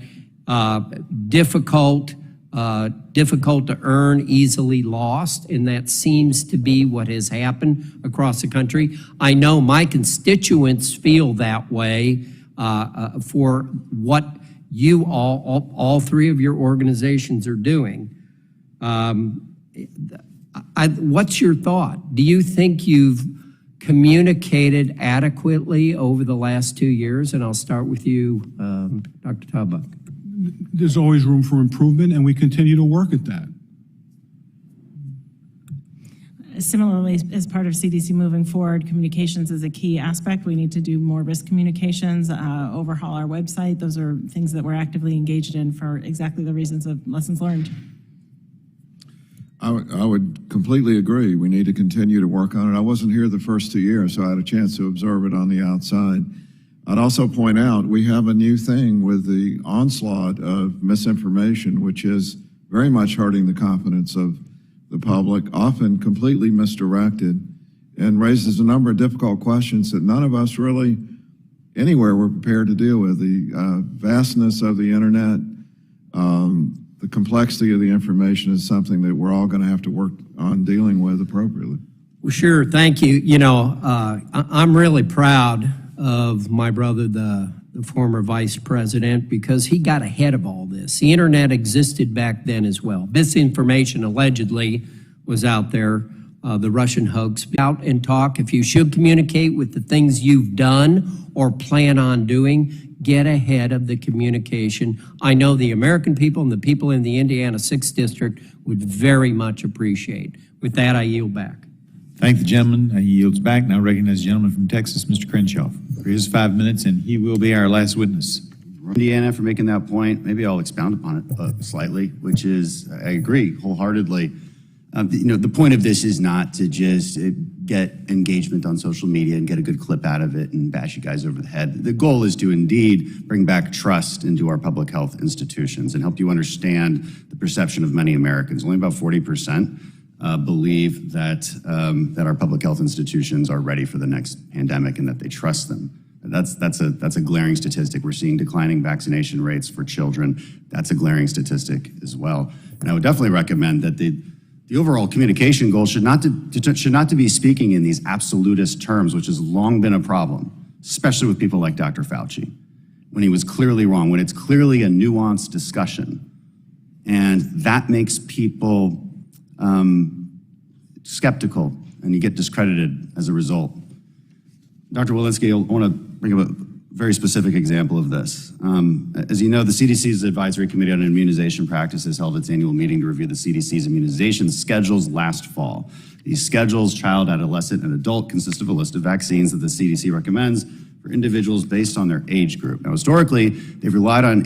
difficult to earn, easily lost, and that seems to be what has happened across the country. I know my constituents feel that way for what you all three of your organizations are doing. What's your thought? Do you think you've communicated adequately over the last 2 years? And I'll start with you, Dr. Tabak. There's always room for improvement, and we continue to work at that. Similarly, as part of CDC moving forward, communications is a key aspect. We need to do more risk communications, overhaul our website. Those are things that we're actively engaged in for exactly the reasons of lessons learned. I would completely agree. We need to continue to work on it. I wasn't here the first 2 years, so I had a chance to observe it on the outside. I'd also point out we have a new thing with the onslaught of misinformation, which is very much hurting the confidence of the public, often completely misdirected, and raises a number of difficult questions that none of us really anywhere were prepared to deal with. The vastness of the internet, the complexity of the information is something that we're all going to have to work on dealing with appropriately. Well, sure, thank you. You know, I'm really proud of my brother, the former vice president, because he got ahead of all this. The internet existed back then as well. Misinformation allegedly was out there. The Russian hoax. Out and talk. If you should communicate with the things you've done or plan on doing, get ahead of the communication. I know the American people and the people in the Indiana 6th District would very much appreciate. With that, I yield back. Thank the gentleman. He yields back. Now recognize the gentleman from Texas, Mr. Crenshaw, for his 5 minutes, and he will be our last witness. Indiana, for making that point. Maybe I'll expound upon it slightly, which is, I agree wholeheartedly. The point of this is not to just get engagement on social media and get a good clip out of it and bash you guys over the head. The goal is to indeed bring back trust into our public health institutions and help you understand the perception of many Americans. Only about 40% believe that our public health institutions are ready for the next pandemic and that they trust them. That's a glaring statistic. We're seeing declining vaccination rates for children. That's a glaring statistic as well. And I would definitely recommend that the overall communication goal should not to be speaking in these absolutist terms, which has long been a problem, especially with people like Dr. Fauci, when he was clearly wrong, when it's clearly a nuanced discussion. And that makes people skeptical, and you get discredited as a result. Dr. Walensky, I want to bring up a very specific example of this. As you know, the CDC's Advisory Committee on Immunization Practices held its annual meeting to review the CDC's immunization schedules last fall. These schedules, child, adolescent, and adult, consist of a list of vaccines that the CDC recommends for individuals based on their age group. Now, historically, they've relied on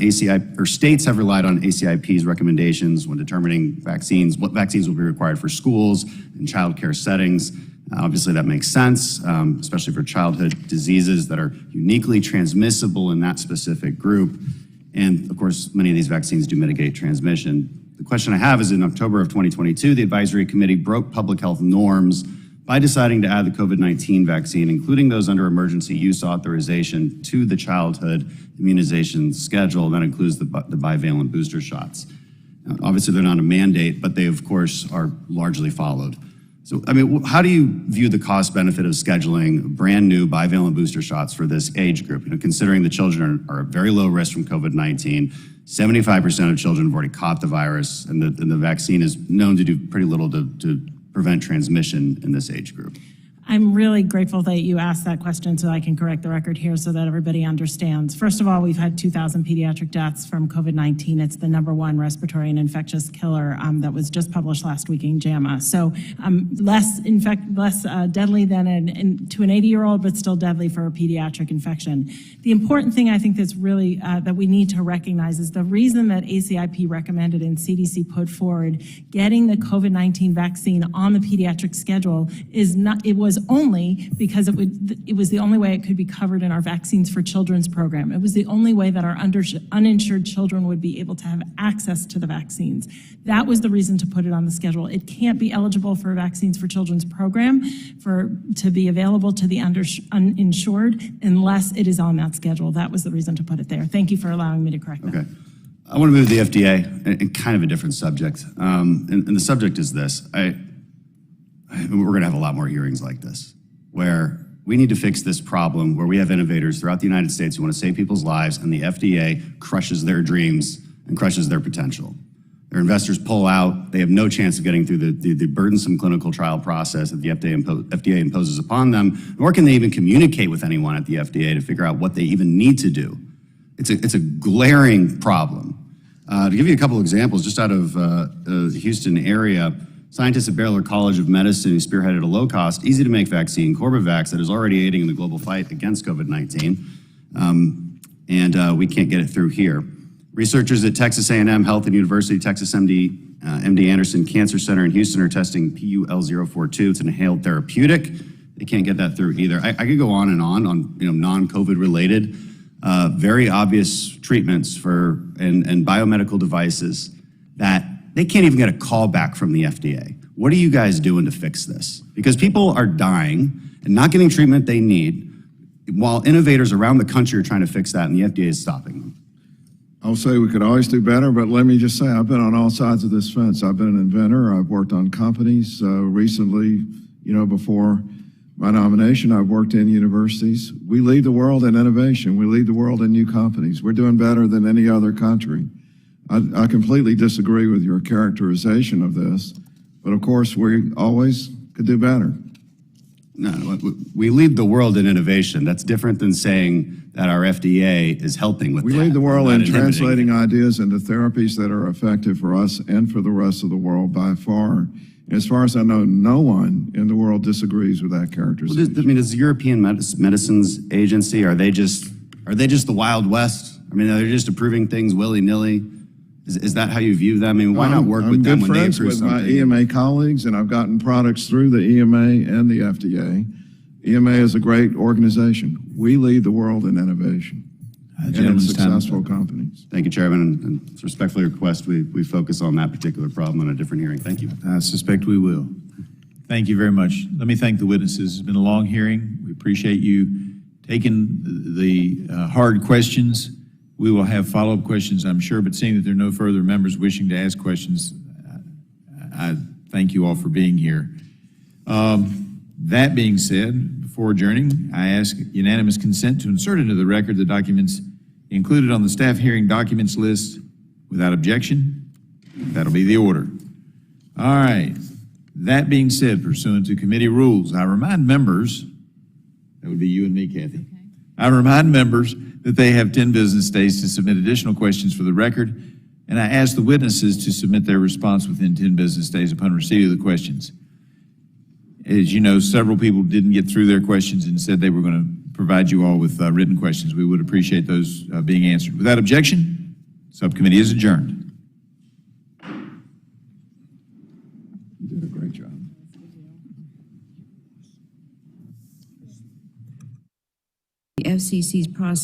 states have relied on ACIP's recommendations when determining what vaccines will be required for schools and childcare settings. Obviously, that makes sense, especially for childhood diseases that are uniquely transmissible in that specific group. And of course, many of these vaccines do mitigate transmission. The question I have is, in October of 2022, the advisory committee broke public health norms by deciding to add the COVID-19 vaccine, including those under emergency use authorization, to the childhood immunization schedule. That includes the bivalent booster shots. Now, obviously, they're not a mandate, but they, of course, are largely followed. So, I mean, how do you view the cost benefit of scheduling brand new bivalent booster shots for this age group? Considering the children are at very low risk from COVID-19, 75% of children have already caught the virus, and the vaccine is known to do pretty little to prevent transmission in this age group. I'm really grateful that you asked that question so I can correct the record here so that everybody understands. First of all, we've had 2,000 pediatric deaths from COVID-19. It's the #1 respiratory and infectious killer that was just published last week in JAMA. So less deadly than to an 80-year-old, but still deadly for a pediatric infection. The important thing I think that's really that we need to recognize is the reason that ACIP recommended and CDC put forward getting the COVID-19 vaccine on the pediatric schedule was only because it was the only way it could be covered in our Vaccines for Children's program. It was the only way that our uninsured children would be able to have access to the vaccines. That was the reason to put it on the schedule. It can't be eligible for a Vaccines for Children's program to be available to the uninsured unless it is on that schedule. That was the reason to put it there. Thank you for allowing me to correct that. Okay. I want to move to the FDA and kind of a different subject. And the subject is this. We're going to have a lot more hearings like this, where we need to fix this problem where we have innovators throughout the United States who want to save people's lives, and the FDA crushes their dreams and crushes their potential. Their investors pull out. They have no chance of getting through the burdensome clinical trial process that the FDA imposes upon them, nor can they even communicate with anyone at the FDA to figure out what they even need to do. It's a glaring problem. To give you a couple examples, just out of the Houston area, scientists at Baylor College of Medicine who spearheaded a low-cost, easy-to-make vaccine, Corbavax, that is already aiding in the global fight against COVID-19, and we can't get it through here. Researchers at Texas A&M Health and University Texas MD Anderson Cancer Center in Houston are testing PUL042. It's an inhaled therapeutic. They can't get that through either. I could go on non-COVID related, very obvious treatments and biomedical devices that they can't even get a call back from the FDA. What are you guys doing to fix this? Because people are dying and not getting treatment they need, while innovators around the country are trying to fix that, and the FDA is stopping them. I'll say we could always do better, but let me just say I've been on all sides of this fence. I've been an inventor. I've worked on companies. Recently, before my nomination, I've worked in universities. We lead the world in innovation. We lead the world in new companies. We're doing better than any other country. I completely disagree with your characterization of this, but of course, we always could do better. No, we lead the world in innovation. That's different than saying that our FDA is helping with that. We lead the world in translating ideas into therapies that are effective for us and for the rest of the world by far. As far as I know, no one in the world disagrees with that characterization. Well, I mean, is the European Medicines Agency, are they just the Wild West? I mean, are they just approving things willy-nilly? Is that how you view them? I mean, why not work with them when they approve I'm good friends with my something? EMA colleagues, and I've gotten products through the EMA and the FDA. EMA is a great organization. We lead the world in innovation and in successful companies. Thank you, Chairman, and respectfully request we focus on that particular problem in a different hearing. Thank you. I suspect we will. Thank you very much. Let me thank the witnesses. It's been a long hearing. We appreciate you taking the hard questions. We will have follow-up questions, I'm sure, but seeing that there are no further members wishing to ask questions, I thank you all for being here. That being said, before adjourning, I ask unanimous consent to insert into the record the documents included on the staff hearing documents list without objection. That'll be the order. All right. That being said, pursuant to committee rules, I remind members, that would be you and me, Kathy. I remind members that they have 10 business days to submit additional questions for the record, and I ask the witnesses to submit their response within 10 business days upon receipt of the questions. As you know, several people didn't get through their questions and said they were going to provide you all with written questions. We would appreciate those being answered. Without objection, subcommittee is adjourned. You did a great job. The FCC's process